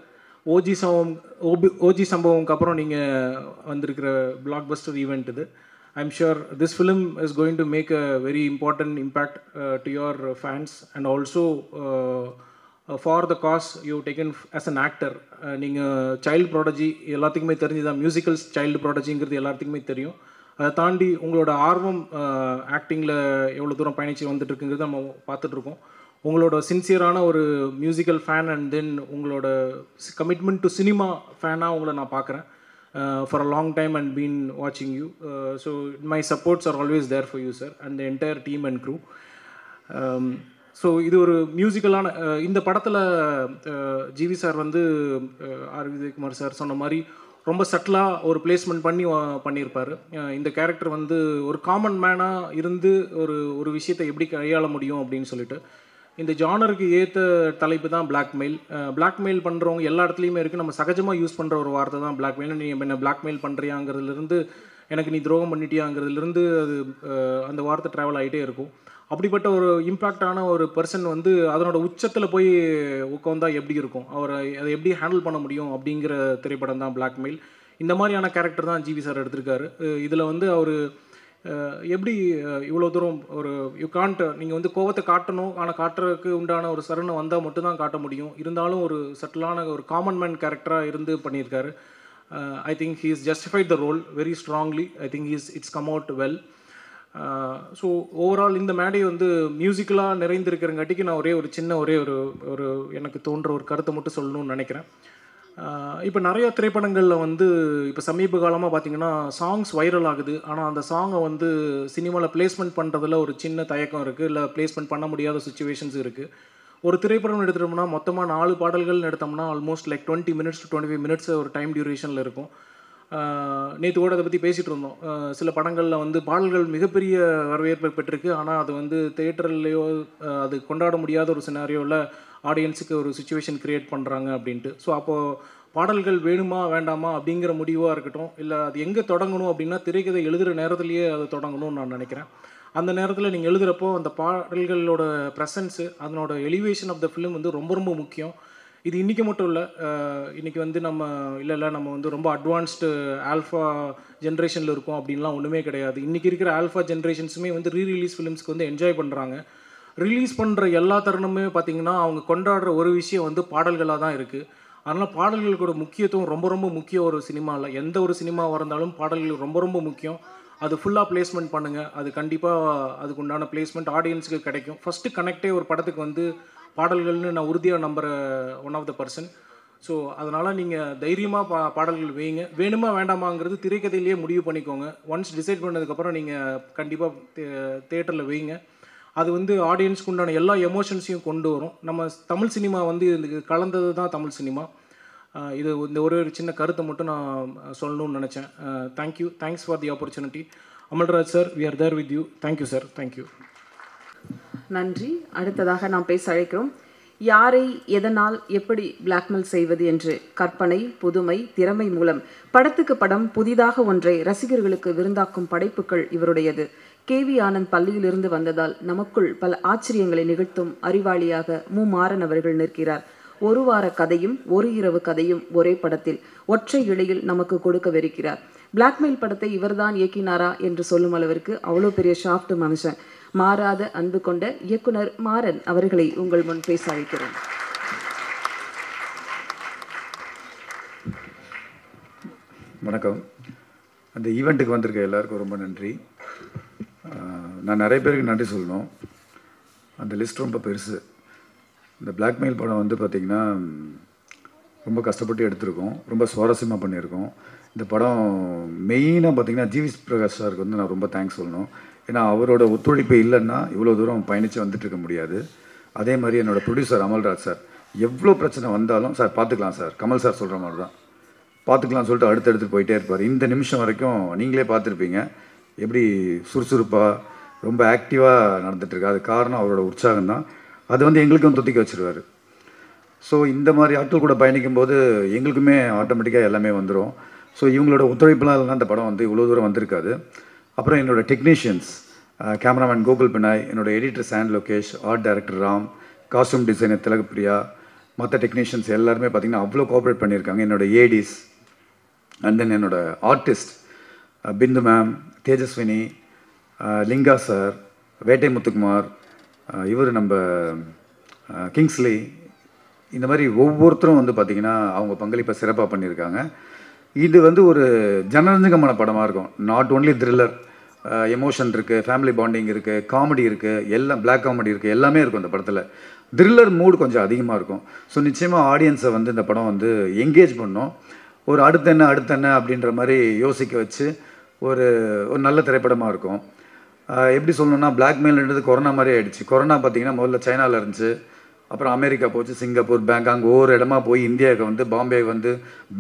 ஓஜி சம்பவம்க்கு அப்புறம் நீங்கள் வந்திருக்கிற பிளாக் பஸ்டர் ஈவெண்ட் இது. I'm sure this film is going to make a very important impact to your fans and also for the cause you taken as an actor. நீங்கள் child prodigy எல்லாத்துக்குமே தெரிஞ்சுதான், musicals child ப்ராடஜிங்கிறது எல்லாத்துக்குமே தெரியும். அதை தாண்டி உங்களோட ஆர்வம் ஆக்டிங்கில் எவ்வளோ தூரம் பயணிச்சு வந்துட்டுருக்குங்கிறது நம்ம பார்த்துட்ருக்கோம். உங்களோட சின்சியரான ஒரு மியூசிக்கல் ஃபேன் அண்ட் தென் உங்களோட கமிட்மெண்ட் டு சினிமா ஃபேனாக உங்களை நான் பார்க்குறேன் for a long time and been வாட்சிங் you. So my supports are always there for you sir and the entire team and crew. So இது ஒரு மியூசிக்கலான இந்த படத்தில் ஜிவி சார் வந்து ஆர் விஜயகுமார் சார் சொன்ன மாதிரி ரொம்ப சட்டிலாக ஒரு பிளேஸ்மெண்ட் பண்ணியிருப்பார். இந்த கேரக்டர் வந்து ஒரு காமன் மேனாக இருந்து ஒரு விஷயத்தை எப்படி கையாள முடியும் அப்படின்னு சொல்லிட்டு இந்த ஜானருக்கு ஏற்ற தலைப்பு தான் பிளாக்மெயில். பிளாக்மெயில் பண்ணுறவங்க எல்லா இடத்துலையுமே இருக்குது. நம்ம சகஜமாக யூஸ் பண்ணுற ஒரு வார்த்தை தான் பிளாக்மெயில். நீ என்ன பிளாக்மெயில் பண்ணுறியாங்கிறதுலேருந்து எனக்கு நீ துரோகம் பண்ணிட்டியாங்கிறதுலேருந்து அது அந்த வார்த்தை ட்ராவல் ஆகிட்டே இருக்கும். அப்படிப்பட்ட ஒரு இம்பேக்டான ஒரு பர்சன் வந்து அதனோட உச்சத்தில் போய் உட்காந்தா எப்படி இருக்கும், அவரை அதை எப்படி ஹேண்டில் பண்ண முடியும் அப்படிங்கிற திரைப்படம் தான் பிளாக்மெயில். இந்த மாதிரியான கேரக்டர் தான் ஜிவி சார் எடுத்திருக்காரு. இதில் வந்து அவர் எப்படி இவ்வளோ தூரம் ஒரு நீங்கள் வந்து கோவத்தை காட்டணும், ஆனால் காட்டுறதுக்கு உண்டான ஒரு சரணை வந்தால் மட்டும்தான் காட்ட முடியும். இருந்தாலும் ஒரு சட்டிலான ஒரு காமன் மேன் கேரக்டராக இருந்து பண்ணியிருக்காரு. I think he is justified the role very strongly. I think it's come out well. So overall இந்த மேடை வந்து மியூசிக்கலாக நிறைந்திருக்கிறங்காட்டிக்கு நான் ஒரே ஒரு எனக்கு தோன்ற ஒரு கருத்தை மட்டும் சொல்லணும்னு நினைக்கிறேன். இப்போ நிறையா திரைப்படங்களில் வந்து இப்போ சமீப காலமாக பார்த்திங்கன்னா சாங்ஸ் வைரல் ஆகுது. ஆனால் அந்த சாங்கை வந்து சினிமாவில் பிளேஸ்மெண்ட் பண்ணுறதுல ஒரு சின்ன தயக்கம் இருக்குது, இல்லை பிளேஸ்மெண்ட் பண்ண முடியாத சுச்சுவேஷன்ஸ் இருக்குது. ஒரு திரைப்படம் எடுத்துட்டோம்னா மொத்தமாக 4 பாடல்கள் எடுத்தோம்னா almost like 20 minutes to 25 minutes ஒரு டைம் டியூரேஷனில் இருக்கும். நேற்று கூட அதை பற்றி பேசிகிட்டு இருந்தோம். சில படங்களில் வந்து பாடல்கள் மிகப்பெரிய வரவேற்பை பெற்றிருக்கு, ஆனால் அது வந்து தேட்டர்லேயோ அது கொண்டாட முடியாத ஒரு சினாரியோவில் ஆடியன்ஸுக்கு ஒரு சுச்சுவேஷன் க்ரியேட் பண்ணுறாங்க அப்படின்ட்டு. ஸோ அப்போது பாடல்கள் வேணுமா வேண்டாமா அப்படிங்கிற முடிவாக இருக்கட்டும், இல்லை அது எங்கே தொடங்கணும் அப்படின்னா திரைக்கதை எழுதுகிற நேரத்துலையே அது தொடங்கணும்னு நான் நினைக்கிறேன். அந்த நேரத்தில் நீங்கள் எழுதுகிறப்போ அந்த பாடல்களோட ப்ரெசன்ஸு, அதனோட எலிவேஷன் ஆஃப் த ஃபிலிம் வந்து ரொம்ப ரொம்ப முக்கியம். இது இன்றைக்கி மட்டும் இல்லை, இன்றைக்கி வந்து நம்ம நம்ம வந்து ரொம்ப அட்வான்ஸ்டு ஆல்ஃபா ஜென்ரேஷனில் இருக்கோம் அப்படின்லாம் ஒன்றுமே கிடையாது. இன்றைக்கி இருக்கிற ஆல்ஃபா ஜென்ரேஷன்ஸுமே வந்து ரீரிலீஸ் ஃபிலிம்ஸ்க்கு வந்து என்ஜாய் பண்ணுறாங்க. ரிலீஸ் பண்ணுற எல்லா தருணமே பார்த்திங்கன்னா அவங்க கொண்டாடுற ஒரு விஷயம் வந்து பாடல்களாக தான் இருக்குது. அதனால் பாடல்களோட முக்கியத்துவம் ரொம்ப ரொம்ப முக்கியம். ஒரு சினிமாவில் எந்த ஒரு சினிமாவாக இருந்தாலும் பாடல்கள் ரொம்ப ரொம்ப முக்கியம். அது ஃபுல்லாக பிளேஸ்மெண்ட் பண்ணுங்கள். அது கண்டிப்பாக அதுக்கு உண்டான பிளேஸ்மெண்ட் ஆடியன்ஸுக்கு கிடைக்கும். ஃபஸ்ட்டு கனெக்டே ஒரு படத்துக்கு வந்து பாடல்கள்னு நான் உறுதியாக நம்புகிற one of the person. So அதனால் நீங்கள் தைரியமாக பாடல்கள் வைங்க. வேணுமா வேண்டாமாங்கிறது திரைக்கதையிலேயே முடிவு பண்ணிக்கோங்க. ஒன்ஸ் டிசைட் பண்ணதுக்கப்புறம் நீங்கள் கண்டிப்பாக தேட்டரில் வைங்க. அது வந்து ஆடியன்ஸ்க்கு உண்டான எல்லா எமோஷன்ஸையும் கொண்டு வரும். நம்ம தமிழ் சினிமா வந்து இதுக்கு கலந்தது தான் தமிழ் சினிமா. இது இந்த ஒரு சின்ன கருத்தை மட்டும் நான் சொல்லணும்னு நினச்சேன். Thank you, thanks for the opportunity. Amalraj sir, we are there with you. Thank you sir, thank you. நன்றி. அடுத்ததாக நாம் பேச அழைக்கிறோம். யாரை எதனால் எப்படி பிளாக்மெயில் செய்வது என்று கற்பனை, புதுமை, திறமை மூலம் படத்துக்கு படம் புதிதாக ஒன்றை ரசிகர்களுக்கு விருந்தாக்கும் படைப்புகள் இவருடையது. கேவி ஆனந்த் பள்ளியிலிருந்து வந்ததால் நமக்குள் பல ஆச்சரியங்களை நிகழ்த்தும் அறிவாளியாக மாறன் அவர்கள் நிற்கிறார். ஒரு வார கதையும் ஒரு இரவு கதையும் ஒரே படத்தில் ஒற்றை இழையில் நமக்கு கொடுக்கவிருக்கிறார். பிளாக்மெயில் படத்தை இவர்தான் இயக்கினாரா என்று சொல்லும் அளவிற்கு அவ்வளோ பெரிய ஷாஃப்ட் மனுஷன். மாறாத அன்பு கொண்ட இயக்குனர் மாறன் அவர்களை உங்கள் முன் பேச அழைக்கிறேன். வணக்கம். அந்த ஈவெண்ட்டுக்கு வந்திருக்க எல்லாருக்கும் ரொம்ப நன்றி. நான் நிறைய பேருக்கு நன்றி சொல்லணும். அந்த லிஸ்ட் ரொம்ப பெருசு. இந்த பிளாக்மெயில் படம் வந்து பார்த்திங்கன்னா ரொம்ப கஷ்டப்பட்டு எடுத்திருக்கோம். ரொம்ப சுவாரஸ்யமாக பண்ணியிருக்கோம். இந்த படம் மெயினாக பார்த்திங்கன்னா ஜிவி பிரகாஷ் சாருக்கு வந்து நான் ரொம்ப தேங்க்ஸ் சொல்லணும். ஏன்னா அவரோட ஒத்துழைப்பு இல்லைன்னா இவ்வளோ தூரம் பயணித்து வந்துட்டு இருக்க முடியாது. அதே மாதிரி என்னோடய ப்ரொடியூசர் அமல்ராஜ் சார், எவ்வளோ பிரச்சனை வந்தாலும் சார் பார்த்துக்கலாம் சார், கமல் சார் சொல்கிற மாதிரி தான் பார்த்துக்கலாம்னு சொல்லிட்டு அடுத்தடுத்து போயிட்டே இருப்பார். இந்த நிமிஷம் வரைக்கும் நீங்களே பார்த்துருப்பீங்க எப்படி சுறுசுறுப்பாக ரொம்ப ஆக்டிவாக நடந்துகிட்ருக்கு. அது காரணம் அவரோட உற்சாகம் தான். அது வந்து எங்களுக்கும் தொத்திக்க வச்சுருவார். ஸோ இந்த மாதிரி ஆட்கள் கூட பயணிக்கும் போது எங்களுக்குமே ஆட்டோமேட்டிக்காக எல்லாமே வந்துடும். ஸோ இவங்களோட ஒத்துழைப்புலாம் இல்லைனா இந்த படம் வந்து இவ்வளோ தூரம் வந்திருக்காது. அப்புறம் என்னோடய டெக்னீஷியன்ஸ், கேமராமேன் கோகுல் பினாய், என்னோடய editor San Lokesh, art director Ram, costume designer Thilakapriya, மற்ற டெக்னீஷியன்ஸ் எல்லாருமே பார்த்திங்கன்னா அவ்வளோ கோஆப்ரேட் பண்ணியிருக்காங்க. என்னோடய ஏடிஸ் அண்ட் தென் என்னோடய ஆர்டிஸ்ட் பிந்து மேம், தேஜஸ்வினி, லிங்கா சார், வேட்டை முத்துக்குமார், இவர் நம்ம கிங்ஸ்லி, இந்த மாதிரி ஒவ்வொருத்தரும் வந்து பார்த்திங்கன்னா அவங்க பங்களிப்பை சிறப்பாக பண்ணியிருக்காங்க. இது வந்து ஒரு ஜனரஞ்சகமான படமாக இருக்கும். நாட் ஓன்லி த்ரில்லர், எமோஷன் இருக்குது, ஃபேமிலி பாண்டிங் இருக்குது, காமெடி இருக்குது, எல்லாம் பிளாக் காமெடி இருக்குது, எல்லாமே இருக்கும் இந்த படத்தில். த்ரில்லர் மூடு கொஞ்சம் அதிகமாக இருக்கும். ஸோ நிச்சயமாக ஆடியன்ஸை வந்து இந்த படம் வந்து என்கேஜ் பண்ணோம். ஒரு அடுத்தென்ன அப்படின்ற மாதிரி யோசிக்க வச்சு ஒரு நல்ல திரைப்படமாக இருக்கும். எப்படி சொல்லணும்னா பிளாக்மெயில்ன்றது கொரோனா மாதிரி ஆகிடுச்சு. கொரோனா பார்த்திங்கன்னா முதல்ல சைனாவில் இருந்துச்சு, அப்புறம் அமெரிக்கா போச்சு, சிங்கப்பூர், பேங்காக், ஒவ்வொரு இடமா போய் இந்தியாவுக்கு வந்து, பாம்பே வந்து,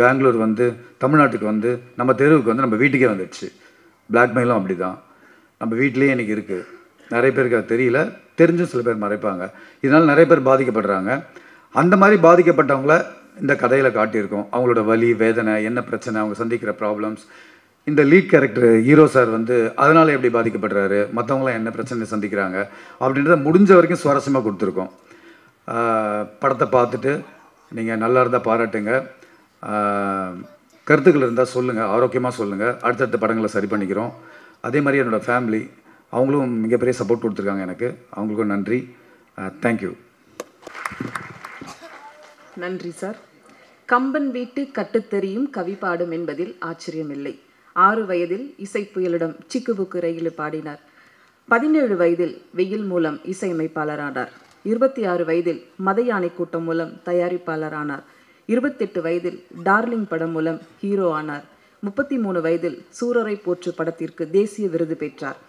பெங்களூர் வந்து, தமிழ்நாட்டுக்கு வந்து, நம்ம தெருவுக்கு வந்து, நம்ம வீட்டுக்கே வந்துடுச்சு. பிளாக்மெயிலும் அப்படி தான் நம்ம வீட்டிலேயே இன்றைக்கி இருக்குது. நிறைய பேருக்கு அது தெரியல, தெரிஞ்சும் சில பேர் மறைப்பாங்க. இதனால் நிறைய பேர் பாதிக்கப்படுறாங்க. அந்த மாதிரி பாதிக்கப்பட்டவங்கள இந்த கதையில் காட்டியிருக்கோம். அவங்களோட வலி, வேதனை, என்ன பிரச்சனை, அவங்க சந்திக்கிற ப்ராப்ளம்ஸ். இந்த லீட் கேரக்டர் ஹீரோ சார் வந்து அதனால் எப்படி பாதிக்கப்படுறாரு, மற்றவங்களாம் என்ன பிரச்சனை சந்திக்கிறாங்க அப்படின்றத முடிஞ்ச வரைக்கும் சுவாரஸ்யமாக கொடுத்துருக்கோம். படத்தை பார்த்துட்டு நீங்கள் நல்லா இருந்தால் பாராட்டுங்க, கருத்துக்கள் இருந்தால் சொல்லுங்கள், ஆரோக்கியமாக சொல்லுங்கள். அடுத்தடுத்த படங்களை சரி பண்ணிக்கிறோம். அதே மாதிரி என்னோடய ஃபேமிலி, அவங்களும் மிகப்பெரிய சப்போர்ட் கொடுத்துருக்காங்க எனக்கு. அவங்களுக்கும் நன்றி. தேங்க்யூ. நன்றி சார். கம்பன் வீட்டு கட்டுத்தெரியும் கவி பாடும் என்பதில் ஆச்சரியமில்லை. 6 வயதில் இசைப்புயலிடம் சிக்குபுக்கு ரயில் பாடினார். 17 வயதில் வெயில் மூலம் இசையமைப்பாளரானார். 26 வயதில் மத யானை கூட்டம் மூலம் தயாரிப்பாளரானார். 28 வயதில் டார்லிங் படம் மூலம் ஹீரோ ஆனார். 33 வயதில் சூரரை போற்று படத்திற்கு தேசிய விருது பெற்றார்.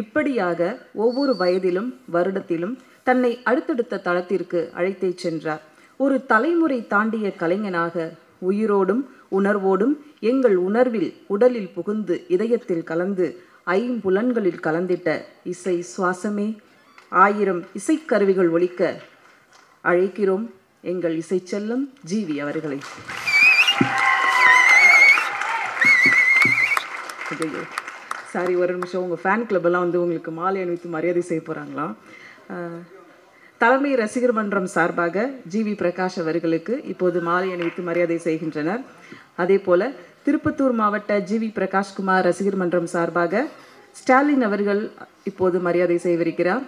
இப்படியாக ஒவ்வொரு வயதிலும் வருடத்திலும் தன்னை அடுத்தடுத்த தளத்திற்கு அழைத்தே சென்றார். ஒரு தலைமுறை தாண்டிய கலைஞனாக உயிரோடும் உணர்வோடும் எங்கள் உணர்வில் உடலில் புகுந்து இதயத்தில் கலந்து 5 புலன்களில் கலந்திட்ட இசை சுவாசமே, 1000 இசைக்கருவிகள் ஒலிக்க அழைக்கிறோம் எங்கள் இசை செல்லம் ஜிவி அவர்களை. சாரி, ஒரு நிமிஷம். உங்கள் ஃபேன் கிளப்பெல்லாம் வந்து உங்களுக்கு மாலை அணிவித்து மரியாதை செய்ய போகிறாங்களா? தலைமை ரசிகர் மன்றம் சார்பாக ஜிவி பிரகாஷ் அவர்களுக்கு இப்போது மாலை அணிவித்து மரியாதை செய்கின்றனர். அதே போல திருப்பத்தூர் மாவட்ட ஜிவி பிரகாஷ்குமார் ரசிகர் மன்றம் சார்பாக ஸ்டாலின் அவர்கள் இப்போது மரியாதை செய்விருக்கிறார்.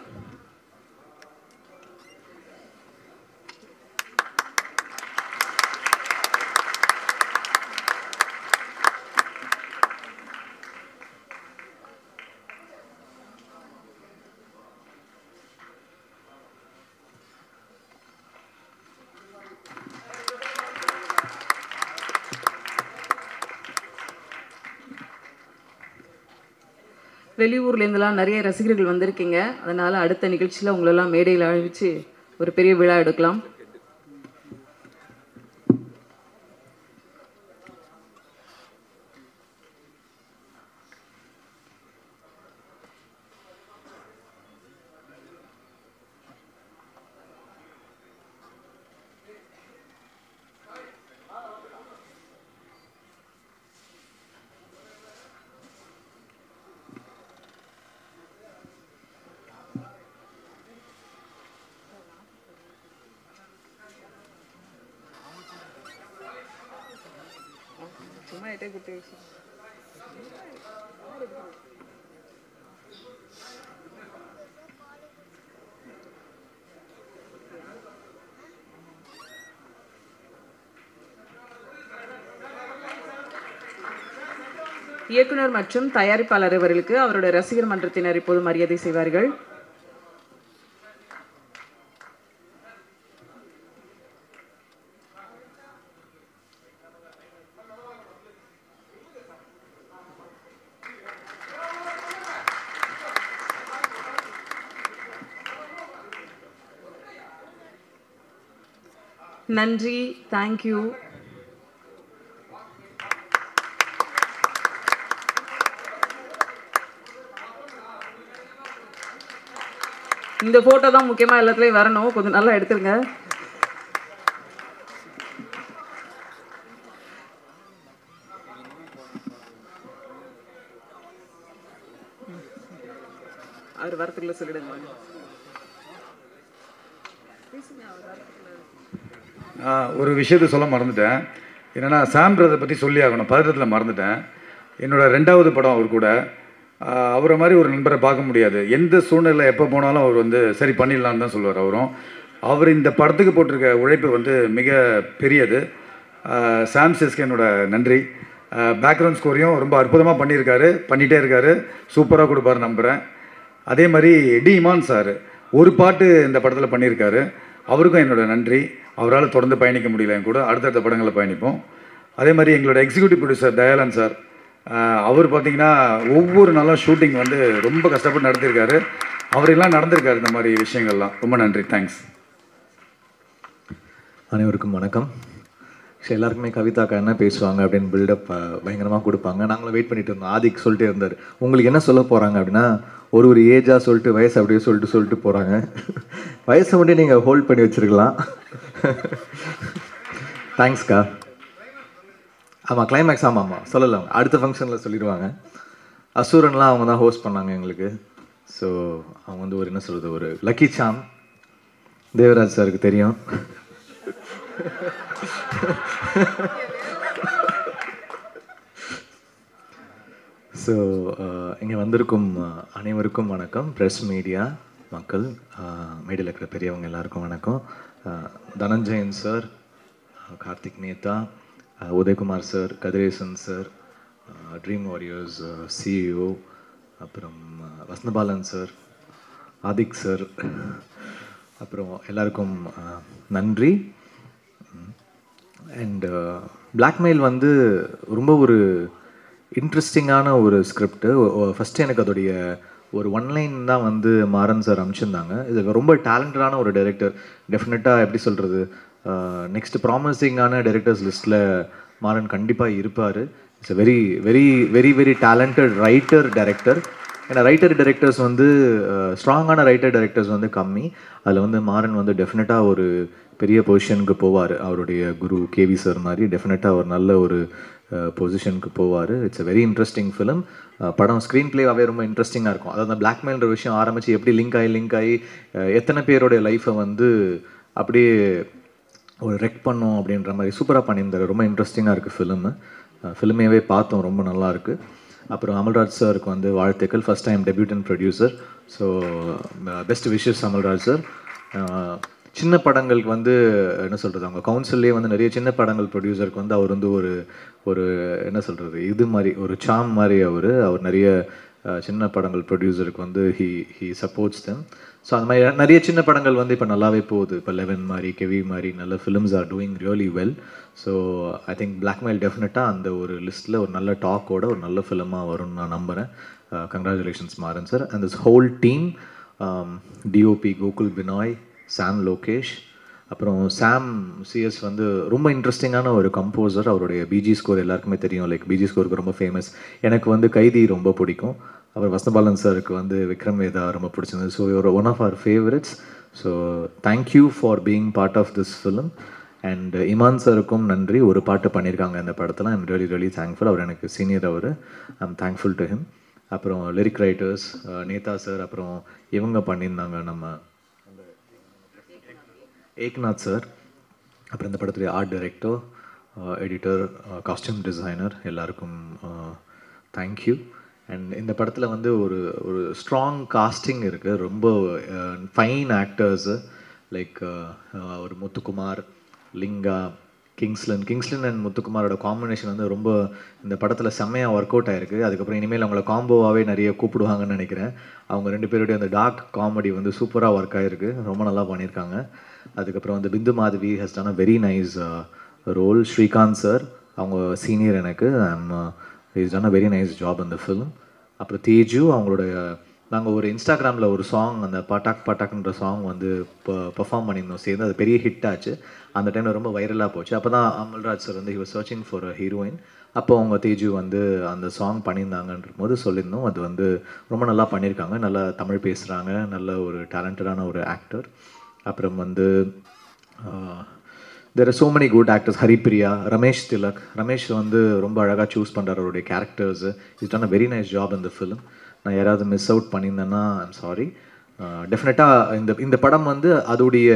வெளியூர்லேருந்துலாம் நிறைய ரசிகர்கள் வந்திருக்கீங்க. அதனால் அடுத்த நிகழ்ச்சியில் உங்களெல்லாம் மேடையில் அழைச்சு ஒரு பெரிய விழா எடுக்கலாம். இயக்குனர் மற்றும் தயாரிப்பாளர் அவர்களுக்கு அவருடைய ரசிகர் மன்றத்தினர் இப்போது மரியாதை செய்வார்கள். நன்றி, தேங்க்யூ. இந்த போட்டோ தான் முக்கியமாக எல்லாத்துலேயும் வரணும், கொஞ்சம் நல்லா எடுத்துருங்க. அவர் வரத்துக்குள்ள சொல்லிடுங்க. ஒரு விஷயத்தை சொல்ல மறந்துட்டேன். என்னென்னா சாம் பிரதரை பற்றி சொல்லி ஆகணும், பதட்டத்தில் மறந்துட்டேன். என்னோடய 2வது படம் அவர் கூட. அவரை மாதிரி ஒரு நண்பரை பார்க்க முடியாது. எந்த சூழ்நிலை எப்போ போனாலும் அவர் வந்து சரி பண்ணிடலான்னு தான் சொல்லுவார் அவரும். அவர் இந்த படத்துக்கு போட்டிருக்க உழைப்பு வந்து மிக பெரியது. சாம் சிஸ்க்கு என்னோட நன்றி. பேக்ரவுண்ட் ஸ்கோரையும் ரொம்ப அற்புதமாக பண்ணிகிட்டே இருக்காரு. சூப்பராக கொடுப்பாரு நம்புகிறேன். அதே மாதிரி டி இமான் சார் ஒரு பாட்டு இந்த படத்தில் பண்ணியிருக்காரு. அவருக்கும் என்னோட நன்றி. அவரால் தொடர்ந்து பயணிக்க முடியல கூட, அடுத்தடுத்த படங்களில் பயணிப்போம். அதே மாதிரி எங்களோட எக்ஸிக்யூட்டிவ் ப்ரொடியூசர் தயாளன் சார், அவர் பார்த்திங்கன்னா ஒவ்வொரு நாளும் ஷூட்டிங் வந்து ரொம்ப கஷ்டப்பட்டு நடத்தியிருக்காரு. அவரெல்லாம் நடந்திருக்காரு இந்த மாதிரி விஷயங்கள்லாம். ரொம்ப நன்றி, தேங்க்ஸ். அனைவருக்கும் வணக்கம். எல்லாருக்குமே கவிதாக்கா என்ன பேசுவாங்க அப்படின்னு பில்டப் பயங்கரமாக கொடுப்பாங்க. நாங்களும் வெயிட் பண்ணிட்டு இருந்தோம். ஆதிக் சொல்லிட்டே இருந்தார், உங்களுக்கு என்ன சொல்ல போகிறாங்க அப்படின்னா, ஒரு ஏஜாக சொல்லிட்டு வயசு அப்படியே சொல்லிட்டு போகிறாங்க. வயசை மட்டும் நீங்கள் ஹோல்ட் பண்ணி வச்சுருக்கலாம். தேங்க்ஸ்க்கா. ஆமாம், கிளைமேக்ஸ். ஆமாம் சொல்லலாம், அடுத்த ஃபங்க்ஷனில் சொல்லிடுவாங்க. அசூரன்லாம் அவங்க தான் ஹோஸ்ட் பண்ணாங்க எங்களுக்கு. ஸோ அவங்க வந்து ஒரு என்ன சொல்கிறது, ஒரு லக்கி சாம். தேவராஜ் சாருக்கு தெரியும். ஸோ இங்கே வந்திருக்கும் அனைவருக்கும் வணக்கம். ப்ரெஸ் மீடியா மக்கள், மீடியாவில் இருக்கிற பெரியவங்க எல்லாருக்கும் வணக்கம். Dhananjayan sir, Karthik Netha, Udhayakumar sir, Kathiresan sir, Dream Warriors CEO, அப்புறம் வசந்தபாலன் சார், ஆதிக் சார், அப்புறம் எல்லாருக்கும் நன்றி. அண்ட் பிளாக்மெயில் வந்து ரொம்ப ஒரு இன்ட்ரெஸ்டிங்கான ஒரு ஸ்கிரிப்டு. ஃபஸ்ட்டு எனக்கு அதோடைய ஒரு ஒன்லைன் தான் வந்து மாறன் சார் அனுப்பிச்சிருந்தாங்க. இது ரொம்ப டேலண்டடான ஒரு டைரக்டர். டெஃபினட்டாக எப்படி சொல்கிறது, நெக்ஸ்ட் ப்ராமிசிங்கான டைரக்டர்ஸ் லிஸ்ட்டில் மாறன் கண்டிப்பாக இருப்பார். It's very very very very talented writer director. ஏன்னா ரைட்டர் டைரக்டர்ஸ் வந்து ஸ்ட்ராங்கான ரைட்டர் டைரக்டர்ஸ் வந்து கம்மி. அதில் வந்து மாறன் வந்து டெஃபினட்டாக ஒரு பெரிய பொசிஷனுக்கு போவார். அவருடைய குரு கேவி சார் மாதிரி டெஃபினட்டாக ஒரு நல்ல ஒரு பொசிஷனுக்கு போவார். It's a very interesting film. படம் ஸ்க்ரீன் பிளேவாகவே ரொம்ப இன்ட்ரெஸ்டிங்காக இருக்கும். அதாவது அந்த பிளாக்மெயில்ன்ற விஷயம் ஆரம்பித்து எப்படி லிங்க் ஆகி எத்தனை பேருடைய லைஃப்பை வந்து அப்படியே ஒரு ரெக் பண்ணோம் அப்படின்ற மாதிரி சூப்பராக பண்ணியிருந்தார். ரொம்ப இன்ட்ரெஸ்டிங்காக இருக்குது ஃபிலிமு. ஃபிலிமையவே பார்த்தோம், ரொம்ப நல்லாயிருக்கு. அப்புறம் அமல்ராஜ் சாருக்கு வந்து வாழ்த்துக்கள். First time debutant producer. So best wishes Amalraj sir. சின்ன படங்களுக்கு வந்து என்ன சொல்கிறது, அவங்க கவுன்சில்லே வந்து நிறைய சின்ன படங்கள் ப்ரொடியூசருக்கு வந்து அவர் வந்து ஒரு என்ன சொல்கிறது, இது மாதிரி ஒரு சாம் மாதிரி அவர் நிறைய சின்ன படங்கள் ப்ரொடியூசருக்கு வந்து ஹி சப்போர்ட்ஸ் தெம். ஸோ அந்த மாதிரி நிறைய சின்ன படங்கள் வந்து இப்போ நல்லாவே போகுது. இப்போ 11 மாதிரி, கெவி மாதிரி நல்ல films are doing really well. So I think blackmail டெஃபினட்டாக அந்த ஒரு லிஸ்ட்டில் ஒரு நல்ல டாக்கோட ஒரு நல்ல ஃபிலிமாக வரும்னு நான் நம்புகிறேன். Congratulations Maran sir. And this whole team, DOP Gokul Binoy, Sam Lokesh, அப்புறம் சாம் சிஎஸ் வந்து ரொம்ப இன்ட்ரெஸ்டிங்கான ஒரு கம்போசர். அவருடைய பிஜி ஸ்கோர் எல்லாருக்குமே தெரியும், லைக் பிஜி ஸ்கோருக்கு ரொம்ப ஃபேமஸ். எனக்கு வந்து கைதி ரொம்ப பிடிக்கும். அவர் வசந்தபாலன் சாருக்கு வந்து விக்ரம் வேதா ரொம்ப பிடிச்சிருந்தது. So your one of our favourites. So thank you for being part of this film. And Imman சாருக்கும் நன்றி, ஒரு பாட்டு பண்ணியிருக்காங்க இந்த படத்தில். I'm really really thankful. அவர் எனக்கு சீனியர், அவர் ஐம் தேங்க்ஃபுல் டு ஹிம். அப்புறம் லிரிக் ரைட்டர்ஸ் நேதா சார், அப்புறம் இவங்க பண்ணியிருந்தாங்க நம்ம ஏக்நாத் சார், அப்புறம் இந்த படத்துடைய art director, editor, costume designer, எல்லாருக்கும் தேங்க்யூ. அண்ட் இந்த படத்தில் வந்து ஒரு ஒரு ஸ்ட்ராங் காஸ்டிங் இருக்குது. ரொம்ப ஃபைன் ஆக்டர்ஸு லைக் ஒரு முத்துக்குமார், லிங்கா, கிங்ஸ்லன் அண்ட் முத்துக்குமாரோட காம்பினேஷன் வந்து ரொம்ப இந்த படத்தில் செம்மையாக ஒர்க் அவுட் ஆகிருக்கு. அதுக்கப்புறம் இனிமேல் அவங்கள காம்போவாகவே நிறைய கூப்பிடுவாங்கன்னு நினைக்கிறேன். அவங்க ரெண்டு பேருடைய அந்த டார்க் காமெடி வந்து சூப்பராக ஒர்க் ஆகிருக்கு, ரொம்ப நல்லா பண்ணியிருக்காங்க. அதுக்கப்புறம் வந்து Bindu Madhavi has done a very nice role. Srikanth sir அவங்க சீனியர் எனக்கு, is done a very nice job இந்த ஃபிலிம். அப்புறம் தேஜு அவங்களுடைய, நாங்கள் ஒரு இன்ஸ்டாகிராமில் ஒரு சாங், அந்த பாட்டாக்ன்ற சாங் வந்து பெர்ஃபார்ம் பண்ணியிருந்தோம் சேர்ந்து. அது பெரிய ஹிட் ஆச்சு. அந்த டைமில் ரொம்ப வைரலாக போச்சு. அப்போ தான் அமல்ராஜ் சார் வந்து he was searching for a heroine. அப்போ அவங்க தேஜு வந்து அந்த சாங் பண்ணியிருந்தாங்கன்ற போது சொல்லியிருந்தோம். அது வந்து ரொம்ப நல்லா பண்ணியிருக்காங்க, நல்லா தமிழ் பேசுகிறாங்க, நல்ல ஒரு டேலண்டடான ஒரு ஆக்டர். அப்புறம் வந்து there are so many good actors. Haripriya, Ramesh Tilak. Ramesh வந்து ரொம்ப அழகாக சூஸ் பண்ணுறாரு அவருடைய characters. Is done a very nice job இந்த ஃபிலிம். நான் யாராவது மிஸ் அவுட் பண்ணியிருந்தேன்னா ஐம் சாரி. டெஃபினட்டாக இந்த படம் வந்து அதோடைய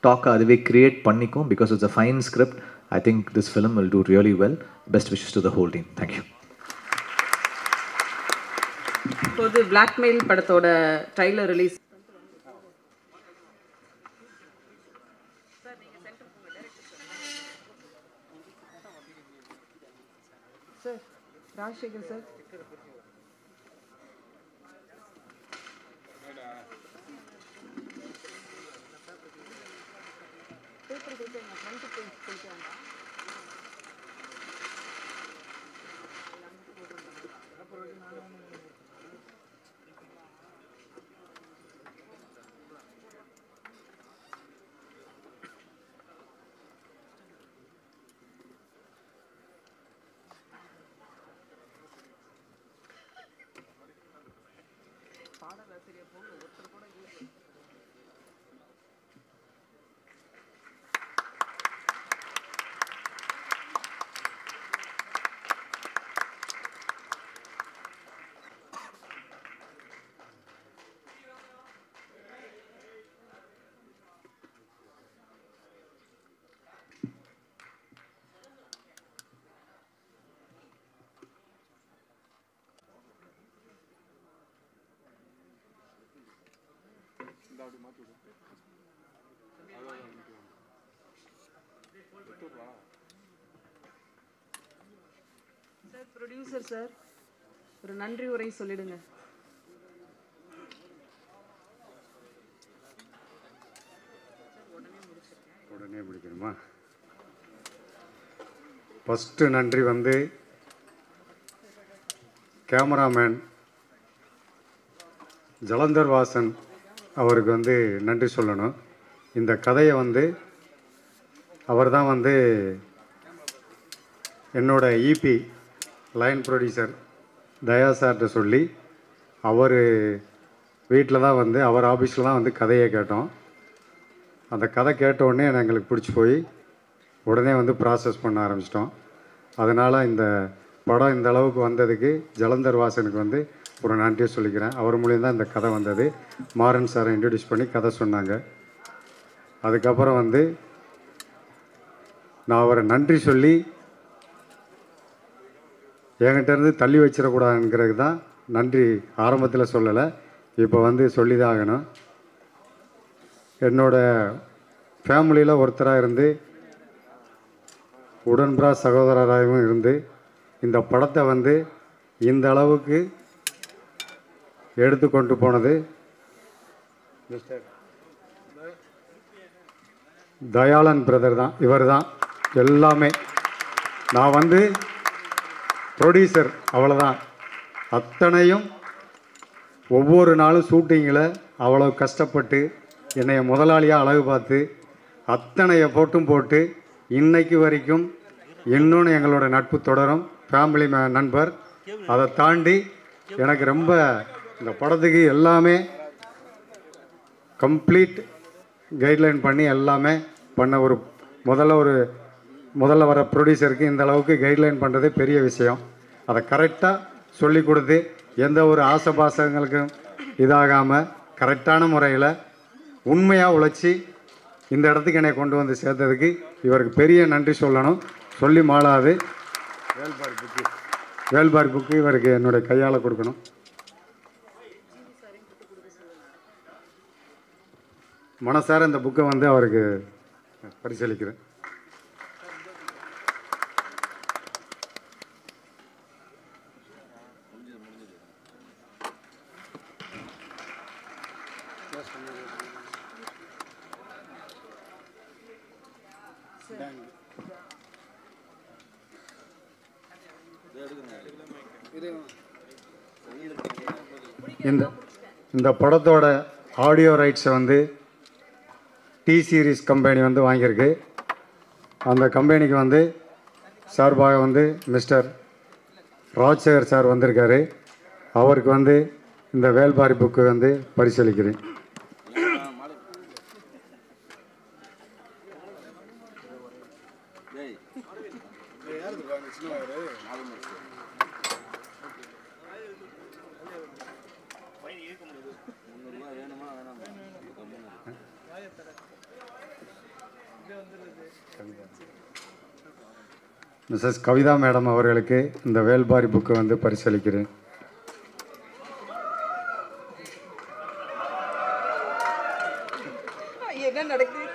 டாக்கை அதுவே க்ரியேட் பண்ணிக்கும். Because it's a fine script. I think this film will do really well. Best wishes to the whole team. Thank you. இப்போது பிளாக்மெயில் படத்தோட trailer release. Sir Rajasekhar sir, producer sir ஒரு நன்றி உரை சொல்லிடுங்க. உடனே முடிக்கணுமா? ஃபஸ்ட்டு நன்றி வந்து கேமராமேன் ஜலந்தர் வாசன் அவருக்கு வந்து நன்றி சொல்லணும். இந்த கதையை வந்து அவர் தான் வந்து என்னோட இபி லைன் ப்ரொடியூசர் தயா சார்கிட்ட சொல்லி, அவர் வீட்டில் தான் வந்து அவர் ஆஃபீஸில் தான் வந்து கதையை கேட்டோம். அந்த கதை கேட்ட உடனே எங்களுக்கு பிடிச்சி போய் உடனே வந்து ப்ராசஸ் பண்ண ஆரம்பிச்சிட்டோம். அதனால் இந்த படம் இந்த அளவுக்கு வந்ததுக்கு ஜலந்தர் வாசனுக்கு வந்து ஒரு நன்றியை சொல்லிக்கிறேன். அவர் மூலியம் தான் இந்த கதை வந்தது. மாறன் சாரை இன்ட்ரடியூஸ் பண்ணி கதை சொன்னாங்க. அதுக்கப்புறம் வந்து நான் அவரை நன்றி சொல்லி என்கிட்டேருந்து தள்ளி வச்சிடக்கூடாதுங்கிறது தான் நன்றி ஆரம்பத்தில் சொல்லலை, இப்போ வந்து சொல்லி தான் ஆகணும். என்னோடய ஃபேமிலியில் ஒருத்தராக இருந்து உடன்பிறா சகோதரராகவும் இருந்து இந்த படத்தை வந்து இந்த அளவுக்கு எடுத்து கொண்டு போனது தயாளன் பிரதர் தான். இவர் தான் எல்லாமே. நான் வந்து ப்ரொடியூசர், அவ்வளோதான். அத்தனையும் ஒவ்வொரு நாளும் ஷூட்டிங்கில் அவ்வளோ கஷ்டப்பட்டு என்னைய முதலாளியாக அழகு பார்த்து அத்தனை எஃபோர்ட்டும் போட்டு இன்னைக்கு வரைக்கும் இன்னொன்று எங்களோட நட்பு தொடரும். ஃபேமிலி நண்பர். அதை தாண்டி எனக்கு ரொம்ப இந்த படத்துக்கு எல்லாமே கம்ப்ளீட் கைட்லைன் பண்ணி எல்லாமே பண்ண ஒரு முதல்ல வர ப்ரொடியூசருக்கு இந்த அளவுக்கு கைட்லைன் பண்ணுறதே பெரிய விஷயம். அதை கரெக்டாக சொல்லி கொடுத்து எந்த ஒரு ஆசபாசங்களுக்கும் இதாகாமல் கரெக்டான முறையில் உண்மையாக உழைச்சி இந்த இடத்துக்கு என்னை கொண்டு வந்து சேர்த்ததுக்கு இவருக்கு பெரிய நன்றி சொல்லணும். சொல்லி மாளாது. வேல்பாரி புக்கு இவருக்கு என்னுடைய கையால் கொடுக்கணும். மனசார இந்த புக்கை வந்து அவருக்கு பரிசீலிக்கிறேன். இந்த படத்தோட ஆடியோ ரைட்ஸை வந்து டி சீரிஸ் கம்பெனி வந்து வாங்கியிருக்கு. அந்த கம்பெனிக்கு வந்து சார்பாக வந்து மிஸ்டர் ராஜசேகர் சார் வந்திருக்காரு. அவருக்கு வந்து இந்த வேல்பாரி புக்கு வந்து பரிசீலிக்கிறேன். மிஸ்ஸஸ் கவிதா மேடம் அவர்களுக்கு இந்த வேல்பாரி புக்கு வந்து பரிசீலிக்கிறேன். என்ன நடக்குது?